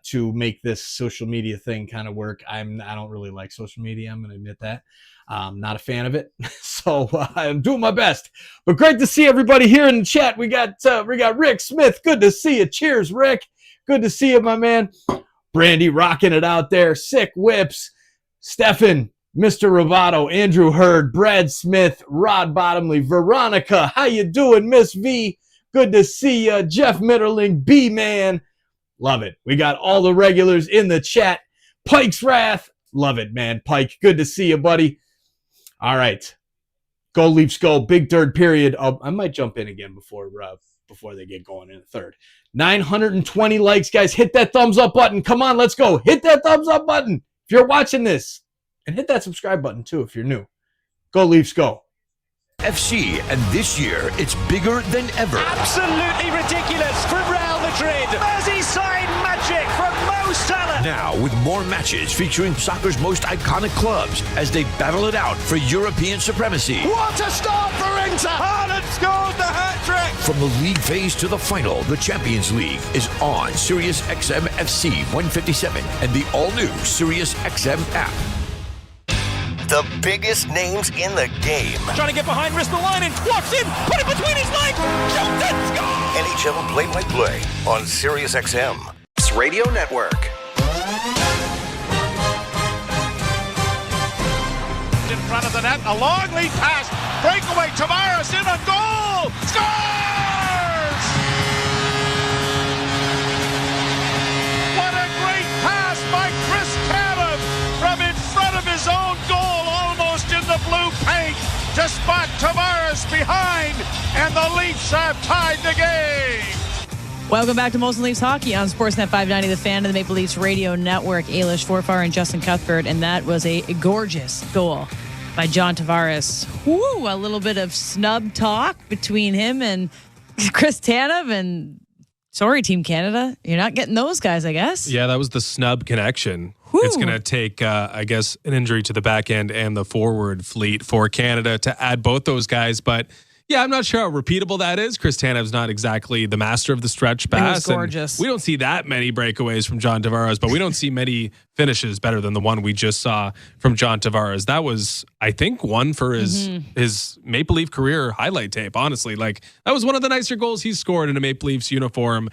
to make this social media thing kind of work. I don't really like social media. I'm going to admit that. I'm not a fan of it. So I'm doing my best. But great to see everybody here in the chat. We got Rick Smith. Good to see you. Cheers, Rick. Good to see you, my man. Brandy rocking it out there. Sick Whips. Stefan, Mr. Ravato, Andrew Hurd, Brad Smith, Rod Bottomley, Veronica. How you doing, Miss V? Good to see you. Jeff Mitterling, B-Man. Love it. We got all the regulars in the chat. Pike's Wrath. Love it, man. Pike, good to see you, buddy. All right. Go Leafs go. Big third period. I might jump in again before they get going in the third. 920 likes, guys. Hit that thumbs up button. Come on, let's go. Hit that thumbs up button if you're watching this. And hit that subscribe button, too, if you're new. Go Leafs, go. FC, and this year, it's bigger than ever. Absolutely ridiculous from Real Madrid. Merseyside magic from Mo Salah. Now, with more matches featuring soccer's most iconic clubs as they battle it out for European supremacy. What a start for Inter! Haaland scored the hat-trick! From the league phase to the final, the Champions League is on SiriusXM FC 157 and the all-new SiriusXM app. The biggest names in the game. Trying to get behind Ristolainen, walks in, put it between his legs, shoots and scores! NHL play-by-play on SiriusXM. Radio Network. In front of the net, a long lead pass, breakaway, Tavares in a goal, scores! What a great pass by Chris Tanev from in front of his own goal, almost in the blue paint, to spot Tavares behind, and the Leafs have tied the game. Welcome back to Molson Leafs Hockey on Sportsnet 590, the fan of the Maple Leafs Radio Network. Ailish Forfar and Justin Cuthbert, and that was a gorgeous goal by John Tavares. Woo, a little bit of snub talk between him and Chris Tanev, and sorry, Team Canada, you're not getting those guys, I guess. Yeah, that was the snub connection. It's going to take, I guess, an injury to the back end and the forward fleet for Canada to add both those guys, but yeah, I'm not sure how repeatable that is. Chris Tanev's not exactly the master of the stretch pass. It was gorgeous. We don't see that many breakaways from John Tavares, but we don't see many finishes better than the one we just saw from John Tavares. That was, I think, one for his Maple Leaf career highlight tape, honestly. Like, that was one of the nicer goals he's scored in a Maple Leafs uniform.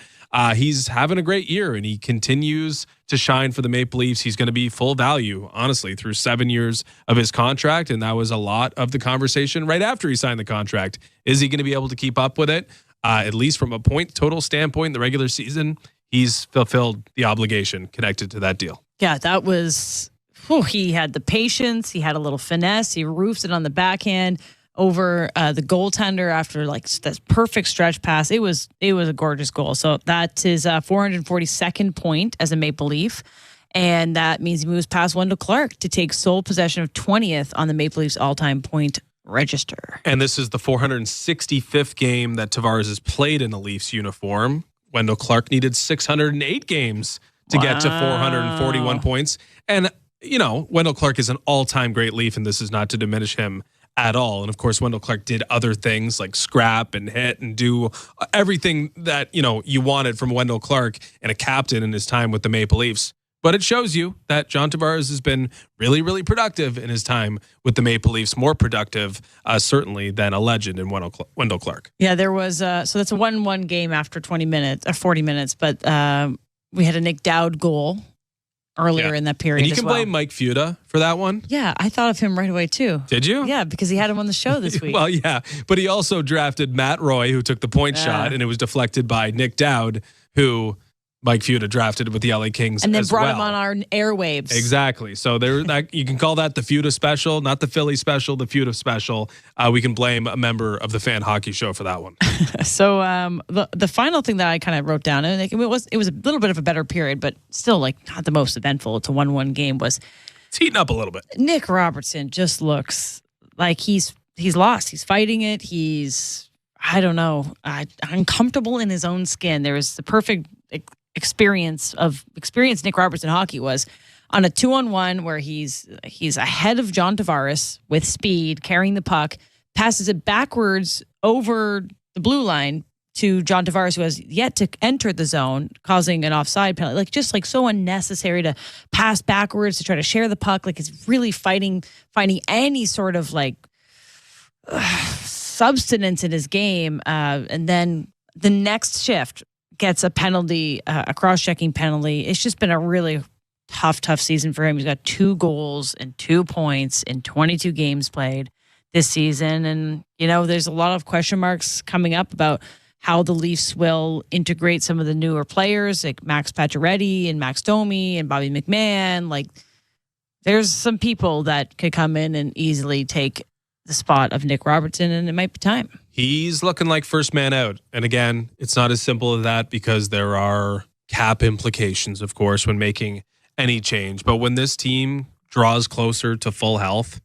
He's having a great year, and he continues to shine for the Maple Leafs. He's going to be full value, honestly, through 7 years of his contract, and that was a lot of the conversation right after he signed the contract. Is he going to be able to keep up with it? At least from a point total standpoint in the regular season, he's fulfilled the obligation connected to that deal. Yeah, that was, he had the patience, he had a little finesse, he roofed it on the backhand over the goaltender after like that perfect stretch pass. It was a gorgeous goal. So that's his 442nd point as a Maple Leaf. And that means he moves past Wendell Clark to take sole possession of 20th on the Maple Leafs all-time point register. And this is the 465th game that Tavares has played in the Leafs uniform. Wendell Clark needed 608 games to get to 441 points. And, you know, Wendell Clark is an all-time great Leaf, and this is not to diminish him at all. And of course, Wendell Clark did other things like scrap and hit and do everything that, you know, you wanted from Wendell Clark and a captain in his time with the Maple Leafs. But it shows you that John Tavares has been really, really productive in his time with the Maple Leafs, more productive, certainly, than a legend in Wendell Clark. Yeah, there was, so that's a 1-1 game after 20 minutes, or 40 minutes, but we had a Nick Dowd goal earlier in that period. And you can blame Mike Futa for that one. Yeah, I thought of him right away too. Did you? Yeah, because he had him on the show this week. Well, yeah, but he also drafted Matt Roy, who took the point shot, and it was deflected by Nick Dowd, who Mike Futa drafted with the LA Kings and then as brought well. him on our airwaves. Exactly. So there, that you can call that the Futa special, not the Philly special, the Futa special. We can blame a member of the Fan Hockey Show for that one. So the final thing that I kind of wrote down, and it was a little bit of a better period, but still like not the most eventful. It's a 1-1 game. Was it's heating up a little bit. Nick Robertson just looks like he's lost. He's fighting it. He's, I don't know, uncomfortable in his own skin. There was the perfect experience Nick Robertson hockey was on a 2-on-1 where he's ahead of John Tavares with speed, carrying the puck, passes it backwards over the blue line to John Tavares, who has yet to enter the zone, causing an offside penalty. Like, just like so unnecessary to pass backwards to try to share the puck. Like, it's really finding any sort of like substance in his game. And then the next shift gets a penalty, a cross-checking penalty. It's just been a really tough season for him. He's got 2 goals and 2 points in 22 games played this season. And, you know, there's a lot of question marks coming up about how the Leafs will integrate some of the newer players like Max Pacioretty and Max Domi and Bobby McMahon. Like, there's some people that could come in and easily take the spot of Nick Robertson, and it might be time. He's looking like first man out. And again, it's not as simple as that because there are cap implications, of course, when making any change. But when this team draws closer to full health,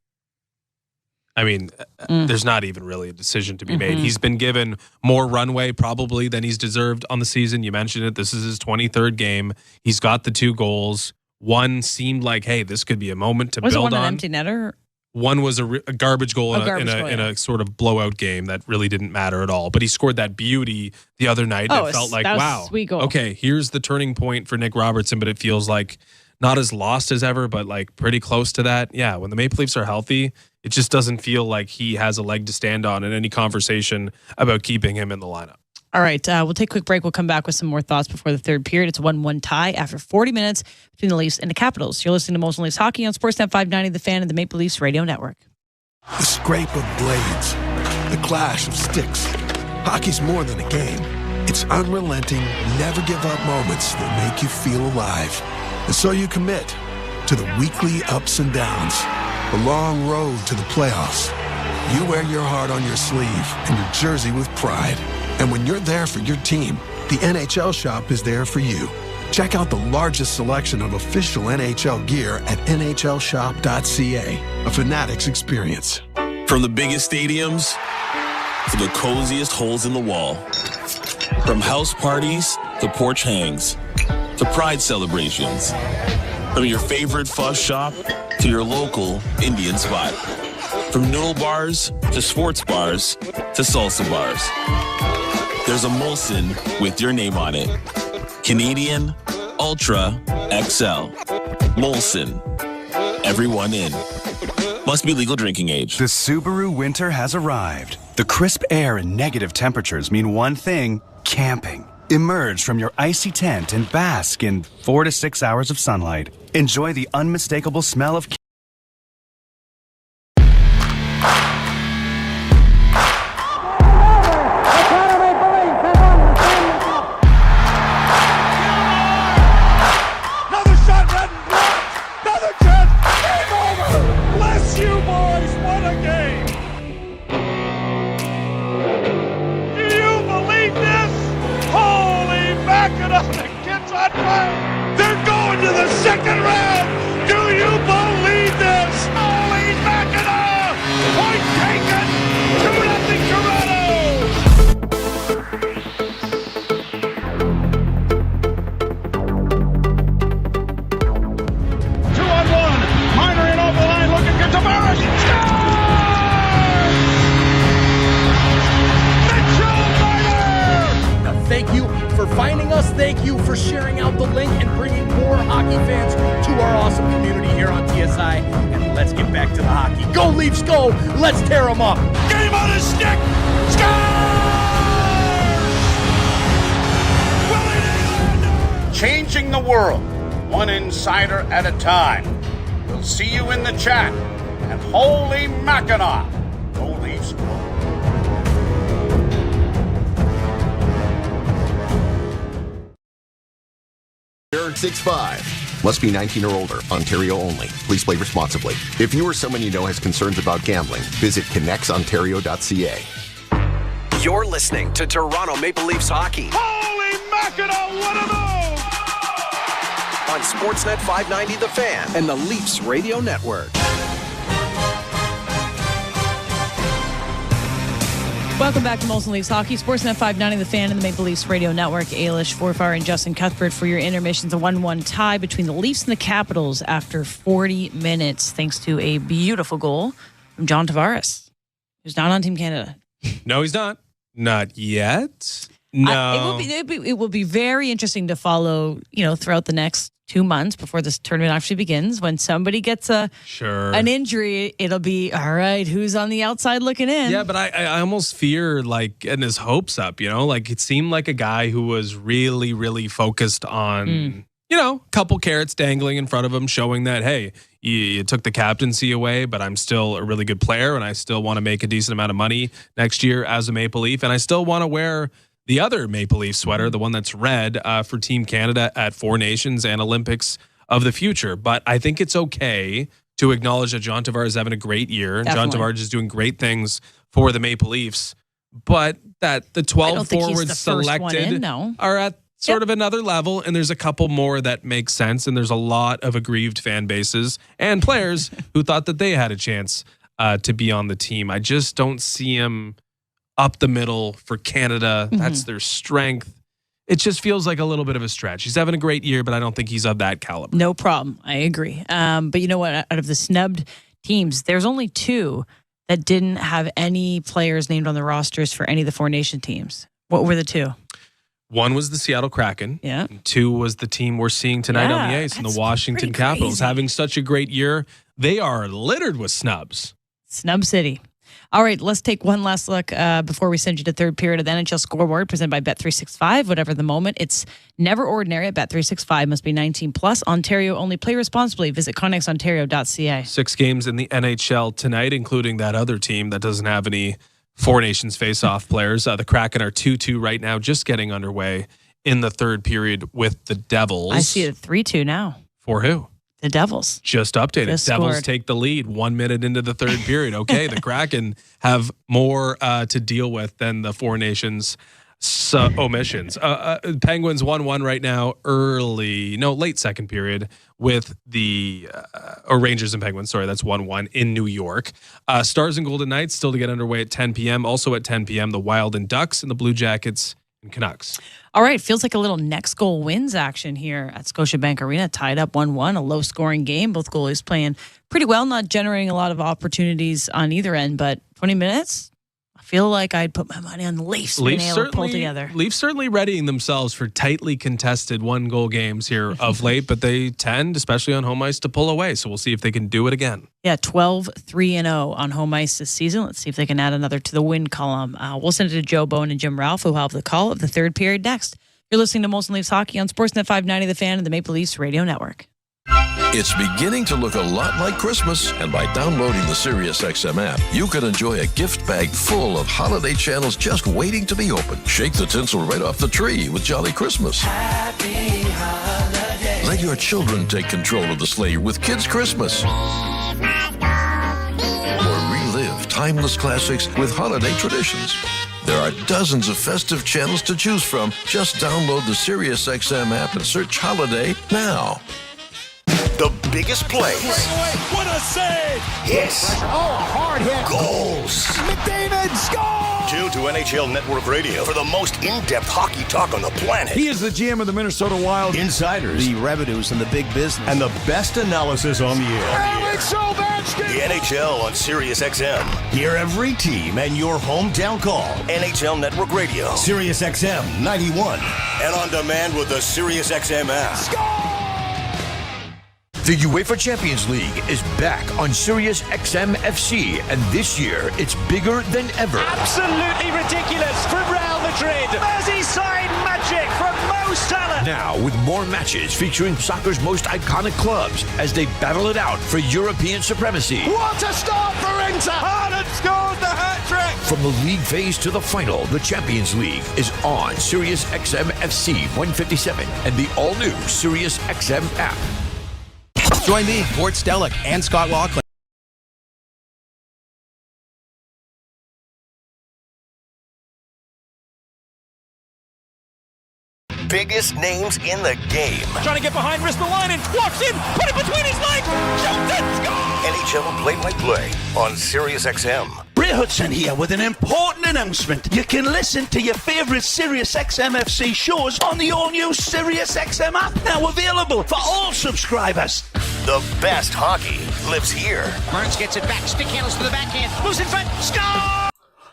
I mean, there's not even really a decision to be made. He's been given more runway probably than he's deserved on the season. You mentioned it. This is his 23rd game. He's got the 2 goals. One seemed like, hey, this could be a moment to build on. Was it one an empty netter? One was a garbage goal in a sort of blowout game that really didn't matter at all. But he scored that beauty the other night. And it felt like, wow, sweet goal. Okay, here's the turning point for Nick Robertson. But it feels like not as lost as ever, but like pretty close to that. Yeah, when the Maple Leafs are healthy, it just doesn't feel like he has a leg to stand on in any conversation about keeping him in the lineup. All right, we'll take a quick break. We'll come back with some more thoughts before the third period. It's a 1-1 tie after 40 minutes between the Leafs and the Capitals. You're listening to Molson Leafs Hockey on Sportsnet 590, the fan of the Maple Leafs Radio Network. The scrape of blades, the clash of sticks. Hockey's more than a game. It's unrelenting, never-give-up moments that make you feel alive. And so you commit to the weekly ups and downs, the long road to the playoffs. You wear your heart on your sleeve and your jersey with pride. And when you're there for your team, the NHL shop is there for you. Check out the largest selection of official NHL gear at nhlshop.ca. A Fanatics experience. From the biggest stadiums to the coziest holes in the wall. From house parties to porch hangs to pride celebrations. From your favorite fuzz shop to your local Indian spot. From noodle bars to sports bars to salsa bars. There's a Molson with your name on it. Canadian Ultra XL. Molson. Everyone in. Must be legal drinking age. The Subaru winter has arrived. The crisp air and negative temperatures mean one thing: camping. Emerge from your icy tent and bask in 4 to 6 hours of sunlight. Enjoy the unmistakable smell of They're going to the second round. Do you believe this? Holy Mackinac! Point taken. 2-0 Toronto. 2-on-1. Marner in over the line looking for Tavares. Now, thank you for finding us. Thank you for sharing out the link and bringing more hockey fans to our awesome community here on TSI. And let's get back to the hockey. Go Leafs, go! Let's tear them up. Game on his stick. Score! Changing the world, one insider at a time. We'll see you in the chat. And holy Mackinac, go Leafs, go. You're 6'5". Must be 19 or older. Ontario only. Please play responsibly. If you or someone you know has concerns about gambling, visit connectsontario.ca. You're listening to Toronto Maple Leafs hockey. Holy Mackinac, what a move! On Sportsnet 590 The Fan and the Leafs Radio Network. Welcome back to Molson Leafs Hockey. Sportsnet 590 The Fan and the Maple Leafs Radio Network. Ailish Forfar and Justin Cuthbert for your intermissions. A 1-1 tie between the Leafs and the Capitals after 40 minutes, thanks to a beautiful goal from John Tavares, who's not on Team Canada. No, he's not. Not yet. No. It will be very interesting to follow, throughout the next 2 months before this tournament actually begins. When somebody gets an injury, it'll be, all right, who's on the outside looking in? Yeah, but I almost fear, getting his hopes up, it seemed like a guy who was really, really focused on, a couple carrots dangling in front of him, showing that, hey, you took the captaincy away, but I'm still a really good player, and I still want to make a decent amount of money next year as a Maple Leaf, and I still want to wear the other Maple Leaf sweater, the one that's red, for Team Canada at Four Nations and Olympics of the future. But I think it's okay to acknowledge that John Tavares is having a great year. Definitely. John Tavares is doing great things for the Maple Leafs. But that the 12 forwards selected are at sort of another level, and there's a couple more that make sense, and there's a lot of aggrieved fan bases and players who thought that they had a chance to be on the team. I just don't see him up the middle for Canada. That's their strength. It just feels like a little bit of a stretch. He's having a great year, but I don't think he's of that caliber. No problem. I agree. But you know what? Out of the snubbed teams, there's only 2 that didn't have any players named on the rosters for any of the Four Nation teams. What were the 2? One was the Seattle Kraken. Yeah. And 2 was the team we're seeing tonight on the ice, and the Washington Capitals. Having such a great year, they are littered with snubs. Snub City. All right, let's take one last look before we send you to third period of the NHL scoreboard presented by Bet365. Whatever the moment, it's never ordinary at Bet365. Must be 19 plus. Ontario only. Play responsibly. Visit connectsontario.ca. 6 games in the NHL tonight, including that other team that doesn't have any Four Nations face-off players. The Kraken are 2-2 right now, just getting underway in the third period with the Devils. I see it 3-2 now. For who? The Devils. Just updated. Just Devils scored. take the lead 1 minute into the third period. Okay, the Kraken have more to deal with than the Four Nations omissions. Penguins 1-1 right now, late second period with the Rangers and Penguins. Sorry, that's 1-1 in New York. Stars and Golden Knights still to get underway at 10 p.m. Also at 10 p.m., the Wild and Ducks and the Blue Jackets and Canucks. All right, feels like a little next goal wins action here at Scotiabank Arena. Tied up 1-1, a low-scoring game. Both goalies playing pretty well, not generating a lot of opportunities on either end, but 20 minutes, I feel like I'd put my money on the Leafs being able to pull together. Leafs certainly readying themselves for tightly contested one-goal games here of late, but they tend, especially on home ice, to pull away. So we'll see if they can do it again. Yeah, 12-3-0 on home ice this season. Let's see if they can add another to the win column. We'll send it to Joe Bowen and Jim Ralph, who have the call of the third period next. You're listening to Molson Leafs Hockey on Sportsnet 590 The Fan and the Maple Leafs Radio Network. It's beginning to look a lot like Christmas, and by downloading the SiriusXM app, you can enjoy a gift bag full of holiday channels just waiting to be opened. Shake the tinsel right off the tree with Jolly Christmas. Happy holiday. Let your children take control of the sleigh with Kids Christmas. Or relive timeless classics with holiday traditions. There are dozens of festive channels to choose from. Just download the SiriusXM app and search Holiday now. The biggest plays. What a save! Hits. Hard hit. Goals. McDavid scores! Tune to NHL Network Radio for the most in-depth hockey talk on the planet. He is the GM of the Minnesota Wild. Insiders. The revenues and the big business. And the best analysis on the air. Alex Ovechkin! The NHL on SiriusXM. Hear every team and your hometown call. NHL Network Radio. SiriusXM 91. And on demand with the SiriusXM app. Score! The UEFA Champions League is back on SiriusXM FC, and this year it's bigger than ever. Absolutely ridiculous from Real Madrid. Merseyside magic from Mo Salah. Now, with more matches featuring soccer's most iconic clubs as they battle it out for European supremacy. What a start for Inter! Haaland scores the hat-trick! From the league phase to the final, the Champions League is on SiriusXM FC 157 and the all-new SiriusXM app. Join me, Bort Stellick, and Scott Laughlin. Biggest names in the game. Trying to get behind Ristolainen, walks in, put it between his legs, shoots it, scores! NHL play-by-play on SiriusXM. Ray Hudson here with an important announcement. You can listen to your favorite SiriusXM FC shows on the all-new SiriusXM app, now available for all subscribers. The best hockey lives here. Burns gets it back, stick handles to the backhand, moves in front, score!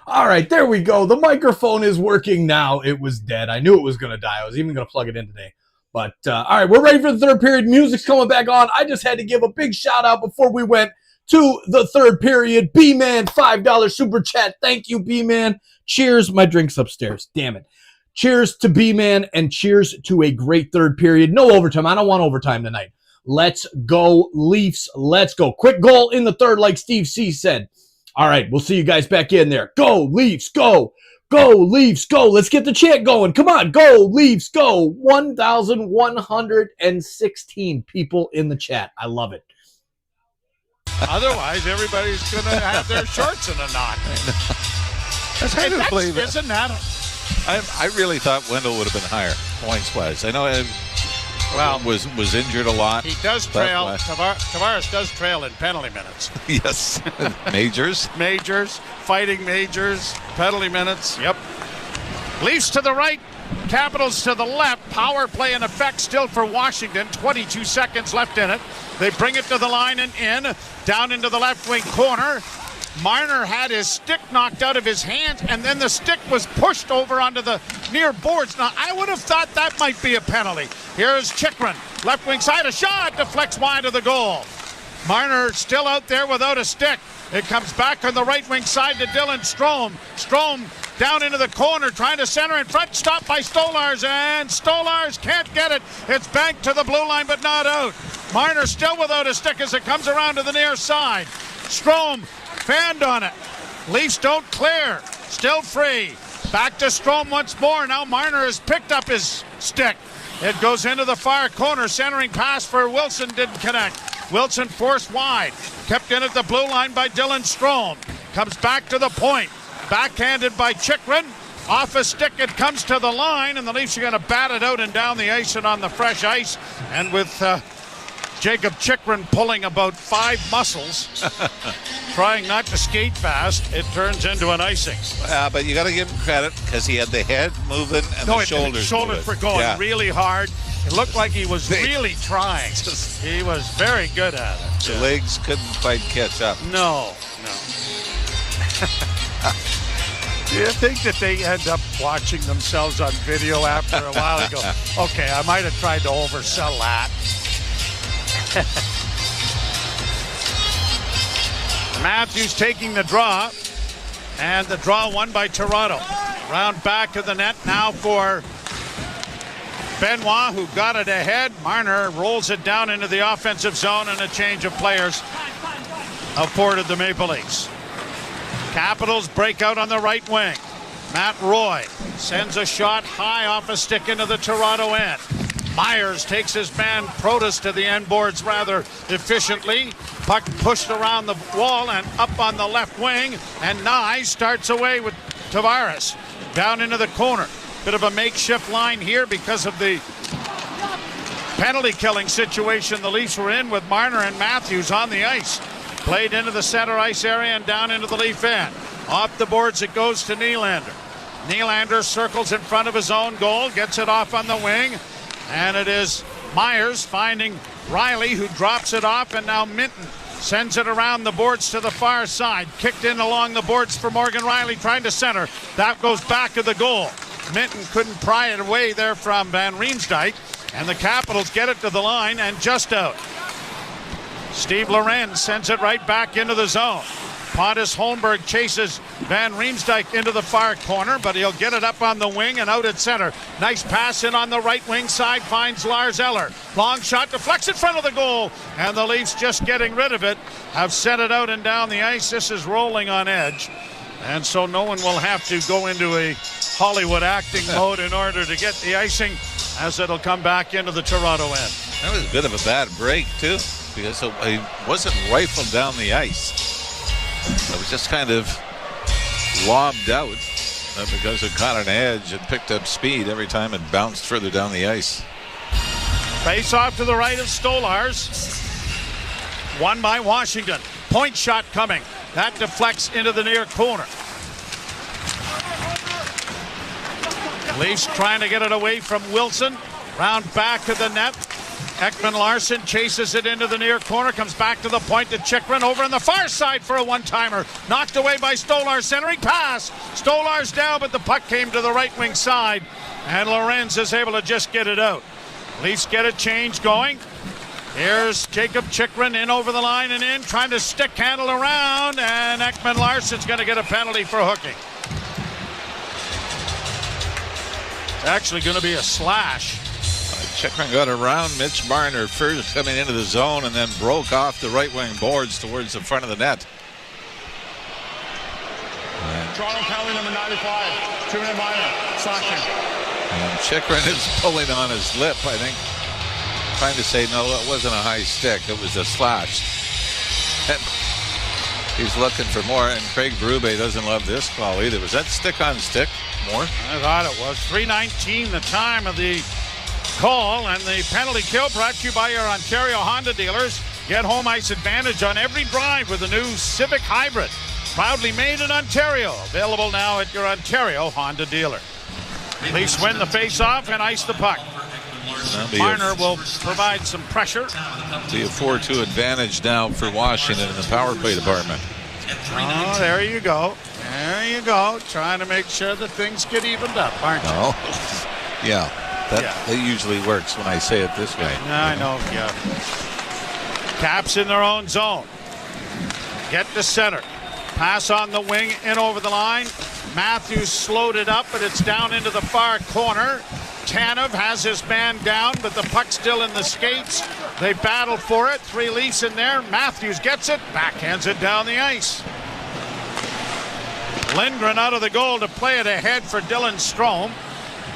All right, there we go. The microphone is working now. It was dead. I knew it was going to die. I was even going to plug it in today. But, all right, we're ready for the third period. Music's coming back on. I just had to give a big shout-out before we went to the third period. B-Man, $5 super chat. Thank you, B-Man. Cheers. My drink's upstairs. Damn it. Cheers to B-Man, and cheers to a great third period. No overtime. I don't want overtime tonight. Let's go, Leafs. Let's go. Quick goal in the third, like Steve C said. All right, we'll see you guys back in there. Go, Leafs, go. Go, Leafs, go. Let's get the chant going. Come on, go, Leafs, go. 1,116 people in the chat. I love it. Otherwise, everybody's going to have their shorts in a knot. That's hard to believe. Isn't that? I really thought Wendell would have been higher points-wise. I know was injured a lot. He does trail. Tavares does trail in penalty minutes. Yes. Majors, fighting majors, penalty minutes. Yep. Leafs to the right, Capitals to the left. Power play in effect still for Washington. 22 seconds left in it. They bring it to the line and in. Down into the left wing corner. Marner had his stick knocked out of his hands, and then the stick was pushed over onto the near boards. Now, I would have thought that might be a penalty. Here's Chychrun, left wing side, a shot, deflects wide of the goal. Marner still out there without a stick. It comes back on the right wing side to Dylan Strome. Strome down into the corner, trying to center in front, stopped by Stolarz, and Stolarz can't get it. It's banked to the blue line, but not out. Marner still without a stick as it comes around to the near side. Strome fanned on it. Leafs don't clear. Still free. Back to Strome once more. Now Marner has picked up his stick. It goes into the far corner. Centering pass for Wilson didn't connect. Wilson forced wide. Kept in at the blue line by Dylan Strome. Comes back to the point. Backhanded by Chychrun. Off a stick, it comes to the line, and the Leafs are going to bat it out and down the ice and on the fresh ice. And with Jacob Chychrun pulling about 5 muscles, trying not to skate fast, it turns into an icing. But you got to give him credit because he had the head moving and the shoulders. The shoulders were going really hard. It looked like he was really trying. He was very good at it. The legs couldn't quite catch up. No. Do you think that they end up watching themselves on video after a while and go, okay, I might have tried to oversell that. Matthews taking the draw, and the draw won by Toronto. Round back of the net now for Benoit, who got it ahead. Marner rolls it down into the offensive zone, and a change of players afforded the Maple Leafs. Capitals break out on the right wing. Matt Roy sends a shot high off a stick into the Toronto end. Myers takes his man Protas to the end boards rather efficiently. Puck pushed around the wall and up on the left wing. And Nye starts away with Tavares down into the corner. Bit of a makeshift line here because of the penalty killing situation the Leafs were in with Marner and Matthews on the ice. Played into the center ice area and down into the Leaf end. Off the boards it goes to Nylander. Nylander circles in front of his own goal, gets it off on the wing, and it is Myers finding Riley, who drops it off, and now Minton sends it around the boards to the far side. Kicked in along the boards for Morgan Riley, trying to center. That goes back of the goal. Minton couldn't pry it away there from Van Riemsdyk, and the Capitals get it to the line and just out. Steve Lorenz sends it right back into the zone. Pontus Holmberg chases Van Riemsdyk into the far corner, but he'll get it up on the wing and out at center. Nice pass in on the right wing side, finds Lars Eller. Long shot, deflects in front of the goal, and the Leafs, just getting rid of it, have sent it out and down the ice. This is rolling on edge, and so no one will have to go into a Hollywood acting mode in order to get the icing, as it'll come back into the Toronto end. That was a bit of a bad break, too, because he wasn't rifled down the ice. It was just kind of lobbed out because it caught an edge and picked up speed every time it bounced further down the ice. Face off to the right of Stolars. Won by Washington. Point shot coming. That deflects into the near corner. Leafs trying to get it away from Wilson. Round back of the net. Ekman Larsson chases it into the near corner, comes back to the point to Chychrun over on the far side for a one-timer. Knocked away by Stolarz, centering pass. Stolarz down, but the puck came to the right wing side, and Lorenz is able to just get it out. Leafs get a change going. Here's Jacob Chychrun in over the line and in, trying to stick handle around, and Ekman Larsson's going to get a penalty for hooking. It's actually going to be a slash. Chychrun got around Mitch Marner first coming into the zone and then broke off the right wing boards towards the front of the net. Toronto penalty number 95, 2-minute minor, slashing. And Chychrun is pulling on his lip, I think, trying to say, no, it wasn't a high stick, it was a slash. And he's looking for more, and Craig Berube doesn't love this call either. Was that stick on stick more? I thought it was. 3:19 the time of the call, and the penalty kill brought to you by your Ontario Honda dealers. Get home ice advantage on every drive with the new Civic Hybrid. Proudly made in Ontario. Available now at your Ontario Honda dealer. Leafs win the face-off and ice the puck. Marner will provide some pressure. Be a 4-2 advantage now for Washington in the power play department. Oh, there you go. There you go. Trying to make sure that things get evened up, aren't you? No. Yeah. That usually works when I say it this way. I know, yeah. Caps in their own zone. Get to center. Pass on the wing, in over the line. Matthews slowed it up, but it's down into the far corner. Tanev has his man down, but the puck's still in the skates. They battle for it. 3 Leafs in there. Matthews gets it, backhands it down the ice. Lindgren out of the goal to play it ahead for Dylan Strome.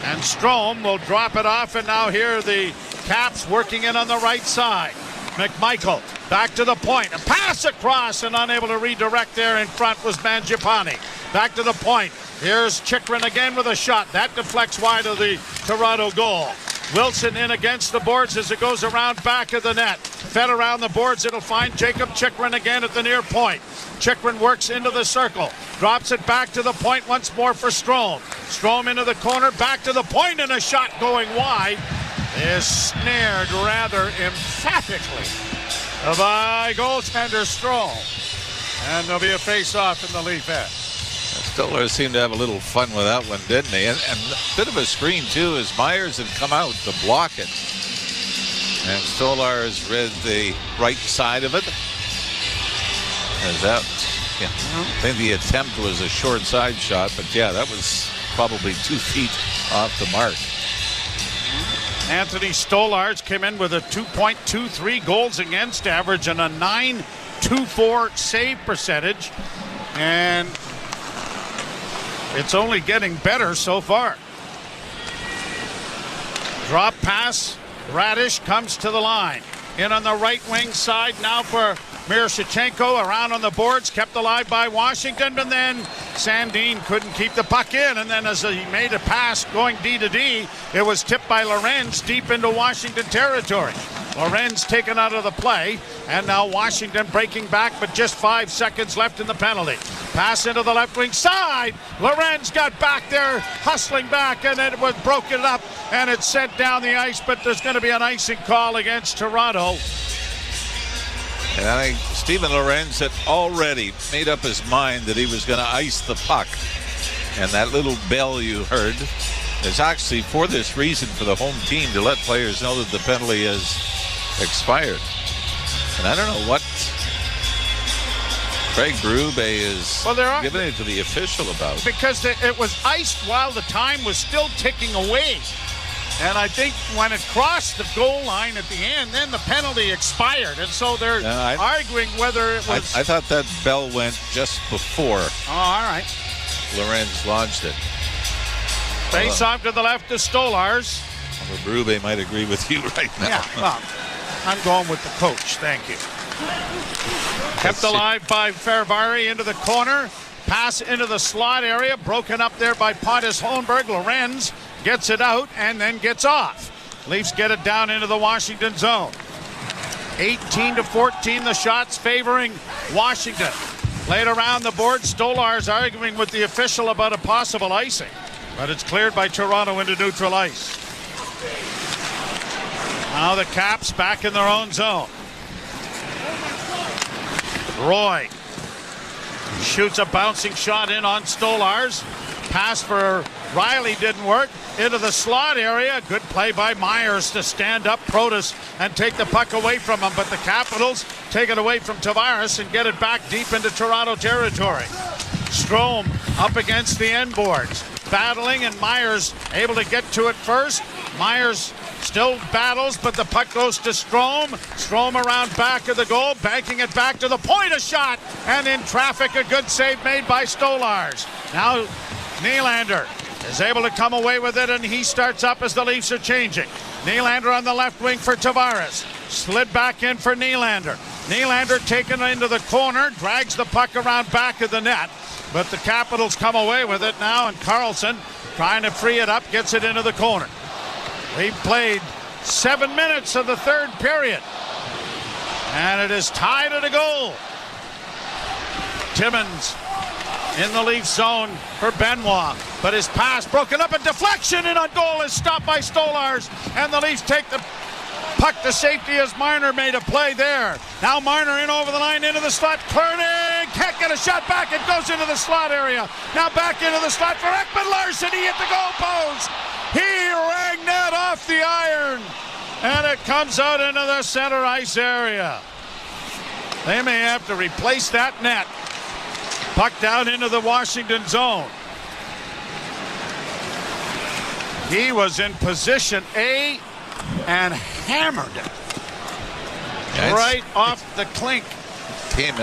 And Strome will drop it off, and now here the Caps working in on the right side. McMichael back to the point. A pass across, and unable to redirect there in front was Mangiapane. Back to the point. Here's Chychrun again with a shot. That deflects wide of the Toronto goal. Wilson in against the boards as it goes around back of the net. Fed around the boards. It'll find Jacob Chychrun again at the near point. Chychrun works into the circle. Drops it back to the point once more for Strome. Strome into the corner. Back to the point and a shot going wide. Is snared rather emphatically by goaltender Strome. And there'll be a face-off in the Leaf end. Stolarz seemed to have a little fun with that one, didn't he? And a bit of a screen, too, as Myers had come out to block it. And Stolarz read the right side of it. As that, yeah, I think the attempt was a short side shot, but yeah, that was probably 2 feet off the mark. Anthony Stolarz came in with a 2.23 goals against average and a .924 save percentage. And it's only getting better so far. Drop pass. Radish comes to the line. In on the right wing side now for Miroshnichenko. Around on the boards. Kept alive by Washington. But then Sandin couldn't keep the puck in. And then as he made a pass going D to D, it was tipped by Lorenz deep into Washington territory. Lorenz taken out of the play, and now Washington breaking back, but just 5 seconds left in the penalty. Pass into the left wing side. Lorenz got back there, hustling back, and it was broken up, and it's sent down the ice, but there's going to be an icing call against Toronto. And I think Steven Lorenz had already made up his mind that he was going to ice the puck. And that little bell you heard is actually for this reason for the home team, to let players know that the penalty has expired. And I don't know what Craig Berube is giving it to the official about. Because it was iced while the time was still ticking away. And I think when it crossed the goal line at the end, then the penalty expired. And so they're arguing whether it was... I thought that bell went just before. Oh, all right. Lorenz launched it. Face off to the left to Stolarz. Berube might agree with you right now. Yeah, well, I'm going with the coach. Thank you. Kept alive by Fervari into the corner. Pass into the slot area. Broken up there by Pontus Holmberg. Lorenz gets it out and then gets off. Leafs get it down into the Washington zone. 18-14, the shots favoring Washington. Laid around the board. Stolarz arguing with the official about a possible icing. But it's cleared by Toronto into neutral ice. Now the Caps back in their own zone. Roy shoots a bouncing shot in on Stolarz. Pass for Riley didn't work. Into the slot area. Good play by Myers to stand up Protas and take the puck away from him. But the Capitals take it away from Tavares and get it back deep into Toronto territory. Strome up against the end boards. Battling, and Myers able to get to it first. Myers still battles, but the puck goes to Strome. Strome around back of the goal, banking it back to the point, a shot, and in traffic, a good save made by Stolarz. Now Nylander is able to come away with it, and he starts up as the Leafs are changing. Nylander on the left wing for Tavares. Slid back in for Nylander. Nylander taken into the corner, drags the puck around back of the net. But the Capitals come away with it now, and Carlson trying to free it up, gets it into the corner. We've played 7 minutes of the third period. And it is tied at a goal. Timmins in the Leaf zone for Benoit. But his pass broken up, a deflection in on goal is stopped by Stolarz. And the Leafs take the puck to safety as Marner made a play there. Now Marner in over the line, into the slot. Turning, can't get a shot back. It goes into the slot area. Now back into the slot for Ekman Larsson. He hit the goal post. He rang that off the iron. And it comes out into the center ice area. They may have to replace that net. Puck down into the Washington zone. He was in position A and hammered it right off the clink. Came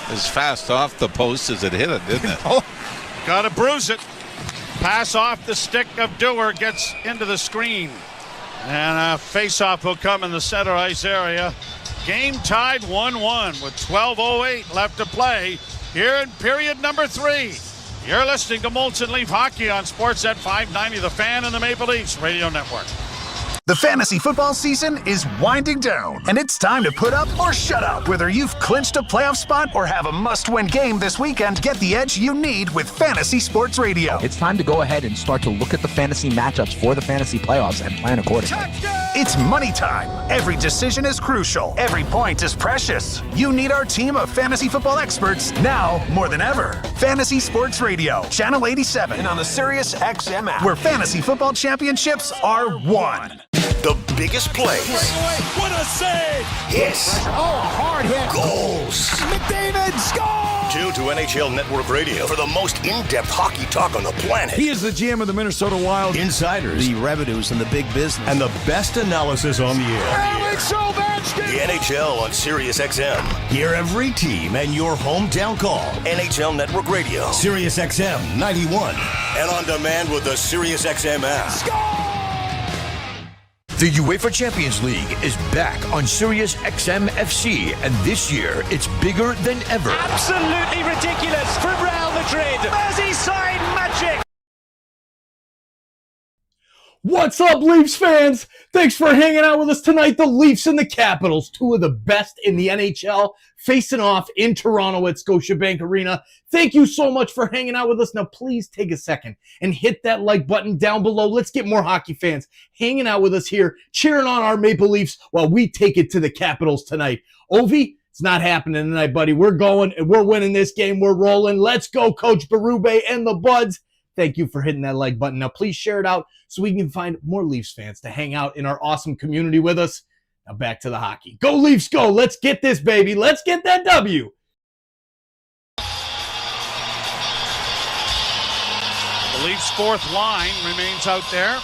as fast off the post as it hit it, didn't it? Oh, gotta bruise it. Pass off the stick of Dewar, gets into the screen. And a face-off will come in the center ice area. Game tied 1-1 with 12:08 left to play here in period number 3. You're listening to Molson Leaf Hockey on Sportsnet 590, The Fan and the Maple Leafs Radio Network. The fantasy football season is winding down, and it's time to put up or shut up. Whether you've clinched a playoff spot or have a must-win game this weekend, get the edge you need with Fantasy Sports Radio. It's time to go ahead and start to look at the fantasy matchups for the fantasy playoffs and plan accordingly. It's money time. Every decision is crucial. Every point is precious. You need our team of fantasy football experts now more than ever. Fantasy Sports Radio, Channel 87, and on the Sirius XM app, where fantasy football championships are won. The biggest plays. What a save! Hits. Oh, a hard hit. Goals. McDavid scores! Tune to NHL Network Radio for the most in-depth hockey talk on the planet. He is the GM of the Minnesota Wild. Insiders. The revenues and the big business. And the best analysis on the air. Alex Ovechkin! The NHL on Sirius XM. Hear every team and your hometown call. NHL Network Radio. Sirius XM 91. And on demand with the Sirius XM app. Score! The UEFA Champions League is back on Sirius XM FC, and this year it's bigger than ever. Absolutely ridiculous from Real Madrid. Merseyside magic. What's up, Leafs fans? Thanks for hanging out with us tonight. The Leafs and the Capitals, two of the best in the NHL, facing off in Toronto at Scotiabank Arena. Thank you so much for hanging out with us. Now, please take a second and hit that like button down below. Let's get more hockey fans hanging out with us here, cheering on our Maple Leafs while we take it to the Capitals tonight. Ovi, it's not happening tonight, buddy. We're going and we're winning this game. We're rolling. Let's go, Coach Berube and the Buds. Thank you for hitting that like button. Now, please share it out so we can find more Leafs fans to hang out in our awesome community with us. Now, back to the hockey. Go, Leafs, go. Let's get this, baby. Let's get that W. The Leafs' fourth line remains out there.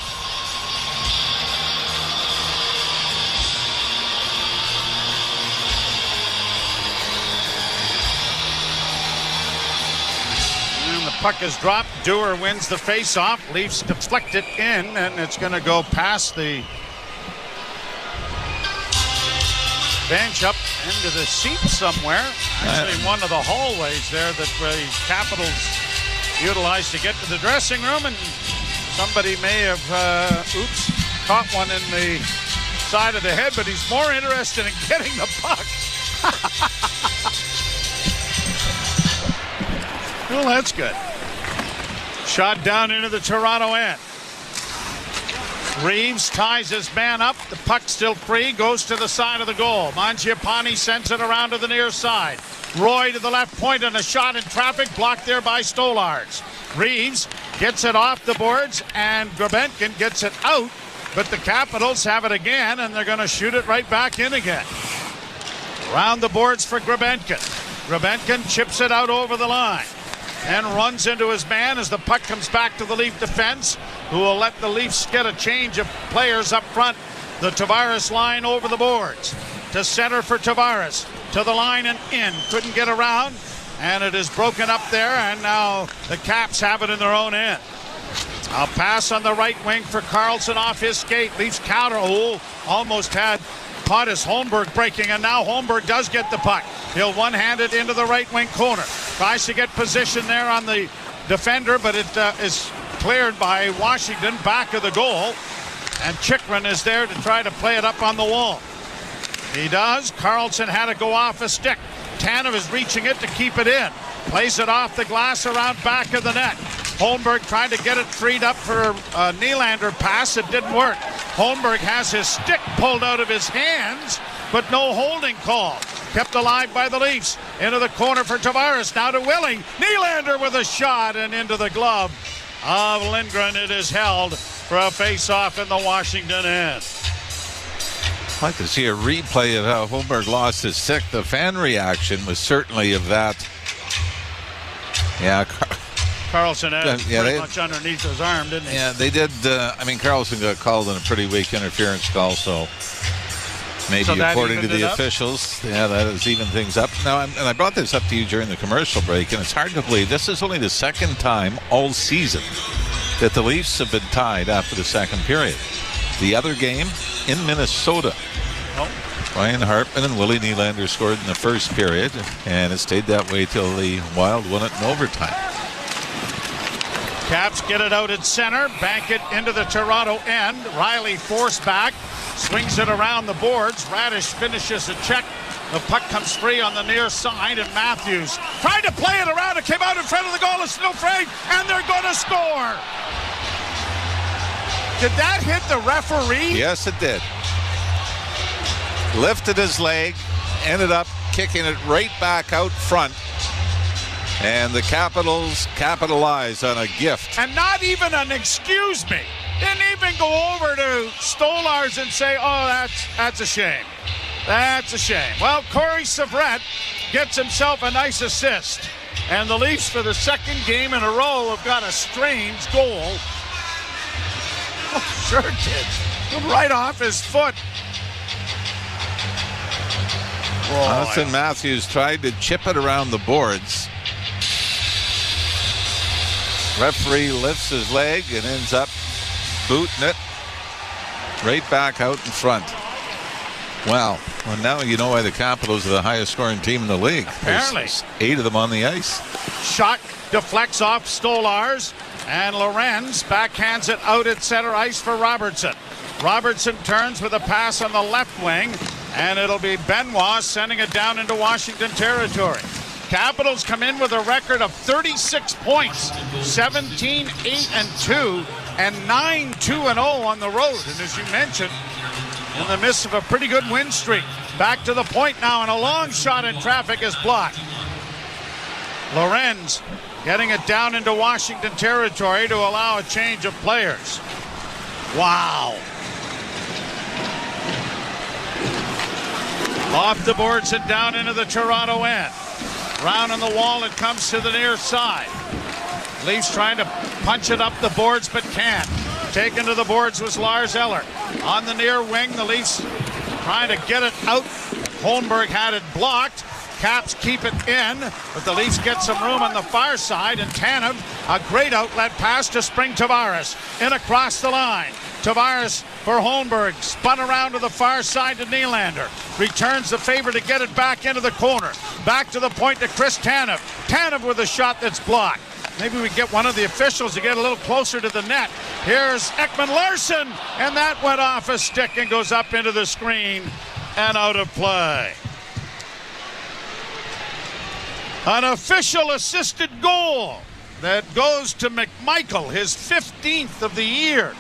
Puck is dropped. Dewar wins the face-off. Leafs deflect it in, and it's going to go past the bench up into the seat somewhere. Actually, one of the hallways there that the Capitals utilized to get to the dressing room, and somebody may have, caught one in the side of the head, but he's more interested in getting the puck. Well, that's good. Shot down into the Toronto end. Reeves ties his man up. The puck still free. Goes to the side of the goal. Mangiapane sends it around to the near side. Roy to the left point and a shot in traffic. Blocked there by Stolarz. Reeves gets it off the boards and Grebenkin gets it out. But the Capitals have it again and they're going to shoot it right back in again. Around the boards for Grebenkin. Grebenkin chips it out over the line. And runs into his man as the puck comes back to the Leaf defense, who will let the Leafs get a change of players up front. The Tavares line over the boards. To center for Tavares. To the line and in. Couldn't get around. And it is broken up there. And now the Caps have it in their own end. A pass on the right wing for Karlsson off his skate. Leafs counter. Oh, almost had Pontus Holmberg breaking, and now Holmberg does get the puck. He'll one-hand it into the right wing corner. Tries to get position there on the defender, but it is cleared by Washington back of the goal. And Chychrun is there to try to play it up on the wall. He does. Karlsson had to go off a stick. Tanev is reaching it to keep it in. Plays it off the glass around back of the net. Holmberg trying to get it freed up for a Nylander pass. It didn't work. Holmberg has his stick pulled out of his hands, but no holding call. Kept alive by the Leafs. Into the corner for Tavares. Now to Willie. Nylander with a shot and into the glove of Lindgren. It is held for a face-off in the Washington end. I'd like to see a replay of how Holmberg lost his stick. The fan reaction was certainly of that. Yeah, Karlsson had pretty much underneath his arm, didn't he? Yeah, they did. Karlsson got called in a pretty weak interference call, so maybe so according to the officials, that has evened things up. Now, and I brought this up to you during the commercial break, and it's hard to believe this is only the second time all season that the Leafs have been tied after the second period. The other game in Minnesota. Ryan Hartman and Willie Nylander scored in the first period, and it stayed that way till the Wild won it in overtime. Caps get it out at center, bank it into the Toronto end. Riley forced back, swings it around the boards. Radish finishes a check. The puck comes free on the near side, and Matthews tried to play it around. It came out in front of the goal. It's still free, and they're going to score. Did that hit the referee? Yes, it did. Lifted his leg, ended up kicking it right back out front. And the Capitals capitalize on a gift. And not even an excuse me. Didn't even go over to Stolars and say, oh, that's a shame. That's a shame. Well, Corey Savret gets himself a nice assist. And the Leafs, for the second game in a row, have got a strange goal. Oh, sure did. Right off his foot. Austin Matthews tried to chip it around the boards. Referee lifts his leg and ends up booting it right back out in front. Wow. Well, now you know why the Capitals are the highest scoring team in the league. Apparently. There's 8 of them on the ice. Shot deflects off Stolars, and Lorenz backhands it out at center ice for Robertson. Robertson turns with a pass on the left wing, and it'll be Benoit sending it down into Washington territory. Capitals come in with a record of 36 points, 17-8-2, and 9-2-0 on the road. And as you mentioned, in the midst of a pretty good win streak. Back to the point now, and a long shot in traffic is blocked. Lorenz getting it down into Washington territory to allow a change of players. Wow. Off the boards and down into the Toronto end. Round on the wall, it comes to the near side. Leafs trying to punch it up the boards, but can't. Taken to the boards was Lars Eller. On the near wing, the Leafs trying to get it out. Holmberg had it blocked. Caps keep it in, but the Leafs get some room on the far side, and Tanev, a great outlet pass to Spring Tavares. In across the line. Tavares for Holmberg, spun around to the far side to Nylander. Returns the favor to get it back into the corner. Back to the point to Chris Tanev. Tanev with a shot that's blocked. Maybe we get one of the officials to get a little closer to the net. Here's Ekman Larsson, and that went off a stick and goes up into the screen and out of play. An official assisted goal that goes to McMichael, his 15th of the year.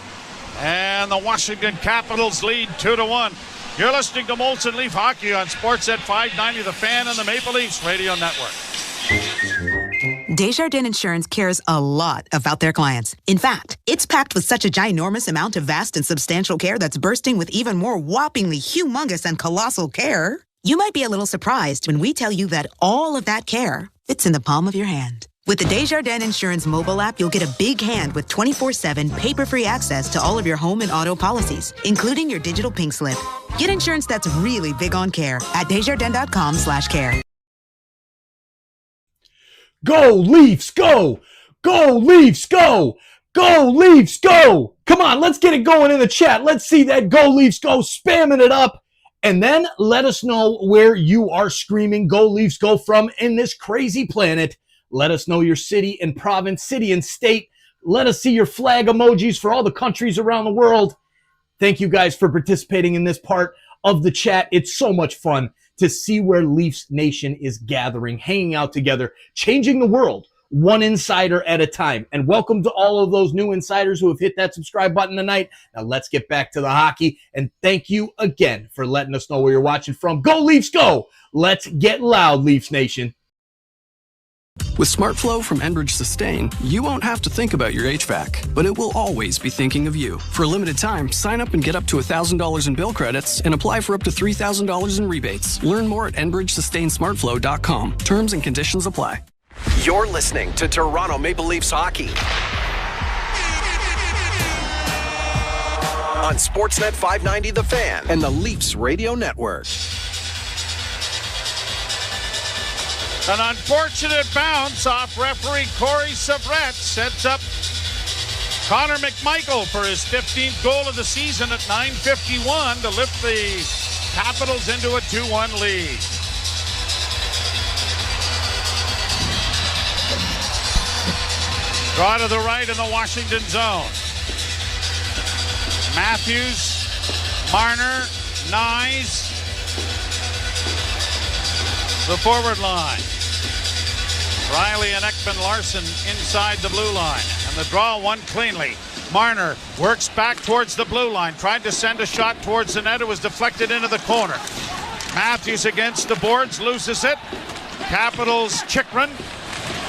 And the Washington Capitals lead 2-1. You're listening to Molson Leaf Hockey on Sportsnet 590, The Fan, and the Maple Leafs Radio Network. Desjardins Insurance cares a lot about their clients. In fact, it's packed with such a ginormous amount of vast and substantial care that's bursting with even more whoppingly humongous and colossal care. You might be a little surprised when we tell you that all of that care fits in the palm of your hand. With the Desjardins Insurance mobile app, you'll get a big hand with 24/7 paper-free access to all of your home and auto policies, including your digital pink slip. Get insurance that's really big on care at Desjardins.com/care. Go Leafs, go! Go Leafs, go! Go Leafs, go! Come on, let's get it going in the chat. Let's see that Go Leafs, go, spamming it up. And then let us know where you are screaming Go Leafs, go from in this crazy planet. Let us know your city and province, city and state. Let us see your flag emojis for all the countries around the world. Thank you guys for participating in this part of the chat. It's so much fun to see where Leafs Nation is gathering, hanging out together, changing the world, one insider at a time. And welcome to all of those new insiders who have hit that subscribe button tonight. Now let's get back to the hockey. And thank you again for letting us know where you're watching from. Go Leafs, go! Let's get loud, Leafs Nation. With SmartFlow from Enbridge Sustain, you won't have to think about your HVAC, but it will always be thinking of you. For a limited time, sign up and get up to $1,000 in bill credits and apply for up to $3,000 in rebates. Learn more at EnbridgeSustainSmartFlow.com. Terms and conditions apply. You're listening to Toronto Maple Leafs hockey on Sportsnet 590 The Fan and the Leafs Radio Network. An unfortunate bounce off referee Corey Savret sets up Connor McMichael for his 15th goal of the season at 9:51 to lift the Capitals into a 2-1 lead. Draw to the right in the Washington zone. Matthews, Marner, Nyes. The forward line. Riley and Ekman-Larsson inside the blue line. And the draw won cleanly. Marner works back towards the blue line. Tried to send a shot towards the net. It was deflected into the corner. Matthews against the boards, loses it. Capitals Chychrun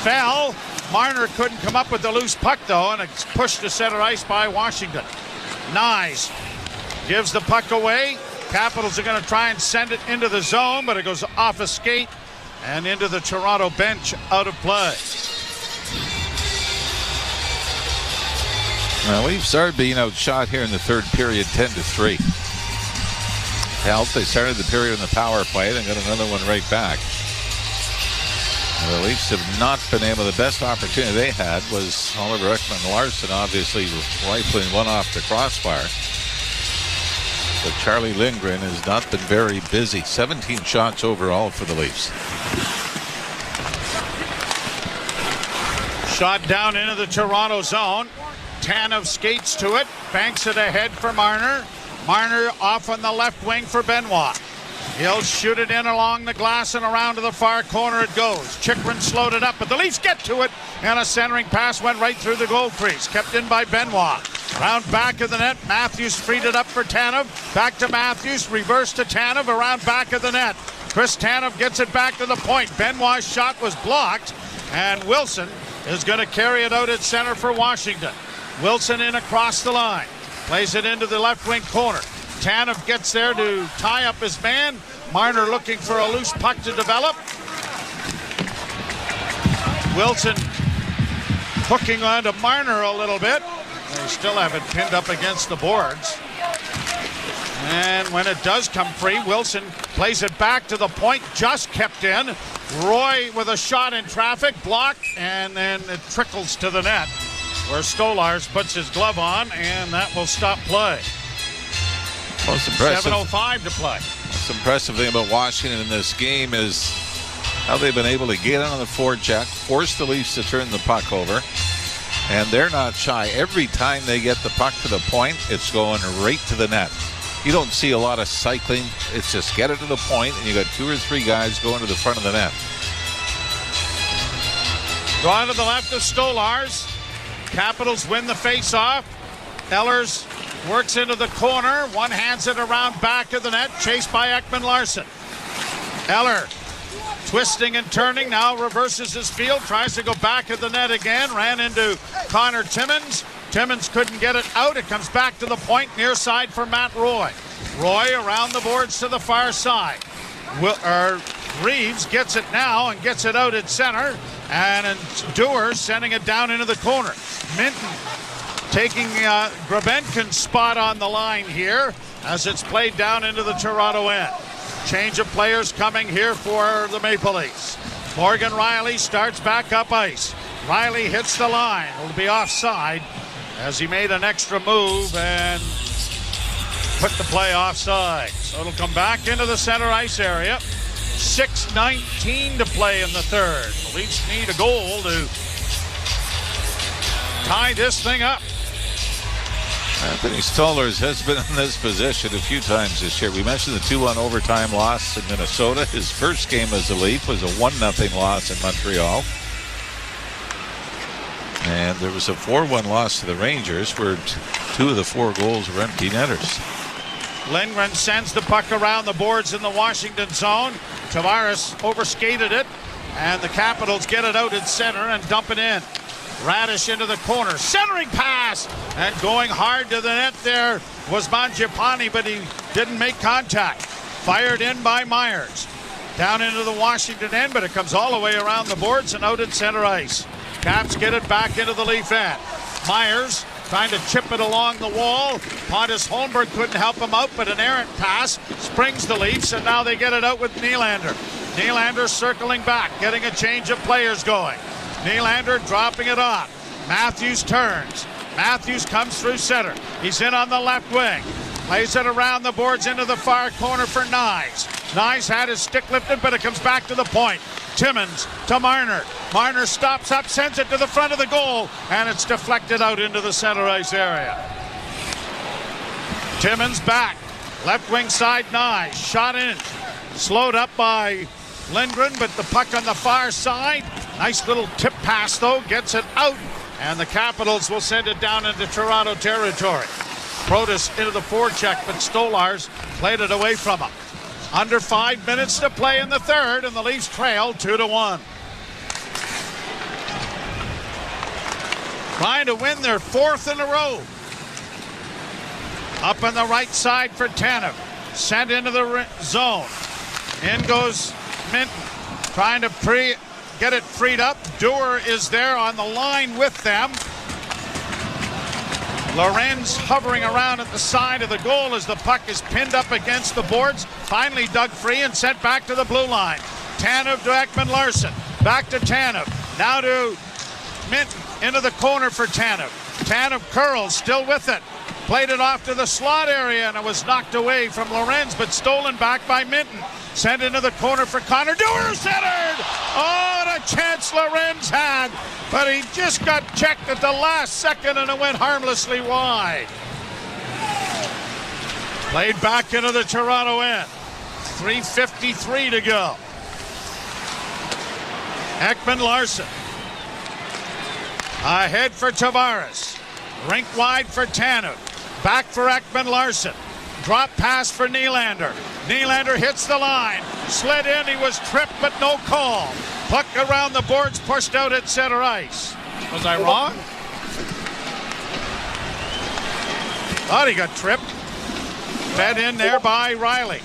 fell. Marner couldn't come up with the loose puck though, and it's pushed to center ice by Washington. Nyes gives the puck away. Capitals are going to try and send it into the zone, but it goes off a skate and into the Toronto bench, out of play. Well, we've started being outshot here in the third period, 10-3. Help, they started the period in the power play, then got another one right back. The Leafs have not been able. The best opportunity they had was Oliver Ekman-Larsson, obviously rifling one off the crossbar. But Charlie Lindgren has not been very busy. 17 shots overall for the Leafs. Shot down into the Toronto zone. Tanev skates to it, banks it ahead for Marner. Marner off on the left wing for Benoit. He'll shoot it in along the glass and around to the far corner it goes. Chychrun slowed it up, but the Leafs get to it, and a centering pass went right through the goal crease. Kept in by Benoit. Around back of the net, Matthews freed it up for Tanev. Back to Matthews, reverse to Tanev, around back of the net. Chris Tanev gets it back to the point. Benoit's shot was blocked, and Wilson is going to carry it out at center for Washington. Wilson in across the line. Plays it into the left wing corner. Tanev gets there to tie up his man. Marner looking for a loose puck to develop. Wilson hooking on to Marner a little bit. They still have it pinned up against the boards. And when it does come free, Wilson plays it back to the point, just kept in. Roy with a shot in traffic, blocked, and then it trickles to the net, where Stolarz puts his glove on, and that will stop play. Most impressive. 7:05 to play. Most impressive thing about Washington in this game is how they've been able to get on the forecheck, force the Leafs to turn the puck over, and they're not shy. Every time they get the puck to the point, it's going right to the net. You don't see a lot of cycling. It's just get it to the point, and you got two or three guys going to the front of the net. Drawn to the left of Stolarz. Capitals win the face-off. Ehlers works into the corner. One hands it around back of the net. Chased by Ekman-Larsson. Eller twisting and turning. Now reverses his field. Tries to go back of the net again. Ran into Connor Timmins. Timmins couldn't get it out. It comes back to the point near side for Matt Roy. Roy around the boards to the far side. Reeves gets it now and gets it out at center. And Dewar sending it down into the corner. Minton taking Grabenkin's spot on the line here as it's played down into the Toronto end. Change of players coming here for the Maple Leafs. Morgan Riley starts back up ice. Riley hits the line. It'll be offside as he made an extra move and put the play offside. So it'll come back into the center ice area. 6:19 to play in the third. The Leafs need a goal to tie this thing up. Anthony Stolarz has been in this position a few times this year. We mentioned the 2-1 overtime loss in Minnesota. His first game as a Leaf was a 1-0 loss in Montreal. And there was a 4-1 loss to the Rangers where two of the four goals were empty netters. Lindgren sends the puck around the boards in the Washington zone. Tavares overskated it, and the Capitals get it out at center and dump it in. Radish into the corner, centering pass, and going hard to the net there was Mangiapane, but he didn't make contact. Fired in by Myers. Down into the Washington end, but it comes all the way around the boards and out at center ice. Caps get it back into the Leaf end. Myers trying to chip it along the wall. Pontus Holmberg couldn't help him out, but an errant pass springs the Leafs, and now they get it out with Nylander. Nylander circling back, getting a change of players going. Nylander dropping it off. Matthews turns. Matthews comes through center. He's in on the left wing. Plays it around the boards into the far corner for Nyes. Nyes had his stick lifted, but it comes back to the point. Timmins to Marner. Marner stops up, sends it to the front of the goal, and it's deflected out into the center ice area. Timmins back. Left wing side, Nye. Shot in. Slowed up by Lindgren, but the puck on the far side. Nice little tip pass, though. Gets it out, and the Capitals will send it down into Toronto territory. Protas into the forecheck, but Stolarz played it away from him. Under 5 minutes to play in the third, and the Leafs trail 2-1. Trying to win their fourth in a row. Up on the right side for Tanev. Sent into the zone. In goes Minton. Trying to get it freed up. Dewar is there on the line with them. Lorenz hovering around at the side of the goal as the puck is pinned up against the boards. Finally dug free and sent back to the blue line. Tanev to Ekman-Larsson. Back to Tanev. Now to Minton. Into the corner for Tanev. Tanev curls, still with it. Played it off to the slot area, and it was knocked away from Lorenz, but stolen back by Minton. Sent into the corner for Connor. Dewar centered! Oh, what a chance Lorenz had, but he just got checked at the last second, and it went harmlessly wide. Played back into the Toronto end. 3:53 to go. Ekman-Larsson. Ahead for Tavares. Rink wide for Tanev. Back for Ekman-Larsson. Drop pass for Nylander. Nylander hits the line. Slid in. He was tripped, but no call. Puck around the boards, pushed out at center ice. Was I wrong? Thought he got tripped. Fed in there by Riley.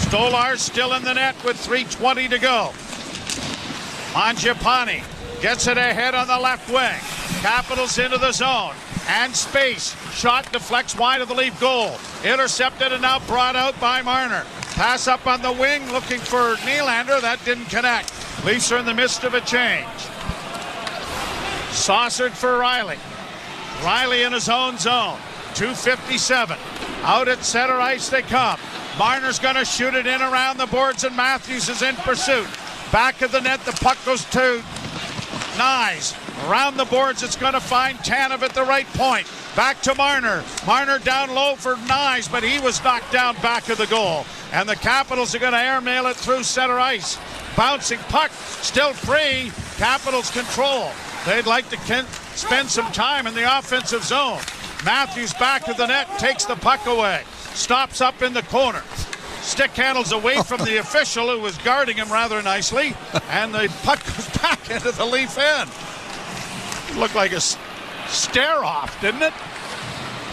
Stolarz still in the net with 3:20 to go. Mangiapane gets it ahead on the left wing. Capitals into the zone. And space. Shot deflects wide of the Leaf goal. Intercepted and now brought out by Marner. Pass up on the wing looking for Nylander. That didn't connect. Leafs are in the midst of a change. Saucered for Riley. Riley in his own zone. 2:57. Out at center ice they come. Marner's going to shoot it in around the boards, and Matthews is in pursuit. Back of the net, the puck goes to Nyes. Around the boards, it's going to find Tanev at the right point. Back to Marner. Marner down low for Nyes, but he was knocked down back of the goal. And the Capitals are going to airmail it through center ice. Bouncing puck, still free. Capitals control. They'd like to spend some time in the offensive zone. Matthews back of the net, takes the puck away. Stops up in the corner. Stick handles away from the official who was guarding him rather nicely. And the puck goes back into the Leaf end. Looked like a stare-off, didn't it?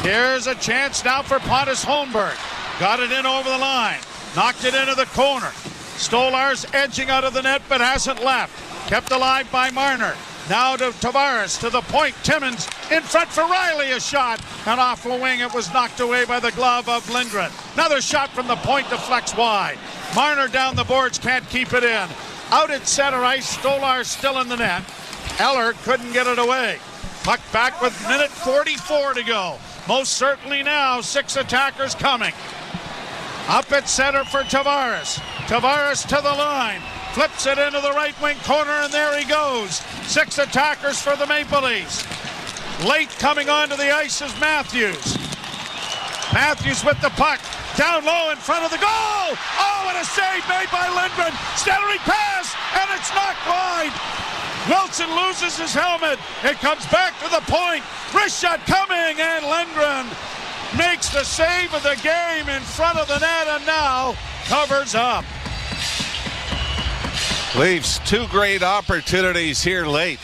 Here's a chance now for Pontus Holmberg. Got it in over the line. Knocked it into the corner. Stolarz edging out of the net but hasn't left. Kept alive by Marner. Now to Tavares, to the point. Timmins in front for Riley. A shot. And off the wing, it was knocked away by the glove of Lindgren. Another shot from the point, deflects wide. Marner down the boards, can't keep it in. Out at center ice, Stolarz still in the net. Eller couldn't get it away. Puck back with minute 44 to go. Most certainly now, 6 attackers coming. Up at center for Tavares. Tavares to the line. Flips it into the right wing corner, and there he goes. 6 attackers for the Maple Leafs. Late coming onto the ice is Matthews. Matthews with the puck. Down low in front of the goal. Oh, what a save made by Lindgren. Centering pass, and it's knocked wide. Wilson loses his helmet. It comes back to the point. Wrist shot coming, and Lindgren makes the save of the game in front of the net, and now covers up. Leafs 2 great opportunities here late.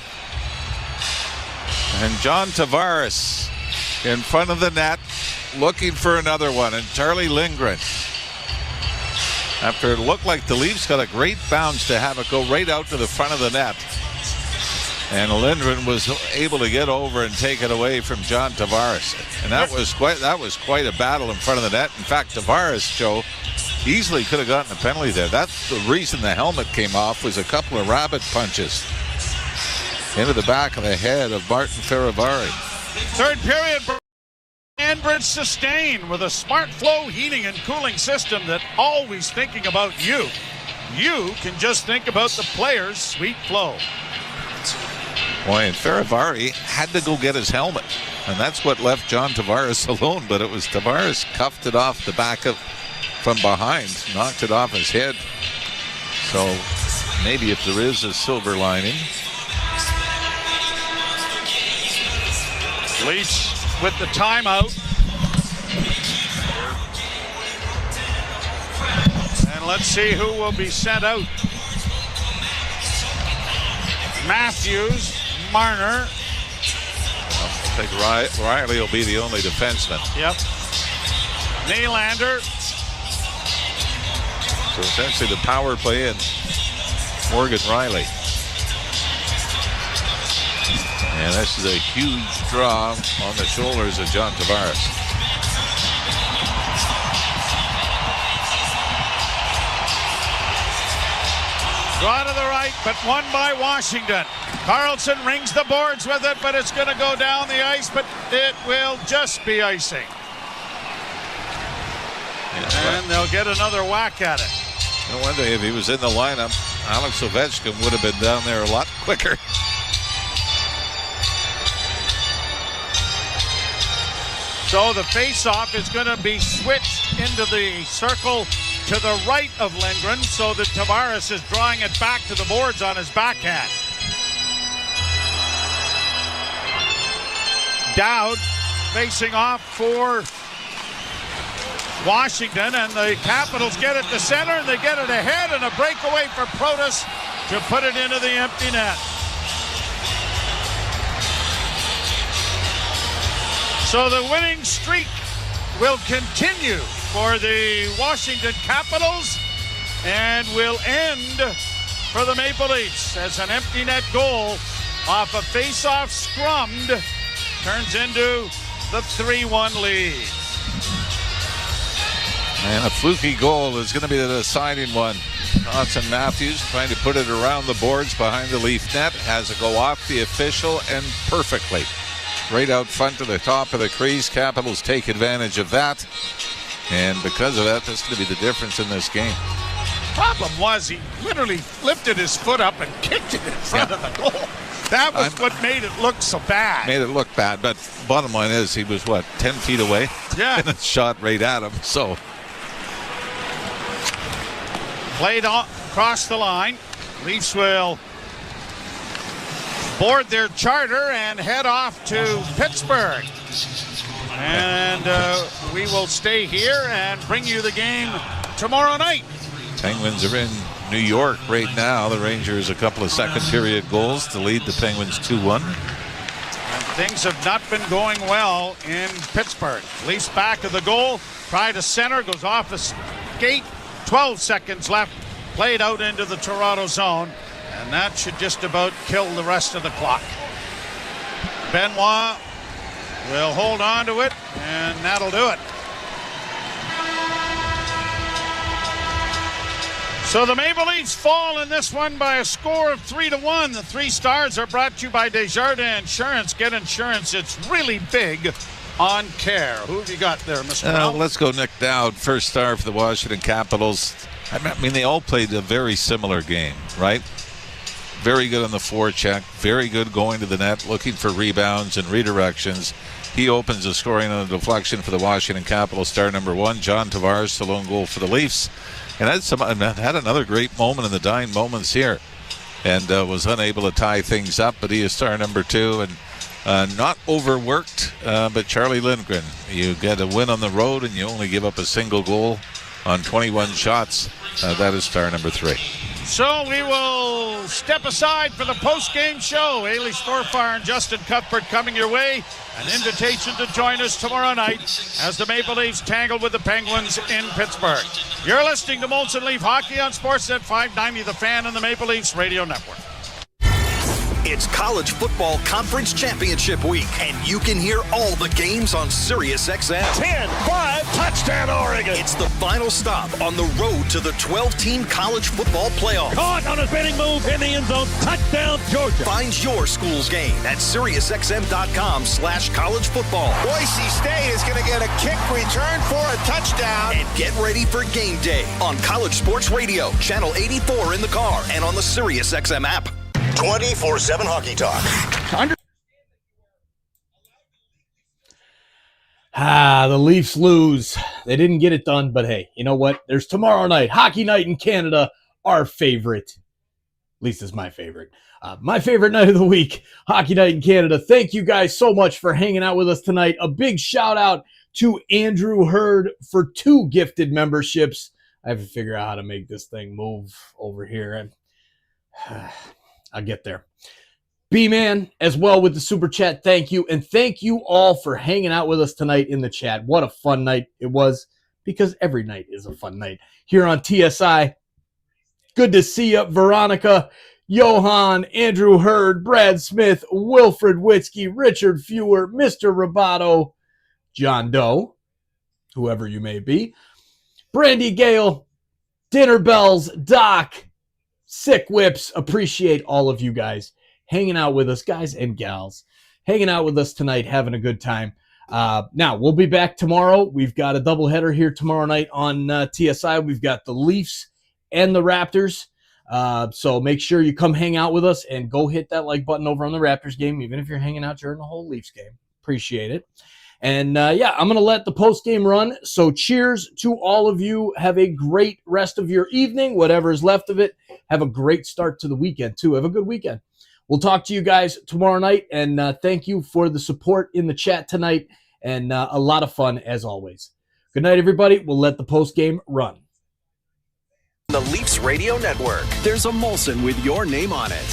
And John Tavares in front of the net looking for another one. And Charlie Lindgren, after it looked like the Leafs got a great bounce to have it go right out to the front of the net. And Lindgren was able to get over and take it away from John Tavares. And that was quite a battle in front of the net. In fact, Tavares, Joe, easily could have gotten a penalty there. That's the reason the helmet came off, was a couple of rabbit punches into the back of the head of Martin Feravari. Third period, Enbridge Sustain with a smart flow heating and cooling system that always thinking about you. you can just think about the players' sweet flow. Boy, and Faravari had to go get his helmet, and that's what left John Tavares alone, but it was Tavares cuffed it off the back from behind, knocked it off his head. So maybe if there is a silver lining. Leafs with the timeout. And let's see who will be sent out. Matthews, Marner. I think Riley will be the only defenseman. Yep. Nylander. So essentially the power play and Morgan Riley. And this is a huge draw on the shoulders of John Tavares. Draw to the right, but won by Washington. Carlson rings the boards with it, but it's going to go down the ice, but it will just be icing. And they'll get another whack at it. No wonder if he was in the lineup, Alex Ovechkin would have been down there a lot quicker. So the face-off is going to be switched into the circle to the right of Lindgren so that Tavares is drawing it back to the boards on his backhand. Dowd facing off for Washington, and the Capitals get it to center, and they get it ahead, and a breakaway for Protas to put it into the empty net. So the winning streak will continue for the Washington Capitals and will end for the Maple Leafs as an empty net goal off a face-off scrummed turns into the 3-1 lead. And a fluky goal is going to be the deciding one. Austin Matthews trying to put it around the boards behind the Leaf net, has it go off the official and perfectly. Right out front to the top of the crease. Capitals take advantage of that. And because of that, that's going to be the difference in this game. Problem was he literally lifted his foot up and kicked it in front of the goal. That was what made it look so bad. Made it look bad, but bottom line is he was, 10 feet away? Yeah. And it shot right at him, so. Played across the line. Leafs will board their charter and head off to Pittsburgh. And we will stay here and bring you the game tomorrow night. Penguins are in New York right now. The Rangers a couple of second period goals to lead the Penguins 2-1. And things have not been going well in Pittsburgh. Leafs back of the goal. Try to center. Goes off the skate. 12 seconds left. Played out into the Toronto zone. And that should just about kill the rest of the clock. Benoit will hold on to it, and that'll do it. So the Maple Leafs fall in this one by a score of 3-1. The 3 stars are brought to you by Desjardins Insurance. Get insurance. It's really big on care. Who have you got there, Mr. Brown? Let's go Nick Dowd, first star for the Washington Capitals. I mean, they all played a very similar game, right? Very good on the forecheck, very good going to the net, looking for rebounds and redirections. He opens the scoring on a deflection for the Washington Capitals. Star number 1, John Tavares, the lone goal for the Leafs. And had another great moment in the dying moments here and was unable to tie things up, but he is star number 2 and not overworked, but Charlie Lindgren. You get a win on the road and you only give up a single goal on 21 shots. That is star number 3. So we will step aside for the post-game show. Ailey Storfar and Justin Cuthbert coming your way. An invitation to join us tomorrow night as the Maple Leafs tangle with the Penguins in Pittsburgh. You're listening to Molson Leaf Hockey on Sportsnet 590, The Fan and the Maple Leafs Radio Network. It's College Football Conference Championship Week, and you can hear all the games on SiriusXM. 10-5, touchdown Oregon. Oregon. It's the final stop on the road to the 12-team college football playoff. Caught on a spinning move in the end zone. Touchdown, Georgia. Find your school's game at SiriusXM.com/college football. Boise State is going to get a kick return for a touchdown. And get ready for game day on College Sports Radio, Channel 84 in the car, and on the SiriusXM app. 24/7 Hockey Talk. The Leafs lose. They didn't get it done, but hey, you know what? There's tomorrow night, Hockey Night in Canada, our favorite. At least it's my favorite. My favorite night of the week, Hockey Night in Canada. Thank you guys so much for hanging out with us tonight. A big shout out to Andrew Hurd for 2 gifted memberships. I have to figure out how to make this thing move over here. I'll get there. B-Man as well with the super chat. Thank you. And thank you all for hanging out with us tonight in the chat. What a fun night it was, because every night is a fun night here on TSI. Good to see you, Veronica, Johan, Andrew Hurd, Brad Smith, Wilfred Witzke, Richard Fewer, Mr. Roboto, John Doe, whoever you may be, Brandy Gale, Dinner Bells, Doc, Sick Whips. Appreciate all of you guys hanging out with us, guys and gals, hanging out with us tonight, having a good time. Now, we'll be back tomorrow. We've got a doubleheader here tomorrow night on TSI. We've got the Leafs and the Raptors. So make sure you come hang out with us and go hit that like button over on the Raptors game, even if you're hanging out during the whole Leafs game. Appreciate it. And yeah, I'm going to let the post game run. So cheers to all of you. Have a great rest of your evening, whatever is left of it. Have a great start to the weekend, too. Have a good weekend. We'll talk to you guys tomorrow night, and thank you for the support in the chat tonight, and a lot of fun as always. Good night, everybody. We'll let the post game run. The Leafs Radio Network. There's a Molson with your name on it.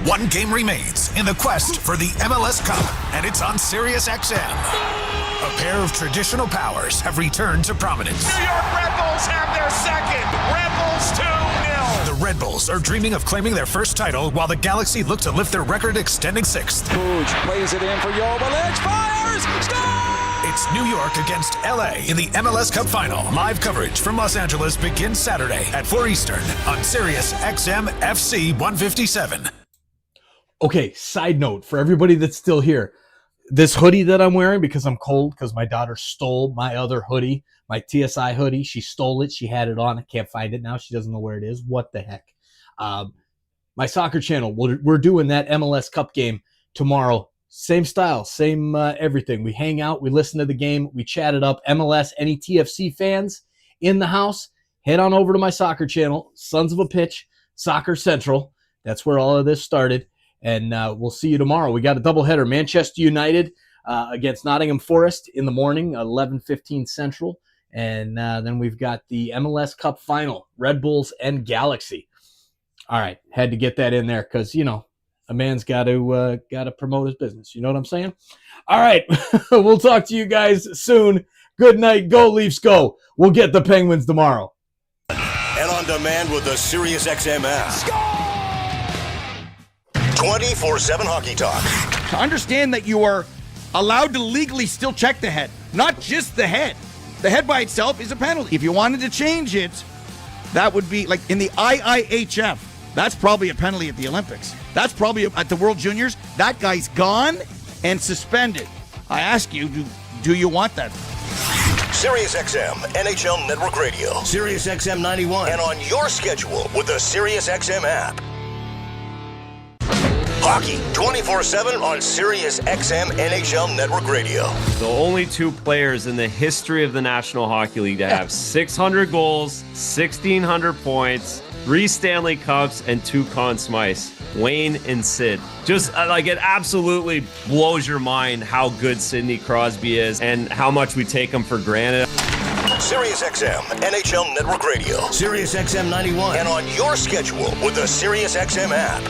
One game remains in the quest for the MLS Cup, and it's on SiriusXM. A pair of traditional powers have returned to prominence. New York Red Bulls have their second. Red Bulls 2-0. The Red Bulls are dreaming of claiming their first title, while the Galaxy look to lift their record-extending 6th. Puig plays it in for Joveljic. Fires! Score! It's New York against LA in the MLS Cup Final. Live coverage from Los Angeles begins Saturday at 4 Eastern on SiriusXM FC 157. Okay, side note for everybody that's still here. This hoodie that I'm wearing, because I'm cold, because my daughter stole my other hoodie, my TSI hoodie. She stole it. She had it on. I can't find it now. She doesn't know where it is. What the heck? My soccer channel, we're doing that MLS Cup game tomorrow. Same style, same everything. We hang out. We listen to the game. We chat it up. MLS, any TFC fans in the house, head on over to my soccer channel, Sons of a Pitch, Soccer Central. That's where all of this started. And we'll see you tomorrow. We got a doubleheader. Manchester United against Nottingham Forest in the morning, 11:15 Central. And then we've got the MLS Cup Final, Red Bulls and Galaxy. All right, had to get that in there because, you know, a man's got to promote his business. You know what I'm saying? All right, we'll talk to you guys soon. Good night. Go Leafs, go. We'll get the Penguins tomorrow. And on demand with the SiriusXM app. 24/7 Hockey Talk. To understand that you are allowed to legally still check the head, not just the head. The head by itself is a penalty. If you wanted to change it, that would be like in the IIHF. That's probably a penalty at the Olympics. That's probably at the World Juniors. That guy's gone and suspended. I ask you, do you want that? SiriusXM, NHL Network Radio. SiriusXM 91. And on your schedule with the SiriusXM app. Hockey 24/7 on SiriusXM NHL Network Radio. The only 2 players in the history of the National Hockey League to have 600 goals, 1,600 points, 3 Stanley Cups, and 2 Conn Smythes. Wayne and Sid. Just like it absolutely blows your mind how good Sidney Crosby is and how much we take him for granted. SiriusXM NHL Network Radio. SiriusXM 91. And on your schedule with the SiriusXM app.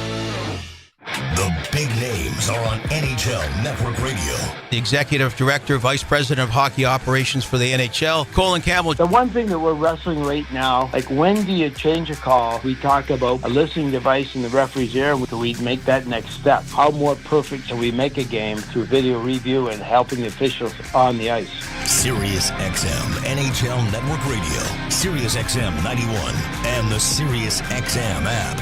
The big big names are on NHL Network Radio. The Executive Director, Vice President of Hockey Operations for the NHL, Colin Campbell. The one thing that we're wrestling right now, like when do you change a call? We talk about a listening device in the referee's ear. Do we make that next step? How more perfect can we make a game through video review and helping the officials on the ice? Sirius XM NHL Network Radio, Sirius XM 91, and the Sirius XM app.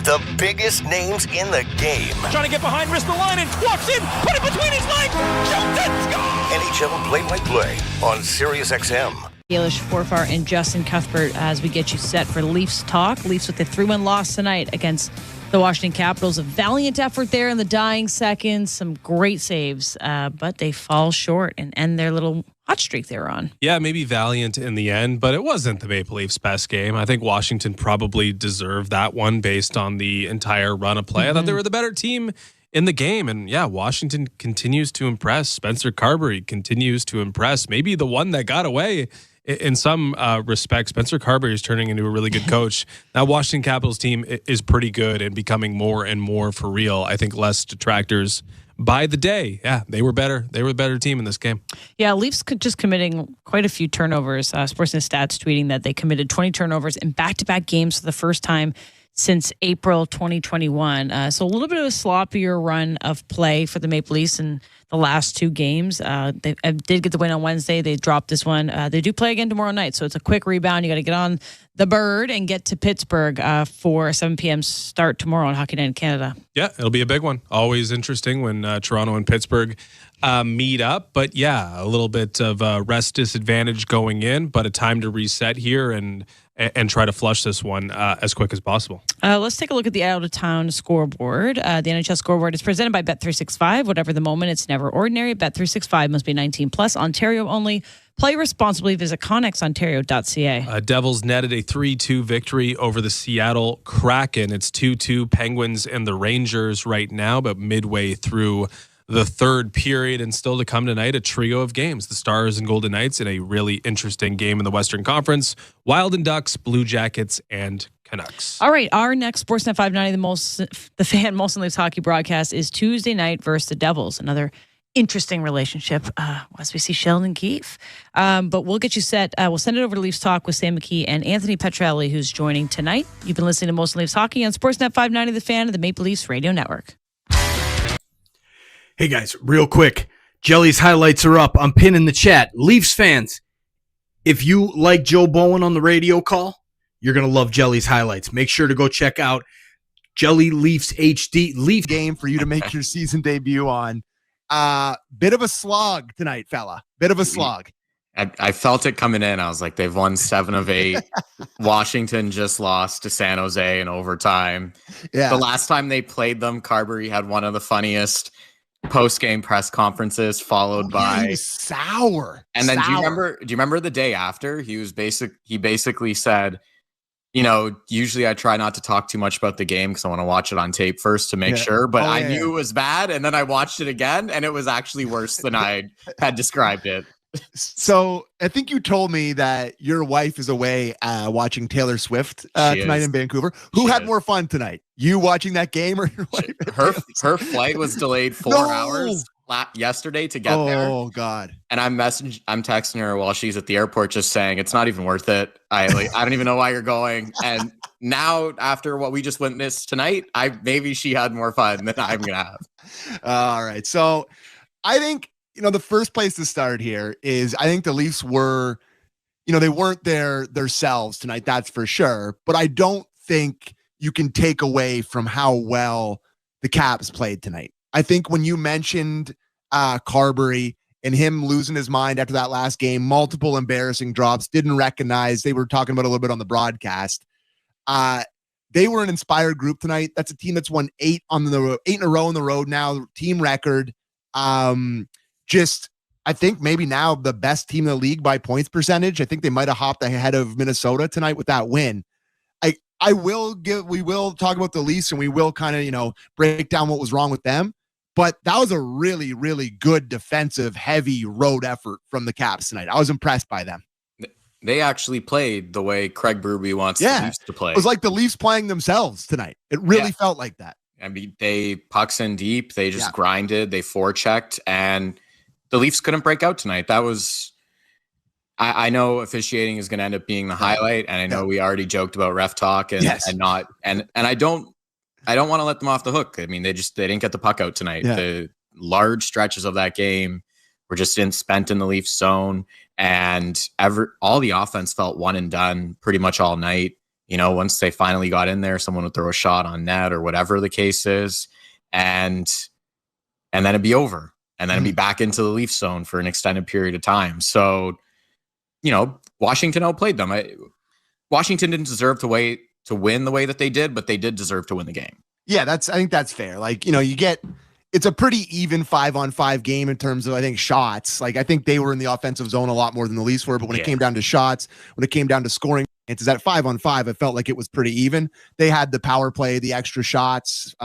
The biggest names in the game. Trying to get behind Ristolainen, walks in, put it between his legs, shoots it, score! NHL play-by-play on Sirius XM. Ailish Forfar and Justin Cuthbert as we get you set for Leafs talk. Leafs with the 3-1 loss tonight against the Washington Capitals. A valiant effort there in the dying seconds. Some great saves, but they fall short and end their little hot streak they were on. Yeah, maybe valiant in the end, but it wasn't the Maple Leafs' best game. I think Washington probably deserved that one based on the entire run of play. I thought they were the better team in the game. And yeah, Washington continues to impress. Spencer Carberry continues to impress. Maybe the one that got away in some respects. Spencer Carberry is turning into a really good coach. That Washington Capitals team is pretty good and becoming more and more for real. I think less detractors by the day. Yeah, they were better. They were the better team in this game. Yeah, Leafs just committing quite a few turnovers. Sportsnet Stats tweeting that they committed 20 turnovers in back-to-back games for the first time since April 2021. So a little bit of a sloppier run of play for the Maple Leafs in the last two games. They did get the win on Wednesday. They dropped this one. They do play again tomorrow night, so it's a quick rebound. You got to get on the bird and get to Pittsburgh for a 7 p.m. start tomorrow on Hockey Night in Canada. Yeah, it'll be a big one. Always interesting when Toronto and Pittsburgh meet up. But yeah, a little bit of rest disadvantage going in, but a time to reset here and try to flush this one as quick as possible. Let's take a look at the out-of-town scoreboard. The NHL scoreboard is presented by Bet365. Whatever the moment, it's never ordinary. Bet365 must be 19 plus. Ontario only. Play responsibly. Visit connexontario.ca. Devils netted a 3-2 victory over the Seattle Kraken. It's 2-2 Penguins and the Rangers right now, but midway through the third period, and still to come tonight, a trio of games. The Stars and Golden Knights in a really interesting game in the Western Conference. Wild and Ducks, Blue Jackets, and Canucks. All right, our next Sportsnet 590, the fan Molson Leafs hockey broadcast is Tuesday night versus the Devils. Another interesting relationship as we see Sheldon Keefe. But we'll get you set. We'll send it over to Leafs Talk with Sam McKee and Anthony Petrelli, who's joining tonight. You've been listening to Molson Leafs hockey on Sportsnet 590, the fan of the Maple Leafs Radio Network. Hey guys, real quick, Jelly's highlights are up. I'm pinning the chat. Leafs fans, if you like Joe Bowen on the radio call, you're going to love Jelly's highlights. Make sure to go check out Jelly Leafs HD. Leaf game for you to make your season debut on. Bit of a slog tonight, fella. Bit of a slog. I felt it coming in. I was like, they've won 7 of 8. Washington just lost to San Jose in overtime. Yeah. The last time they played them, Carberry had one of the funniest post-game press conferences, followed by he was sour. And then sour. do you remember the day after? He basically said, you know, usually I try not to talk too much about the game because I want to watch it on tape first to make sure, but I knew it was bad, and then I watched it again and it was actually worse than I had described it. So I think you told me that your wife is away watching Taylor Swift tonight in Vancouver. Who had more fun tonight? You watching that game or your wife? Her flight was delayed 4 hours yesterday to get there. Oh God! And I'm texting her while she's at the airport, just saying it's not even worth it. I don't even know why you're going. And now after what we just witnessed tonight, maybe she had more fun than I'm gonna have. All right, so I think. The first place to start here is I think the Leafs were, they weren't themselves tonight. That's for sure. But I don't think you can take away from how well the Caps played tonight. I think when you mentioned Carberry and him losing his mind after that last game, multiple embarrassing drops, didn't recognize, they were talking about a little bit on the broadcast. They were an inspired group tonight. That's a team that's won 8 in a row on the road now, team record. I think maybe now the best team in the league by points percentage. I think they might have hopped ahead of Minnesota tonight with that win. We will talk about the Leafs and we will kind of, break down what was wrong with them. But that was a really, really good defensive, heavy road effort from the Caps tonight. I was impressed by them. they actually played the way Craig Berube wants the Leafs to play. It was like the Leafs playing themselves tonight. It really felt like that. I mean, they pucks in deep. They just grinded. They forechecked, and the Leafs couldn't break out tonight. That was. I know officiating is going to end up being the highlight, and I know we already joked about ref talk and not, and I don't want to let them off the hook. I mean, they didn't get the puck out tonight. Yeah. The large stretches of that game were just spent in the Leafs zone, and all the offense felt one and done pretty much all night. You know, once they finally got in there, someone would throw a shot on net or whatever the case is, and then it'd be over, and then it'd be back into the Leafs zone for an extended period of time. So, you know, Washington outplayed them. Washington didn't deserve to win the way that they did, but they did deserve to win the game. Yeah, I think that's fair. Like, you know, it's a pretty even 5-on-5 game in terms of, I think, shots. Like, I think they were in the offensive zone a lot more than the Leafs were, but when it came down to shots, when it came down to scoring, it's that 5-on-5, it felt like it was pretty even. They had the power play, the extra shots.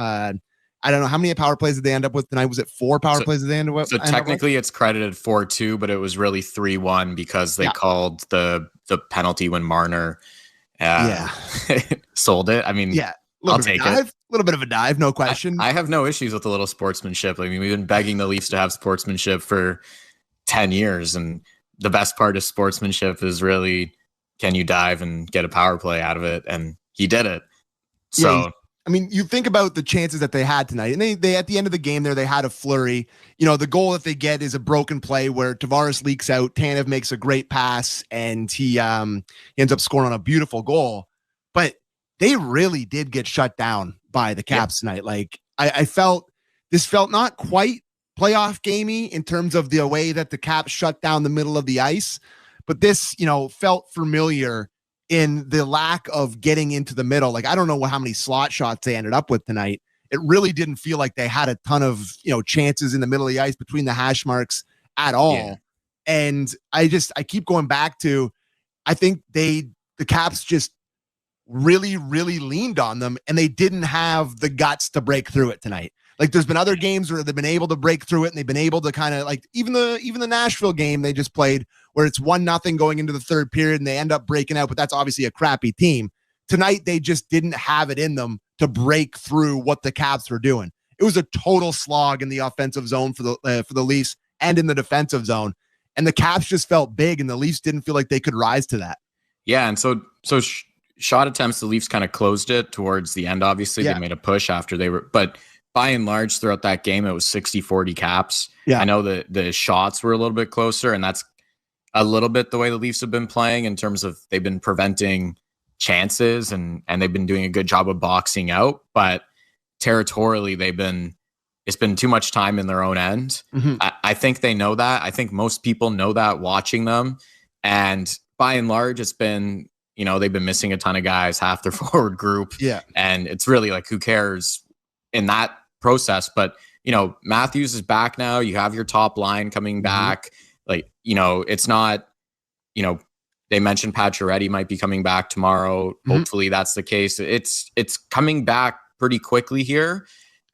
I don't know how many power plays did they end up with tonight. Was it 4 power plays did they end up with? So technically it's credited 4-2, but it was really 3-1 because they called the penalty when Marner sold it. I mean, I'll take it. A little bit of a dive, no question. I have no issues with a little sportsmanship. I mean, we've been begging the Leafs to have sportsmanship for 10 years, and the best part of sportsmanship is really, can you dive and get a power play out of it? And he did it. So. I mean, you think about the chances that they had tonight, and they at the end of the game there, they had a flurry. You know, the goal that they get is a broken play where Tavares leaks out, Tanev makes a great pass, and he ends up scoring on a beautiful goal. But they really did get shut down by the Caps tonight. Like, I felt not quite playoff gamey in terms of the way that the Caps shut down the middle of the ice, but this, you know, felt familiar in the lack of getting into the middle. Like, I don't know how many slot shots they ended up with tonight. It really didn't feel like they had a ton of, you know, chances in the middle of the ice between the hash marks at all. Yeah. And I keep going back to, I think the Caps just really, really leaned on them, and they didn't have the guts to break through it tonight. Like, there's been other games where they've been able to break through it, and they've been able to kind of, like, even the Nashville game they just played, where it's 1-0 going into the third period and they end up breaking out, but that's obviously a crappy team. Tonight, they just didn't have it in them to break through what the Caps were doing. It was a total slog in the offensive zone for the Leafs and in the defensive zone. And the Caps just felt big, and the Leafs didn't feel like they could rise to that. Yeah, and so shot attempts, the Leafs kind of closed it towards the end, obviously. They made a push after they were, but by and large, throughout that game, it was 60-40 Caps. Yeah. I know the shots were a little bit closer, and that's a little bit the way the Leafs have been playing in terms of they've been preventing chances and they've been doing a good job of boxing out, but territorially it's been too much time in their own end. Mm-hmm. I think they know that. I think most people know that watching them, and by and large, it's been, you know, they've been missing a ton of guys, half their forward group. Yeah. And it's really like, who cares in that process? But, you know, Matthews is back now. You have your top line coming back. Like, you know, it's not, you know, they mentioned Pacioretty might be coming back tomorrow. Hopefully that's the case. It's coming back pretty quickly here.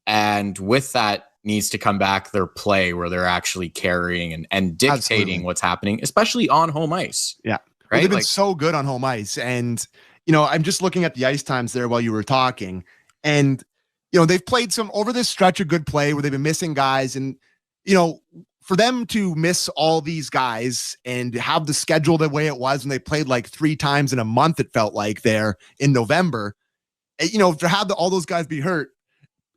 And with that needs to come back their play where they're actually carrying and dictating what's happening, especially on home ice. Yeah. Right. Well, they've been so good on home ice. And, you know, I'm just looking at the ice times there while you were talking, and, you know, they've played some over this stretch of good play where they've been missing guys. And, you know, for them to miss all these guys and have the schedule the way it was when they played like 3 times in a month, it felt like there in November, you know, to have all those guys be hurt,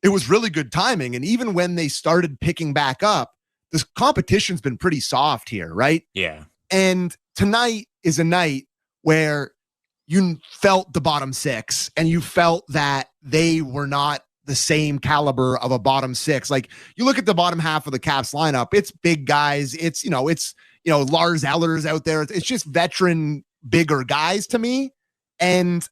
it was really good timing. And even when they started picking back up, this competition's been pretty soft here, right? Yeah. And tonight is a night where you felt the bottom 6 and you felt that they were not the same caliber of a bottom 6. Like, you look at the bottom half of the Caps lineup, it's big guys. It's, you know, Lars Eller's out there. It's just veteran, bigger guys to me. And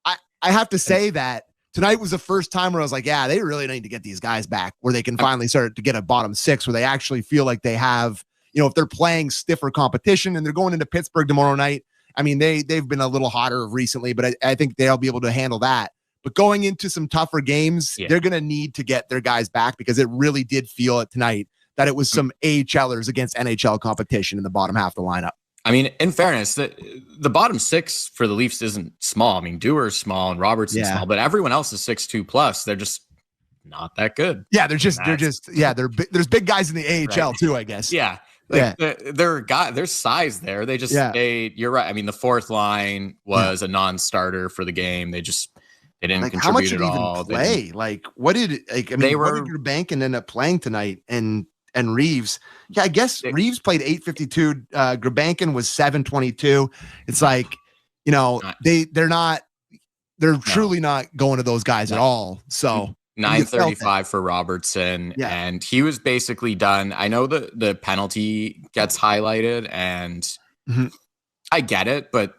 I have to say that tonight was the first time where I was like, yeah, they really need to get these guys back where they can finally start to get a bottom 6 where they actually feel like they have, you know, if they're playing stiffer competition and they're going into Pittsburgh tomorrow night. I mean, they've been a little hotter recently, but I think they'll be able to handle that. But going into some tougher games, they're going to need to get their guys back, because it really did feel it tonight that it was some AHLers against NHL competition in the bottom half of the lineup. I mean, in fairness, the bottom six for the Leafs isn't small. I mean, Duer's small and Robertson's small, but everyone else is 6'2 plus. They're just not that good. Yeah, there's big guys in the AHL too, I guess. Yeah. There's size there. They just you're right. I mean, the fourth line was a non-starter for the game. They didn't contribute how much did at he even all. play? What did Gurbankin end up playing tonight? And Reeves, I guess Reeves played 852. Gurbankin was 722. It's like, they're truly not going to those guys at all. So 935 for Robertson, and he was basically done. I know the penalty gets highlighted, and I get it, but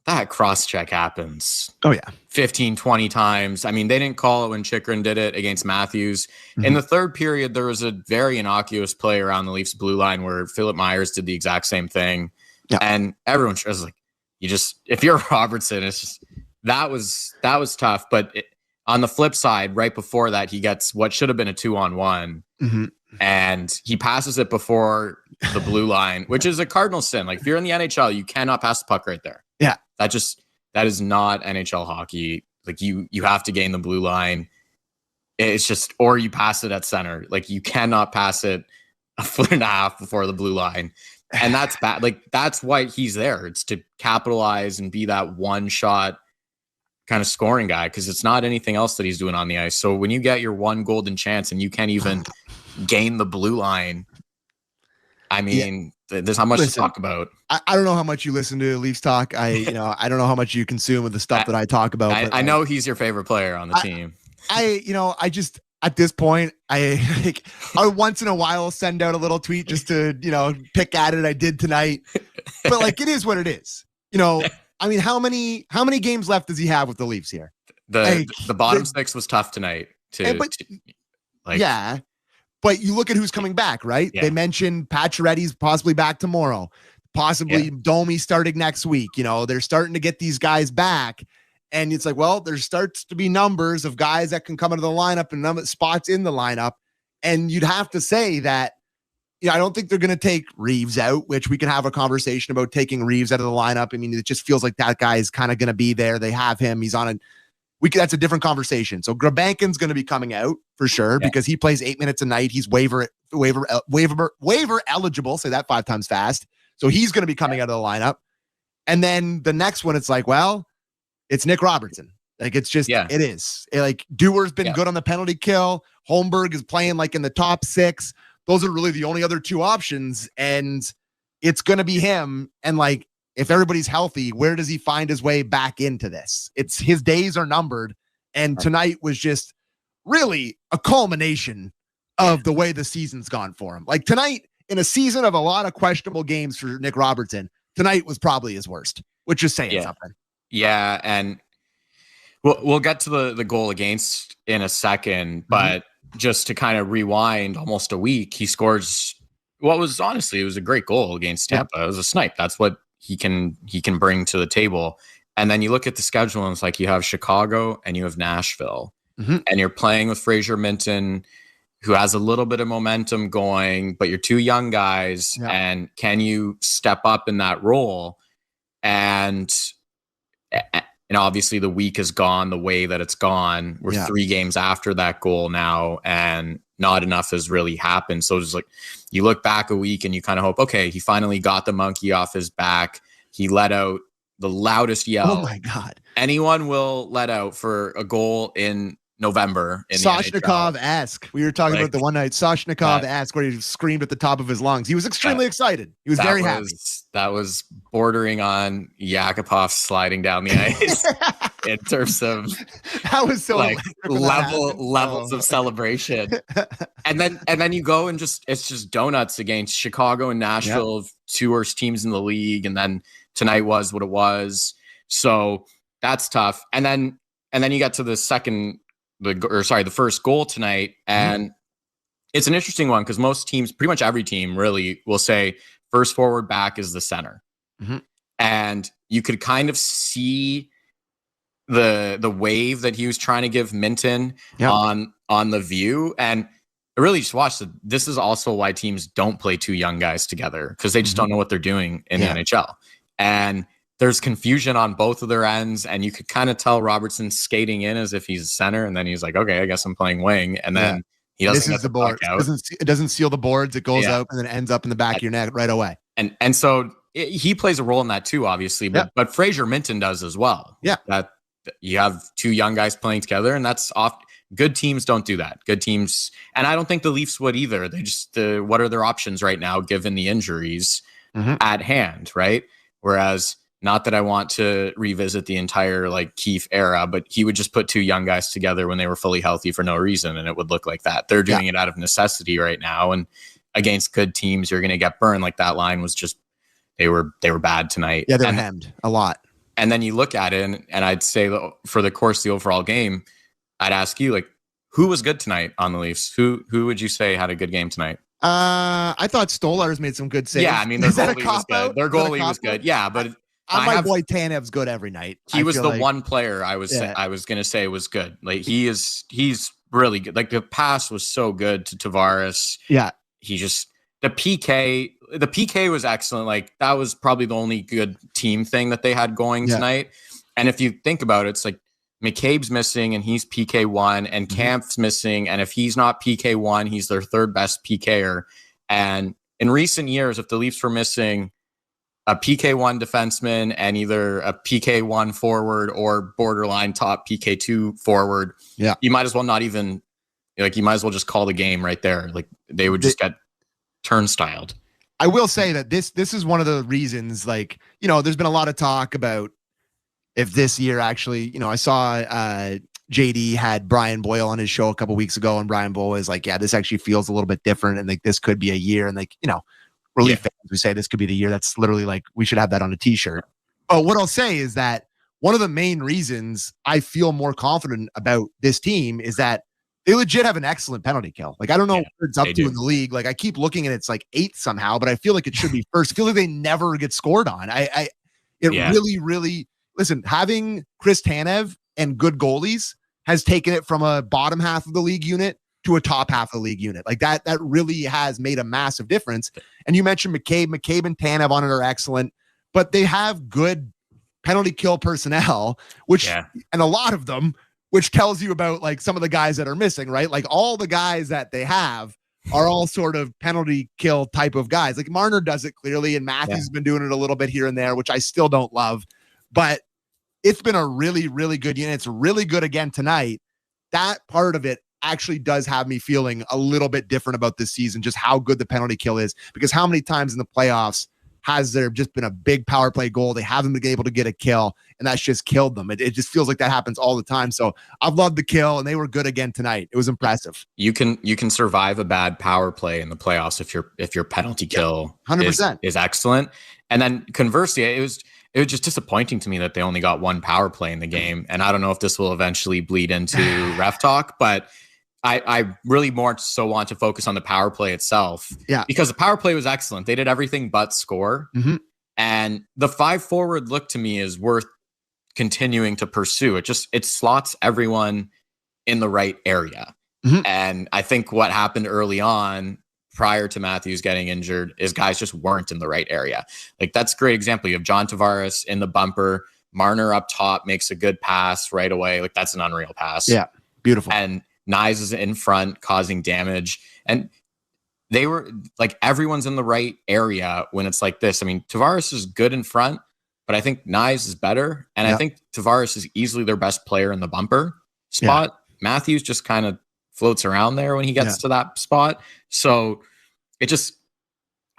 that cross check happens. Oh yeah, 15, 20 times. I mean, they didn't call it when Chychrun did it against Matthews. In the third period, there was a very innocuous play around the Leafs blue line where Philip Myers did the exact same thing, and everyone was like, if you're Robertson, it's just that was tough, but. On the flip side, right before that, he gets what should have been a 2-on-1, and he passes it before the blue line, which is a cardinal sin. Like if you're in the NHL, you cannot pass the puck right there. Yeah, that is not NHL hockey. Like you have to gain the blue line. It's just, or you pass it at center. Like you cannot pass it a foot and a half before the blue line, and that's bad. Like that's why he's there. It's to capitalize and be that one shot kind of scoring guy, because it's not anything else that he's doing on the ice. So when you get your one golden chance and you can't even gain the blue line, I mean, there's not much to talk about. I don't know how much you listen to Leafs talk. I don't know how much you consume of the stuff that I talk about. I know he's your favorite player on the team. I just at this point, I once in a while send out a little tweet just to pick at it. I did tonight, but it is what it is. I mean, how many games left does he have with the Leafs here? The bottom six was tough tonight. But you look at who's coming back, right? Yeah. They mentioned Pacioretty's possibly back tomorrow, possibly Domi starting next week. They're starting to get these guys back, and it's like, well, there starts to be numbers of guys that can come into the lineup and spots in the lineup, and you'd have to say that. I don't think they're going to take Reeves out, which we can have a conversation about taking Reeves out of the lineup. I mean, it just feels like that guy is kind of going to be there. They have him. He's on that's a different conversation. So Gurbankin's going to be coming out for sure because he plays 8 minutes a night. He's waiver eligible. Say that 5 times fast. So he's going to be coming out of the lineup. And then the next one, it's like, well, it's Nick Robertson. It's just, it is. Duer's been good on the penalty kill. Holmberg is playing in the top 6. Those are really the only other 2 options, and it's going to be him. And if everybody's healthy, where does he find his way back into this? It's his days are numbered, and tonight was just really a culmination of the way the season's gone for him. Tonight, in a season of a lot of questionable games for Nick Robertson, tonight was probably his worst, which is saying something. Yeah, and we'll get to the goal against in a second, but just to kind of rewind almost a week, he scores what was honestly, it was a great goal against Tampa. It was a snipe. That's what he can bring to the table. And then you look at the schedule and it's like you have Chicago and you have Nashville and you're playing with Fraser Minton, who has a little bit of momentum going, but you're 2 young guys. And can you step up in that role? And obviously the week has gone the way that it's gone. We're 3 games after that goal now, and not enough has really happened. So it's like you look back a week and you kind of hope, okay, he finally got the monkey off his back. He let out the loudest yell. Oh my God. Anyone will let out for a goal in November. In Soshnikov-esque. We were talking about the one night Soshnikov-esque where he screamed at the top of his lungs. He was extremely excited. He was very happy. That was bordering on Yakupov sliding down the ice in terms of that was so levels of celebration. and then you go and it's just donuts against Chicago and Nashville, 2 worst teams in the league, and then tonight was what it was. So that's tough. And then you get to the the first goal tonight. And it's an interesting one because most teams, pretty much every team really will say first forward back is the center. And you could kind of see the wave that he was trying to give Minton on the view. And really just watch it. This is also why teams don't play two young guys together, because they just don't know what they're doing in the NHL. And there's confusion on both of their ends, and you could kind of tell Robertson's skating in as if he's a center, and then he's like, okay, I guess I'm playing wing, and then he doesn't get the puck out. It doesn't seal the boards. It goes out and then ends up in the back of your net right away. And so he plays a role in that too, obviously, but Fraser Minton does as well. Yeah. That you have two young guys playing together, and that's off. Good teams don't do that. Good teams, and I don't think the Leafs would either. They just, what are their options right now, given the injuries at hand, right? Whereas, not that I want to revisit the entire like Keefe era, but he would just put two young guys together when they were fully healthy for no reason, and it would look like that. They're doing it out of necessity right now, and against good teams, you're going to get burned. Like that line was just, they were bad tonight. Yeah, they're hemmed a lot. And then you look at it, and I'd say for the course of the overall game, I'd ask you, like, who was good tonight on the Leafs? Who would you say had a good game tonight? I thought Stolarz made some good saves. Yeah, I mean, their goalie was good. Their goalie was good. Yeah, but my boy Tanev's good every night. He was the one player I was going to say was good. Like he's really good. Like the pass was so good to Tavares. Yeah. He just, the PK was excellent. Like that was probably the only good team thing that they had going tonight. And if you think about it, it's like McCabe's missing and he's PK1, and Kampf's missing. And if he's not PK1, he's their third best PKer. And in recent years, if the Leafs were missing a PK1 defenseman and either a PK1 forward or borderline top PK2 forward, you might as well not even, like, you might as well just call the game right there. Like they would just get turnstiled. I will say that this is one of the reasons, like, you know, there's been a lot of talk about if this year actually, you know, I saw JD had Brian Boyle on his show a couple weeks ago, and Brian Boyle was like, yeah, this actually feels a little bit different, and like this could be a year, and like, you know, Relief fans, we say this could be the year. That's literally like, we should have that on a t-shirt. But what I'll say is that one of the main reasons I feel more confident about this team is that they legit have an excellent penalty kill. Like, I don't know what it's up to in the league. Like, I keep looking and it's like 8th somehow, but I feel like it should be first. I feel like they never get scored on. Really, listen, having Chris Tanev and good goalies has taken it from a bottom half of the league unit to a top half of the league unit. Like that really has made a massive difference. And you mentioned McCabe and Tanev on it are excellent, but they have good penalty kill personnel, which, and a lot of them, which tells you about like some of the guys that are missing, right? Like all the guys that they have are all sort of penalty kill type of guys. Like Marner does it clearly, and Matthews has been doing it a little bit here and there, which I still don't love, but it's been a really, really good unit. It's really good again tonight. That part of it actually does have me feeling a little bit different about this season, just how good the penalty kill is, because how many times in the playoffs has there just been a big power play goal, they haven't been able to get a kill, and that's just killed them. It just feels like that happens all the time. So I've loved the kill, and they were good again tonight. It was impressive. You can survive a bad power play in the playoffs if your penalty kill 100% is excellent. And then conversely, it was just disappointing to me that they only got one power play in the game. And I don't know if this will eventually bleed into ref talk, but I really more so want to focus on the power play itself. Yeah. Because the power play was excellent. They did everything but score. And the 5 forward look to me is worth continuing to pursue. It slots everyone in the right area. And I think what happened early on, prior to Matthews getting injured, is guys just weren't in the right area. Like that's a great example. You have John Tavares in the bumper, Marner up top makes a good pass right away. Like that's an unreal pass. Yeah. Beautiful. And Nyes is in front causing damage. And they were like, everyone's in the right area when it's like this. I mean, Tavares is good in front, but I think Nyes is better. And I think Tavares is easily their best player in the bumper spot. Matthews just kind of floats around there when he gets to that spot. So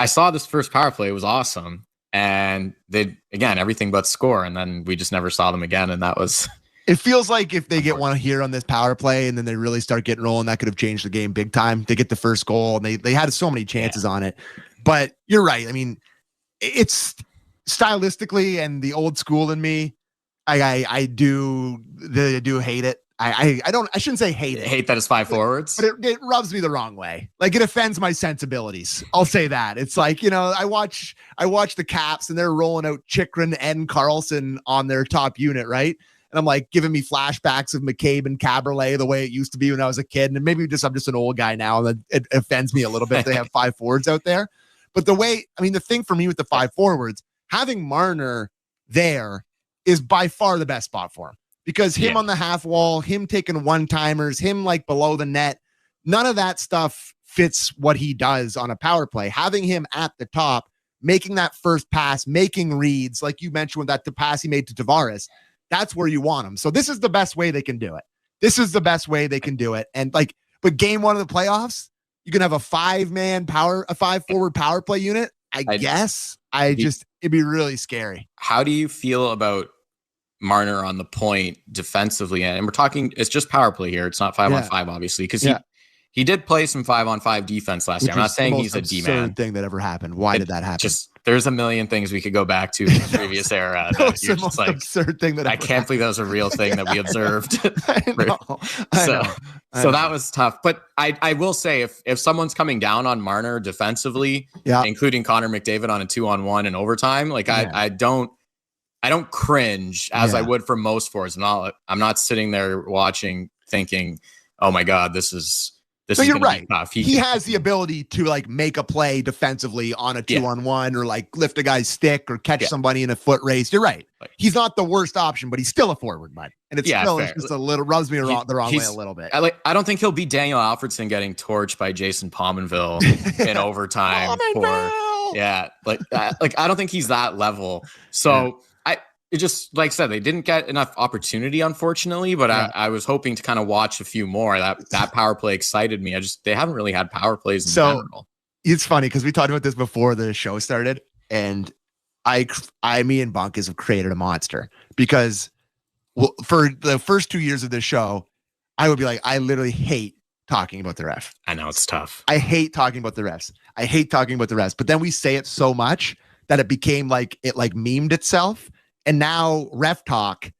I saw this first power play. It was awesome. And they, again, everything but score. And then we just never saw them again. And that was... It feels like if they get one here on this power play and then they really start getting rolling, that could have changed the game big time. They get the first goal and they had so many chances on it. But you're right. I mean, it's stylistically, and the old school in me, I do hate it. I shouldn't say hate it. Hate that it's 5 forwards. But it rubs me the wrong way. Like it offends my sensibilities. I'll say that. It's like, you know, I watch the Caps and they're rolling out Chikrin and Carlson on their top unit, right? And I'm like giving me flashbacks of McCabe and Caberlet the way it used to be when I was a kid. And maybe I'm just an old guy now, and it offends me a little bit. They have 5 forwards out there. But the thing for me with the 5 forwards, having Marner there is by far the best spot for him, because him on the half wall, him taking one-timers, him like below the net, none of that stuff fits what he does on a power play. Having him at the top, making that first pass, making reads, like you mentioned with the pass he made to Tavares, that's where you want him. So this is the best way they can do it. And but game 1 of the playoffs, you can have a 5-forward power play unit. I guess it'd be really scary. How do you feel about Marner on the point defensively? And we're talking, it's just power play here. It's not 5-on-5, obviously, because he did play some 5-on-5 defense last year. I'm not saying he's a D-man. Thing that ever happened. Why did that happen? There's a million things we could go back to in the previous era. That's the most absurd thing that I can't believe that was a real thing that we observed. I know. So that was tough. But I will say, if someone's coming down on Marner defensively, including Connor McDavid on a 2-on-1 in overtime, I don't cringe as I would for most forwards. I'm not sitting there watching thinking, oh my God, this is you're right. Tough. He has the ability to make a play defensively on a 2-on-1 or lift a guy's stick or catch somebody in a foot race. You're right. He's not the worst option, but he's still a forward, bud. And it's just a little rubs me the wrong way a little bit. I don't think he'll be Daniel Alfredson getting torched by Jason Pominville in overtime. I don't think he's that level. So it just, like I said, they didn't get enough opportunity, unfortunately, but I was hoping to kind of watch a few more. That power play excited me. They haven't really had power plays in general. It's funny because we talked about this before the show started, and me and Bunkis have created a monster because for the first 2 years of this show, I would be like, I literally hate talking about the ref. I know it's tough. I hate talking about the refs. But then we say it so much that it became it memed itself. And now ref talk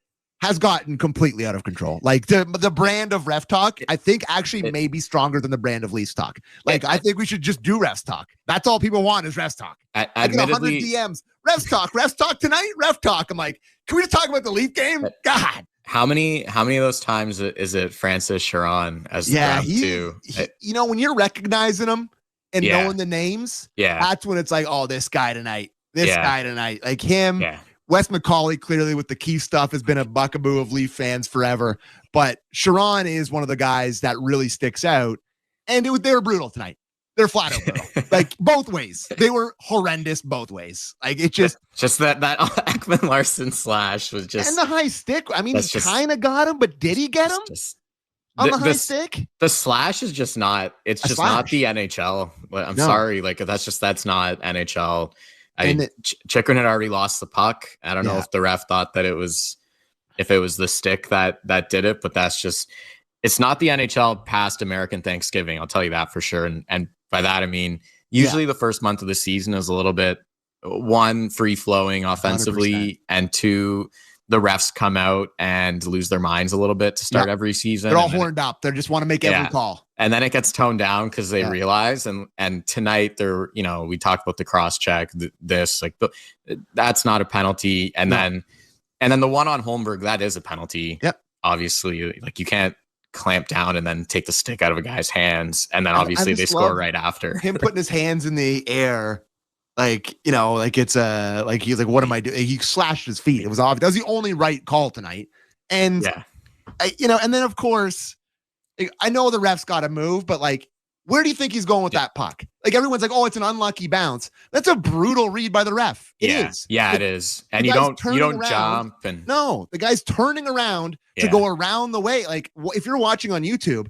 has gotten completely out of control. The brand of ref talk, I think actually may be stronger than the brand of Leafs talk. I think we should just do refs talk. That's all people want is refs talk. I get 100 DMs. Refs talk tonight. Ref talk. I'm like, can we just talk about the Leaf game? God. How many of those times is it Francis Sharon as the ref too? When you're recognizing them and knowing the names, that's when it's this guy tonight. Like him. Yeah. Wes McCauley, clearly with the Keith stuff, has been a buckaboo of Leaf fans forever. But Sharon is one of the guys that really sticks out. And they were brutal tonight. They're flat out brutal. Both ways. They were horrendous both ways. It just that Ekman Larson slash was just. And the high stick. I mean, he kind of got him, but did he get him? On the high stick? The slash is just not. It's just not the NHL. I'm sorry. That's not NHL. Chychrun had already lost the puck. I don't know if the ref thought that it was the stick that did it, but it's not the NHL past American Thanksgiving. I'll tell you that for sure. And by that, I mean, usually the first month of the season is a little bit, 1, free flowing offensively, 100%. And 2, the refs come out and lose their minds a little bit to start every season. They're all horned up. They just want to make every call. And then it gets toned down because they realize. And tonight we talked about the cross check, that's not a penalty. And then the one on Holmberg, that is a penalty. Yep. Obviously, you can't clamp down and then take the stick out of a guy's hands. And then obviously they score right after. Him putting his hands in the air. It's he's like, what am I doing? He slashed his feet. It was obvious. That was the only right call tonight. And, and then of course, I know the ref's got to move, but where do you think he's going with that puck? Everyone's like, oh, it's an unlucky bounce. That's a brutal read by the ref. It is. Yeah, it is. And you don't jump. And no, the guy's turning around to go around the way. If you're watching on YouTube,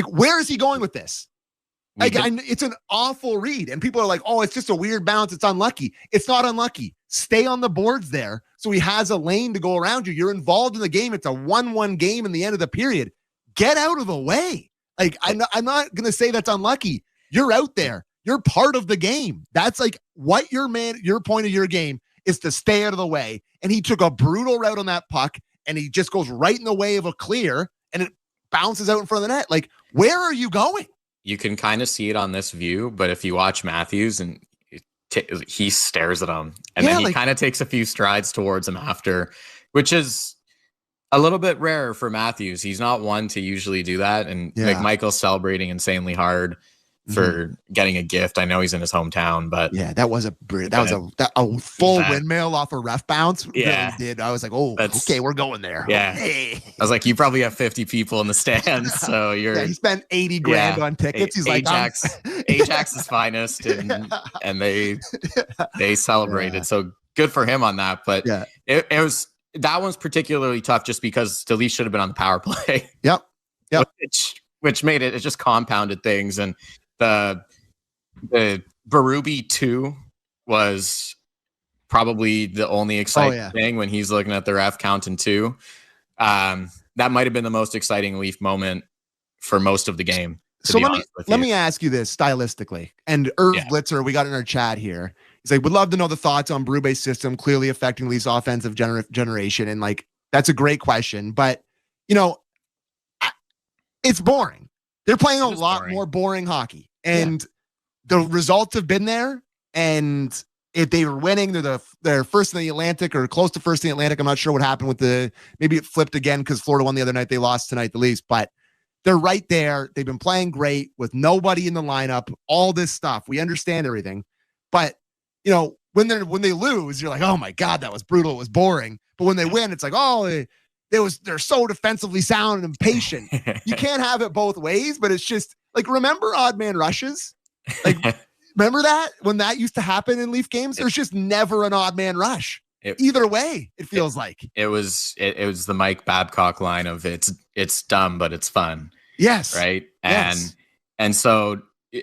where is he going with this? It's an awful read. And people are like, oh, it's just a weird bounce. It's unlucky. It's not unlucky. Stay on the boards there so he has a lane to go around you. You're involved in the game. It's a 1-1 game in the end of the period. Get out of the way. I'm not going to say that's unlucky. You're out there. You're part of the game. That's what your point of your game is, to stay out of the way. And he took a brutal route on that puck, and he just goes right in the way of a clear, and it bounces out in front of the net. Where are you going? You can kind of see it on this view, but if you watch Matthews and he stares at him, and then he kind of takes a few strides towards him after, which is, A little bit rare for Matthews. He's not one to usually do that. And McMichael's celebrating insanely hard for getting a gift. I know he's in his hometown, but that was a full windmill off a ref bounce. Yeah, really did. I was like, oh, okay, we're going there. Yeah, okay. I was like, you probably have 50 people in the stands, so you're. He spent 80 grand on tickets. He's Ajax's finest, and they celebrated. So good for him on that. But it was. That one's particularly tough just because the Leafs should have been on the power play. Yep. Which made it just compounded things. And the Berube 2 was probably the only exciting thing when he's looking at the ref counting 2. That might have been the most exciting Leaf moment for most of the game. So let me ask you this stylistically. And Irv Blitzer, we got in our chat here. He's like, would love to know the thoughts on Berube's system clearly affecting Leafs offensive generation. And like, that's a great question. But, it's boring. They're playing a lot more boring hockey. And the results have been there. And if they were winning, they're first in the Atlantic or close to first in the Atlantic. I'm not sure what happened with maybe it flipped again because Florida won the other night. They lost tonight, the Leafs. But they're right there. They've been playing great with nobody in the lineup, all this stuff. We understand everything. But when they lose, you're like, oh my God, that was brutal. It was boring. But when they win, it's like, oh, they're so defensively sound and patient. You can't have it both ways, but it's just like, remember odd man rushes? Like, remember that when that used to happen in Leaf games? There's just never an odd man rush. Either way, it feels like it was the Mike Babcock line of it's dumb, but it's fun. Yes. Right. Yes. And so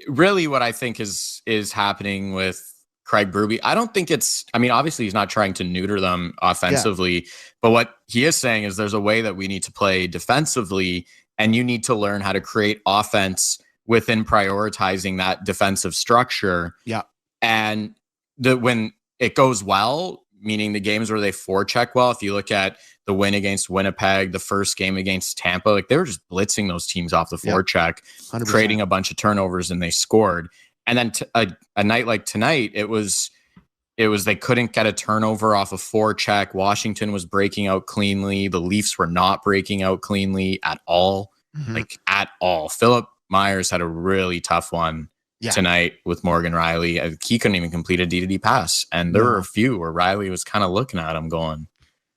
really what I think is happening with Craig Berube, I don't think obviously he's not trying to neuter them offensively, but what he is saying is there's a way that we need to play defensively and you need to learn how to create offense within prioritizing that defensive structure. Yeah. And when it goes well, meaning the games where they forecheck well, if you look at the win against Winnipeg, the first game against Tampa, like they were just blitzing those teams off the forecheck, 100%. Creating a bunch of turnovers, and they scored. And then a night like tonight, it was they couldn't get a turnover off a forecheck. Washington was breaking out cleanly. The Leafs were not breaking out cleanly at all, like at all. Philip Myers had a really tough one tonight with Morgan Riley. He couldn't even complete a D-to-D pass. And there were a few where Riley was kind of looking at him going,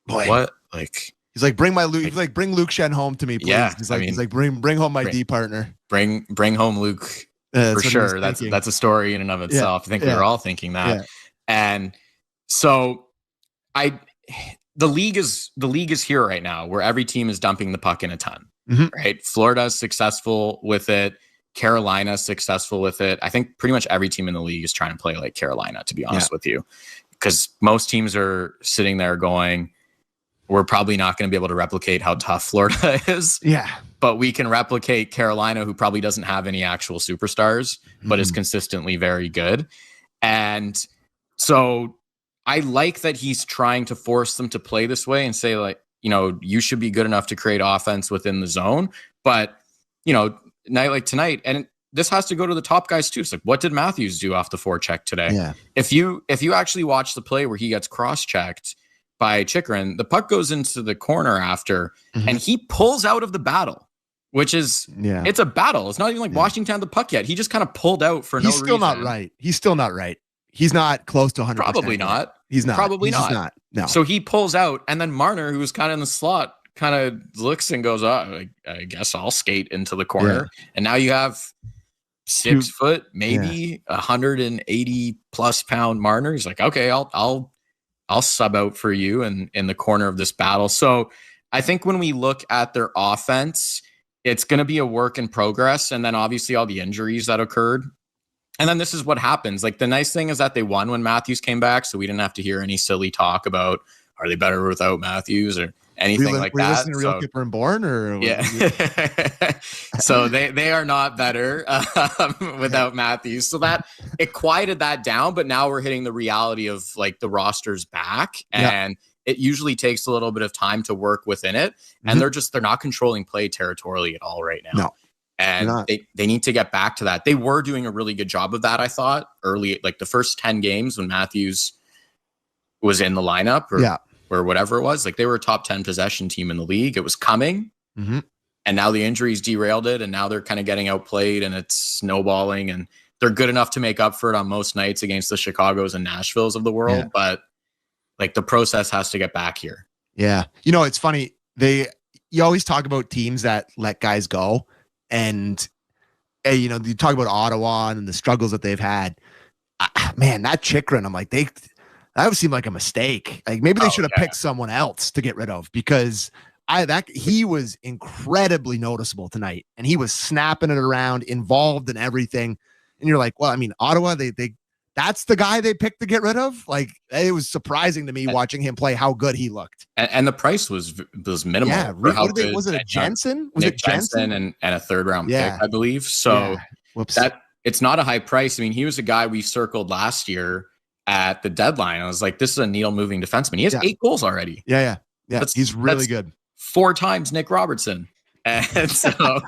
boy, what? Like, he's like, bring Luke Shen home to me, please. Yeah, he's like, bring home my D partner. Bring home Luke for sure. That's a story in and of itself. I think we were all thinking that. Yeah. And so the league is here right now where every team is dumping the puck in a ton. Right? Florida is successful with it. Carolina is successful with it. I think pretty much every team in the league is trying to play like Carolina, to be honest with you, because most teams are sitting there going, we're probably not going to be able to replicate how tough Florida is. Yeah. But we can replicate Carolina, who probably doesn't have any actual superstars, but is consistently very good. And so I like that he's trying to force them to play this way and say, like, you should be good enough to create offense within the zone. But, night like tonight, and this has to go to the top guys too. It's like, what did Matthews do off the forecheck today? Yeah. If you actually watch the play where he gets cross-checked by Chychrun, the puck goes into the corner after, and he pulls out of the battle, which is, it's a battle. It's not even like Washington had the puck yet. He just kind of pulled out for no reason. He's still not right. He's still not right. He's not close to 100%. Probably not. He's not. Probably He's not. No. So he pulls out, and then Marner, who's kind of in the slot, kind of looks and goes, I guess I'll skate into the corner. Yeah. And now you have 6 foot, maybe 180 plus pound Marner. He's like, okay, I'll sub out for you in the corner of this battle. So I think when we look at their offense, it's going to be a work in progress. And then obviously all the injuries that occurred. And then this is what happens. Like, the nice thing is that they won when Matthews came back. So we didn't have to hear any silly talk about, are they better without Matthews or anything like that. Listening to Real Kipper and Born, or so they are not better without Matthews. So that it quieted that down, but now we're hitting the reality of like the roster's back, and it usually takes a little bit of time to work within it. And they're not controlling play territorially at all right now. No. And they need to get back to that. They were doing a really good job of that, I thought, early, like the first 10 games when Matthews was in the lineup, or or whatever it was. Like they were a top 10 possession team in the league. It was coming. Mm-hmm. And now the injuries derailed it. And now they're kind of getting outplayed and it's snowballing. And they're good enough to make up for it on most nights against the Chicagos and Nashvilles of the world. Yeah. But like the process has to get back here. Yeah. It's funny. You always talk about teams that let guys go. And, you talk about Ottawa and the struggles that they've had. Man, that Chychrun, I'm like, that would seem like a mistake. Like maybe they should have picked someone else to get rid of, because he was incredibly noticeable tonight, and he was snapping it around, involved in everything. And you're like, well, I mean, Ottawa, that's the guy they picked to get rid of. Like, it was surprising to me watching him play how good he looked. And the price was minimal. Yeah, was it a Jensen? Was Nick it Jensen and a third-round pick, I believe. So it's not a high price. I mean, he was a guy we circled last year at the deadline. I was like, this is a needle-moving defenseman. He has 8 goals already. Yeah. He's really good. 4 times Nick Robertson. And so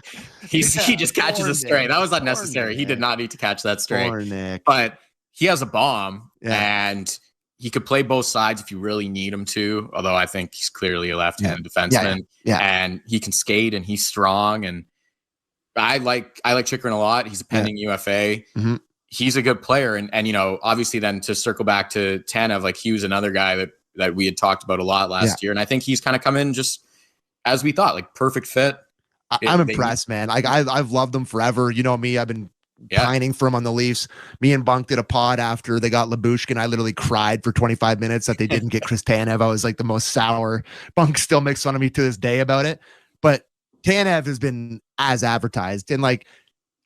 he just catches a stray. That was unnecessary. He did not need to catch that stray. But he has a bomb, and he could play both sides if you really need him to. Although I think he's clearly a left-handed defenseman. And he can skate, and he's strong. And I like Chychrun a lot. He's a pending UFA. Mm-hmm. He's a good player. And obviously then to circle back to Tanev, like he was another guy that we had talked about a lot last year. And I think he's kind of come in just as we thought, like perfect fit. I'm impressed, man. I've loved them forever. You know me, I've been pining for him on the Leafs. Me and Bunk did a pod after they got Lyubushkin. I literally cried for 25 minutes that they didn't get Chris Tanev. I was like the most sour. Bunk still makes fun of me to this day about it. But Tanev has been as advertised. And like,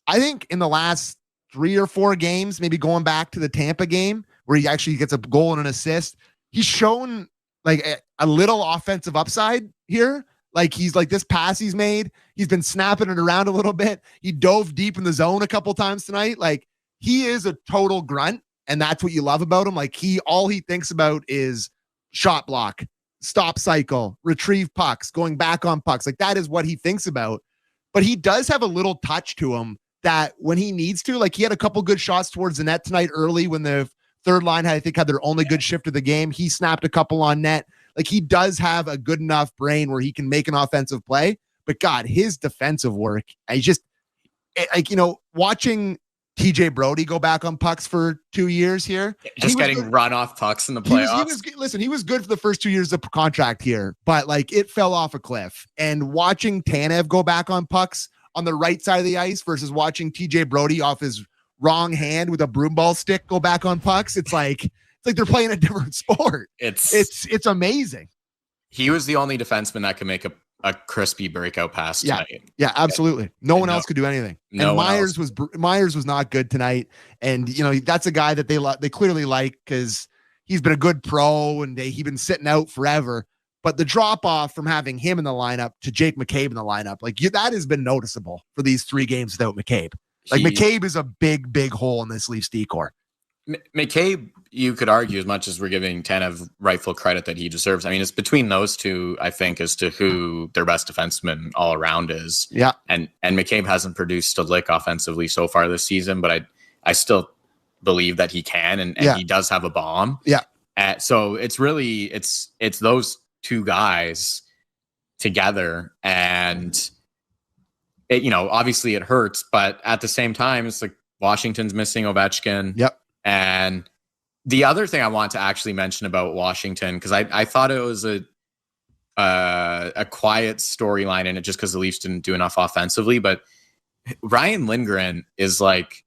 I think in the last 3 or 4 games, maybe going back to the Tampa game where he actually gets a goal and an assist, he's shown like a little offensive upside here. Like he's like this pass he's made, he's been snapping it around a little bit. He dove deep in the zone a couple times tonight. Like he is a total grunt, and that's what you love about him. Like all he thinks about is shot block, stop cycle, retrieve pucks, going back on pucks. Like that is what he thinks about. But he does have a little touch to him that when he needs to, like he had a couple good shots towards the net tonight early when the third line had their only good shift of the game. He snapped a couple on net. Like he does have a good enough brain where he can make an offensive play, but God, his defensive work, watching TJ Brody go back on pucks for 2 years here, just getting run off pucks in the playoffs. He was good for the first 2 years of contract here, but like it fell off a cliff. And watching Tanev go back on pucks on the right side of the ice versus watching TJ Brody off his wrong hand with a broom ball stick go back on pucks, it's like they're playing a different sport. It's amazing. He was the only defenseman that could make a crispy breakout pass tonight. Yeah, absolutely. No one else could do anything. And Myers was not good tonight. And that's a guy that they clearly like because he's been a good pro and he's been sitting out forever. But the drop off from having him in the lineup to Jake McCabe in the lineup, that has been noticeable for these 3 games without McCabe. Like McCabe is a big, big hole in this Leafs decor. McCabe, you could argue, as much as we're giving Tanev rightful credit that he deserves. I mean, it's between those two, I think, as to who their best defenseman all around is. Yeah. And McCabe hasn't produced a lick offensively so far this season, but I still believe that he can, and he does have a bomb. Yeah. So it's really, it's those 2 guys together, and it, obviously it hurts, but at the same time, it's like Washington's missing Ovechkin. Yep. And the other thing I want to actually mention about Washington, because I thought it was a quiet storyline in it just because the Leafs didn't do enough offensively, but Ryan Lindgren is like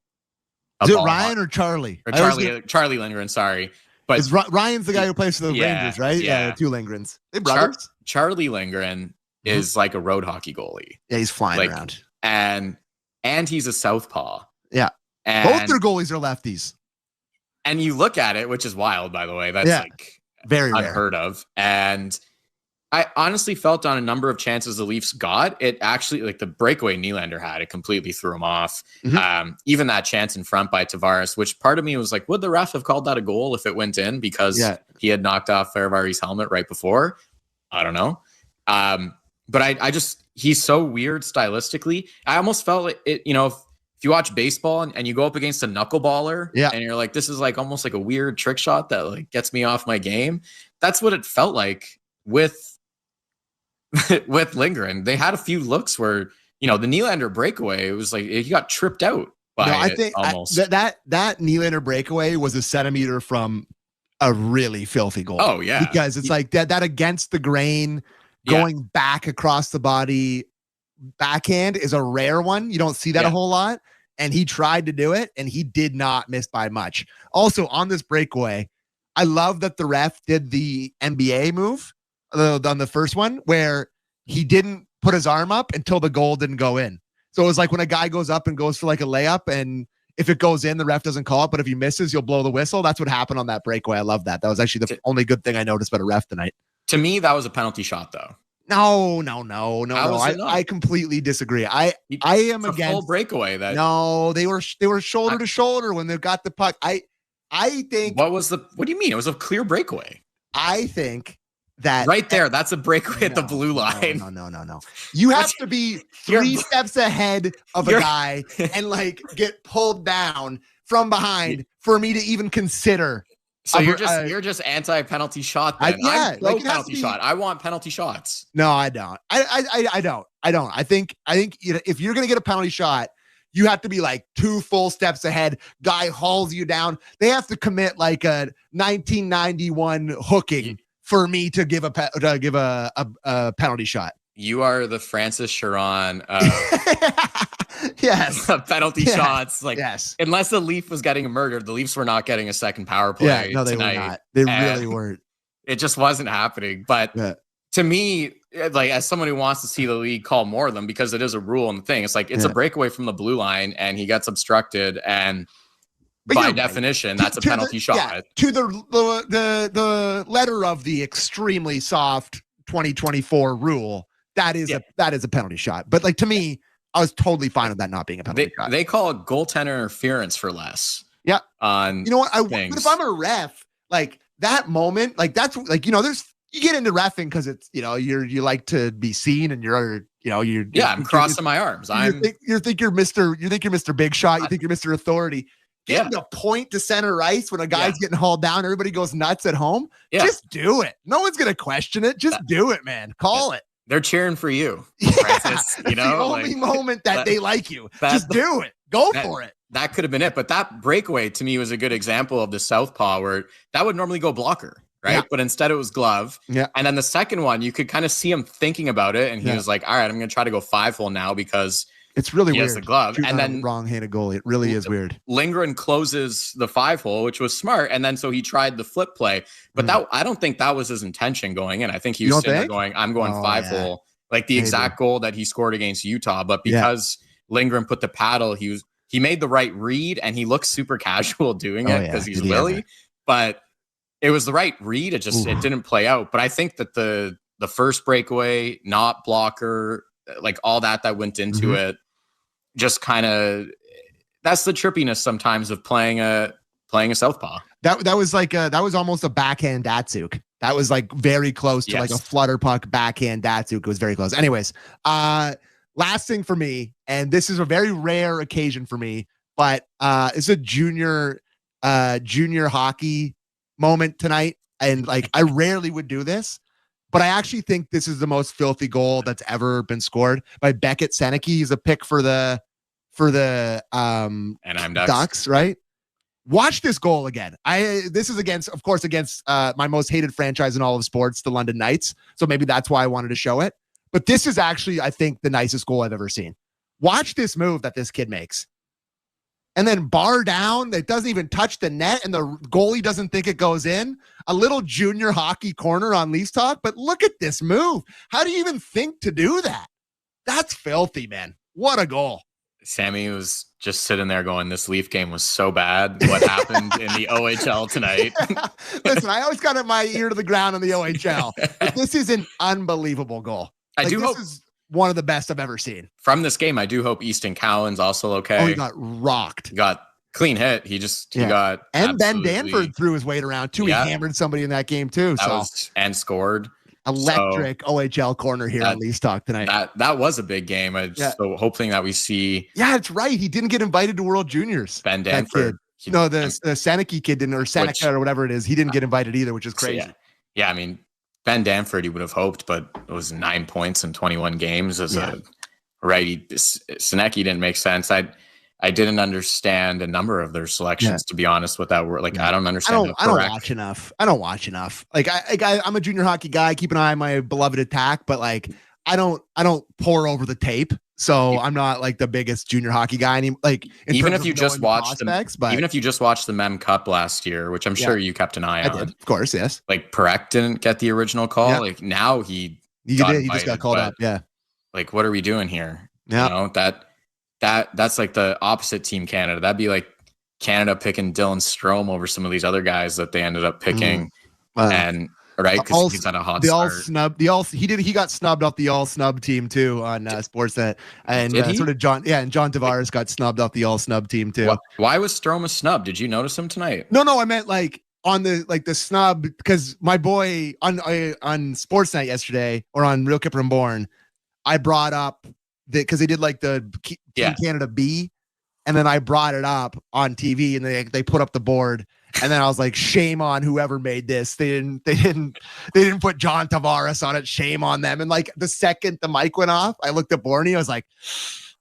is it Ryan or Charlie? Or Charlie Lindgren, sorry. But Ryan's the guy who plays for the Rangers, right? Yeah, 2 Lindgrens. They brothers. Charlie Lindgren is like a road hockey goalie. Yeah, he's flying around. And he's a southpaw. Yeah. And both their goalies are lefties. And you look at it, which is wild, by the way. That's very unheard of. And I honestly felt on a number of chances the Leafs got, it actually, like the breakaway Nylander had, it completely threw him off. Mm-hmm. Even that chance in front by Tavares, which part of me was like, would the ref have called that a goal if it went in because he had knocked off Ferravari's helmet right before? I don't know. But I just, he's so weird stylistically. I almost felt like it, if you watch baseball and you go up against a knuckleballer, and you're like, this is like almost like a weird trick shot that like gets me off my game. That's what it felt like with Lindgren. They had a few looks where, the Nylander breakaway, it was like he got tripped out by I think almost. that Nylander breakaway was a centimeter from a really filthy goal. Oh yeah, because it's like that against the grain, going back across the body. Backhand is a rare one. You don't see that a whole lot. And he tried to do it and he did not miss by much. Also on this breakaway, I love that the ref did the NBA move on the first one where he didn't put his arm up until the goal didn't go in. So it was like when a guy goes up and goes for like a layup, and if it goes in, the ref doesn't call it. But if he misses, you'll blow the whistle. That's what happened on that breakaway. I love that. That was actually the only good thing I noticed about a ref tonight. To me, that was a penalty shot though. No. I completely disagree. I am against full breakaway. No, they were shoulder to shoulder when they got the puck. I think. What do you mean? It was a clear breakaway. I think that right there, that's a breakaway at the blue line. No. You have to be 3 steps ahead of a guy and like get pulled down from behind for me to even consider. So you're just anti-penalty shot then. I'm pro penalty shot. I want penalty shots. No, I don't. I don't. I think if you're gonna get a penalty shot, you have to be like 2 full steps ahead. Guy hauls you down. They have to commit like a 1991 hooking for me to give a penalty shot. You are the Francis Chiron. Yes. Penalty shots. Like, unless the Leaf was getting murdered, the Leafs were not getting a second power play. Yeah, no, they tonight. were not. They really weren't. It just wasn't happening. But to me, like as someone who wants to see the league call more of them, because it is a rule and the thing, it's like it's a breakaway from the blue line and he gets obstructed, and by definition, that's a penalty shot. Yeah, to the letter of the extremely soft 2024 rule, that is a penalty shot. But like to me, I was totally fine with that not being a penalty shot. They call it goaltender interference for less. Yeah. On you know what? But if I'm a ref, like that moment, like that's like there's you get into reffing because it's you like to be seen and I'm crossing my arms. You think you're Mr. Big Shot. You think you're Mr. Authority. Getting a point to center ice when a guy's getting hauled down, everybody goes nuts at home. Yeah. Just do it. No one's gonna question it. Just do it, man. Call it. They're cheering for you, Francis. It's the only moment that they like you. Just do it. Go for it. That could have been it. But that breakaway to me was a good example of the southpaw where that would normally go blocker, right? Yeah. But instead it was glove. Yeah. And then the second one, you could kind of see him thinking about it. And he was like, all right, I'm going to try to go 5-hole now because it's really weird. He has the glove. Shooting and then wrong-handed goalie. It really is weird. Lindgren closes the 5-hole, which was smart. And then so he tried the flip play. But I don't think that was his intention going in. I think he was sitting there going, I'm going 5-hole. Like the exact goal that he scored against Utah. But because Lindgren put the paddle, he made the right read and he looked super casual doing it because he's Willie. But it was the right read. It didn't play out. But I think that the first breakaway, not blocker, like all that went into it, just kind of that's the trippiness sometimes of playing a southpaw. That was like that was almost a backhand Datsuk. That was like very close to like a flutter puck backhand Datsuk. It was very close. Anyways, last thing for me, and this is a very rare occasion for me, but it's a junior hockey moment tonight. And like, I rarely would do this, but I actually think this is the most filthy goal that's ever been scored by Beckett Seneke. He's a pick for the Anaheim Ducks, right? Watch this goal again. This is against my most hated franchise in all of sports, the London Knights. So maybe that's why I wanted to show it. But this is actually, I think, the nicest goal I've ever seen. Watch this move that this kid makes. And then bar down, it doesn't even touch the net, and the goalie doesn't think it goes in. A little junior hockey corner on Leafs Talk, but look at this move. How do you even think to do that? That's filthy, man. What a goal. Sammy was just sitting there going, this Leaf game was so bad. What happened in the OHL tonight? Listen, I always got my ear to the ground in the OHL. But this is an unbelievable goal. This is one of the best I've ever seen. From this game, I do hope Easton Cowan's also okay. Oh, he got rocked. He got clean hit. He got and Ben Danford threw his weight around too. He hammered somebody in that game too. And scored. electric OHL corner here on Leafs Talk tonight. That was a big game. So hoping that we see. Yeah, it's right. He didn't get invited to World Juniors. Ben Danford. No, the Saneki kid didn't, or Seneca or whatever it is. He didn't get invited either, which is crazy. So yeah, I mean, Ben Danford, he would have hoped, but it was 9 points in 21 games as a righty. Senecki didn't make sense. I didn't understand a number of their selections, to be honest, with that word. Like, I don't understand. I don't watch enough. Like, I'm a junior hockey guy. I keep an eye on my beloved attack, but like, I don't pour over the tape. So I'm not like the biggest junior hockey guy. Even if you just watched the Mem Cup last year, which I'm sure you kept an eye on. Did, of course, yes. Like Perek didn't get the original call. Yeah. Like now he just got called up. Yeah. Like, what are we doing here? Yeah. You know, that's like the opposite Team Canada. That'd be like Canada picking Dylan Strome over some of these other guys that they ended up picking. Because he's had a hot start. He got snubbed off the all snub team too on Sportsnet, and John Tavares got snubbed off the all snub team too. Why was Strome a snub? Did you notice him tonight? No, I meant like on the snub, because my boy on Sportsnet yesterday, or on Real Kipper and Born, I brought up because they did like the Team Canada B, and then I brought it up on TV, and they put up the board. And then I was like, shame on whoever made this. They didn't put John Tavares on it. Shame on them. And like the second the mic went off, I looked at Borny. I was like,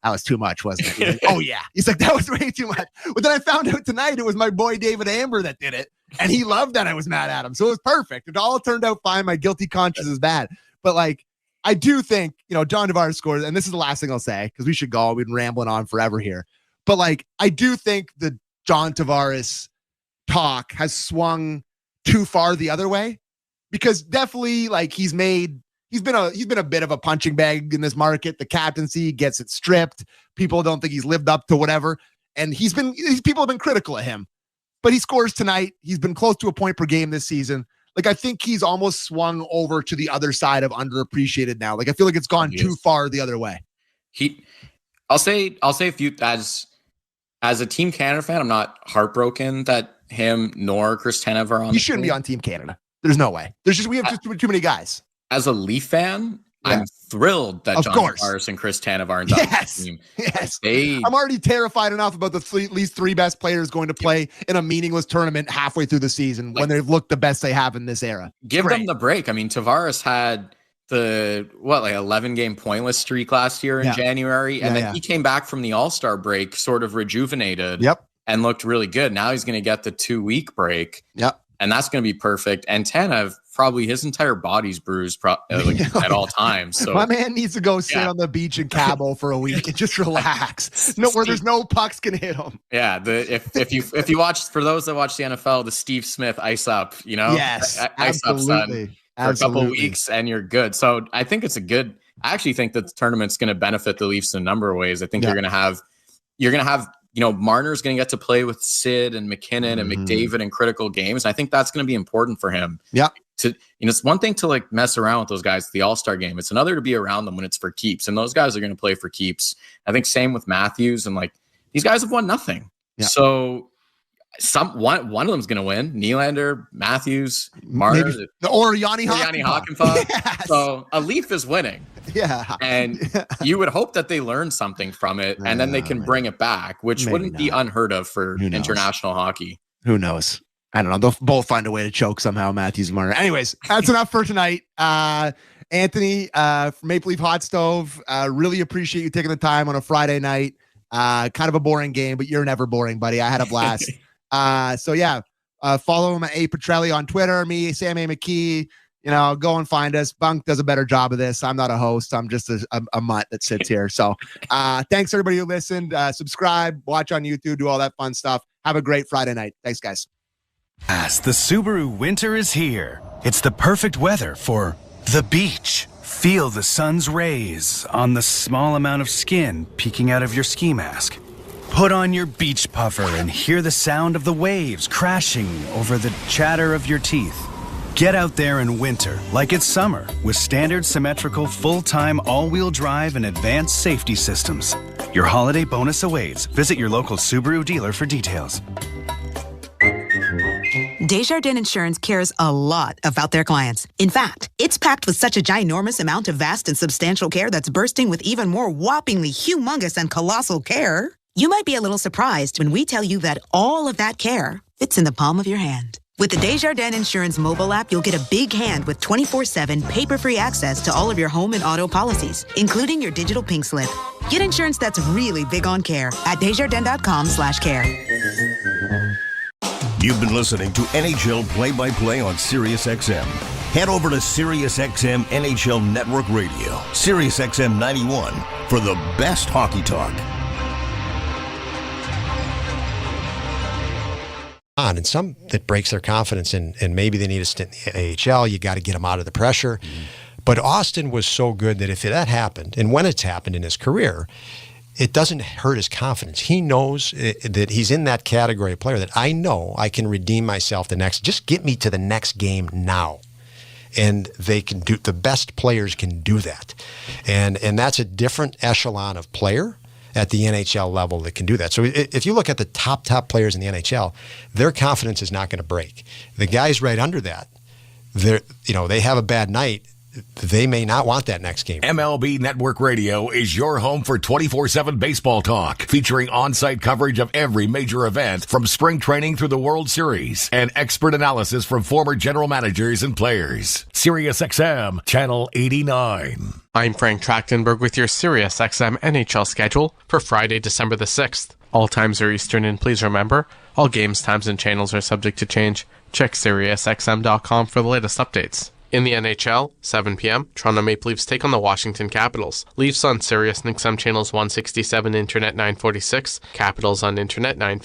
that was too much, wasn't it? He's like, oh yeah. He's like, that was way too much. But then I found out tonight it was my boy David Amber that did it. And he loved that I was mad at him. So it was perfect. It all turned out fine. My guilty conscience is bad. But like, I do think, John Tavares scores, and this is the last thing I'll say, because we should go. We've been rambling on forever here. But like, I do think the John Tavares talk has swung too far the other way, because definitely like he's been a bit of a punching bag in this market. The captaincy gets it stripped. People don't think he's lived up to whatever. And people have been critical of him, but he scores tonight. He's been close to a point per game this season. Like, I think he's almost swung over to the other side of underappreciated now. Like, I feel like it's gone too far the other way. I'll say a few, as a Team Canada fan, I'm not heartbroken that him nor Chris Tanev are on. He shouldn't be on Team Canada. There's no way. We have just too many guys. As a Leaf fan, I'm thrilled that John Tavares and Chris Tanev aren't on the team. Yes. I'm already terrified enough about the at least three best players going to play in a meaningless tournament halfway through the season when they've looked the best they have in this era. Give them the break. I mean, Tavares had the 11-game pointless streak last year in January, and then he came back from the All-Star break sort of rejuvenated. And looked really good. Now he's going to get the 2-week break. And that's going to be perfect. And Tanev, probably his entire body's bruised at all times. So my man needs to go sit on the beach in Cabo for a week and just relax. Where there's no pucks can hit him. Yeah. If you watch, for those that watch the NFL, the Steve Smith ice up, Yes, ice up, son, for a couple of weeks and you're good. So I think I actually think that the tournament's going to benefit the Leafs in a number of ways. I think you're going to have Marner's going to get to play with Sid and McKinnon and McDavid in critical games. And I think that's going to be important for him. It's one thing to like mess around with those guys at the All-Star game. It's another to be around them when it's for keeps. And those guys are going to play for keeps. I think same with Matthews, and like these guys have won nothing. So one of them's going to win. Nylander, Matthews, Marner, or Yanni Hakanpää. Yes. So a Leaf is winning. And you would hope that they learn something from it, and then they can bring it back, which wouldn't be unheard of for international hockey. Who knows? I don't know. They'll both find a way to choke somehow, Matthews and Marner. Anyways, that's enough for tonight. Anthony from Maple Leaf Hot Stove, really appreciate you taking the time on a Friday night. Kind of a boring game, but you're never boring, buddy. I had a blast. Follow him at A. Petrelli on Twitter. Me, Sam A. McKee. Go and find us. Bunk does a better job of this. I'm not a host. I'm just a mutt that sits here. So thanks everybody who listened. Subscribe, watch on YouTube, do all that fun stuff. Have a great Friday night. Thanks, guys. As the Subaru winter is here, it's the perfect weather for the beach. Feel the sun's rays on the small amount of skin peeking out of your ski mask. Put on your beach puffer and hear the sound of the waves crashing over the chatter of your teeth. Get out there in winter like it's summer with standard symmetrical full-time all-wheel drive and advanced safety systems. Your holiday bonus awaits. Visit your local Subaru dealer for details. Desjardins Insurance cares a lot about their clients. In fact, it's packed with such a ginormous amount of vast and substantial care that's bursting with even more whoppingly humongous and colossal care. You might be a little surprised when we tell you that all of that care fits in the palm of your hand. With the Desjardins Insurance mobile app, you'll get a big hand with 24/7 paper-free access to all of your home and auto policies, including your digital pink slip. Get insurance that's really big on care at Desjardins.com/care. You've been listening to NHL Play-by-Play on SiriusXM. Head over to SiriusXM NHL Network Radio, SiriusXM 91, for the best hockey talk. And some that breaks their confidence, and maybe they need a stint in the AHL. You got to get them out of the pressure. But Austin was so good that if that happened, and when it's happened in his career, it doesn't hurt his confidence. He knows that he's in that category of player that I know I can redeem myself just get me to the next game now. And they can do, the best players can do that. And that's a different echelon of player at the NHL level that can do that. So if you look at the top players in the NHL, their confidence is not going to break. The guys right under that, they have a bad night. They may not want that next game. MLB Network Radio is your home for 24/7 baseball talk, featuring on-site coverage of every major event from spring training through the World Series and expert analysis from former general managers and players. SiriusXM, Channel 89. I'm Frank Trachtenberg with your SiriusXM NHL schedule for Friday, December the 6th. All times are Eastern, and please remember, all games, times, and channels are subject to change. Check SiriusXM.com for the latest updates. In the NHL, 7 p.m., Toronto Maple Leafs take on the Washington Capitals. Leafs on Sirius and XM channels 167, Internet 946, Capitals on Internet 950.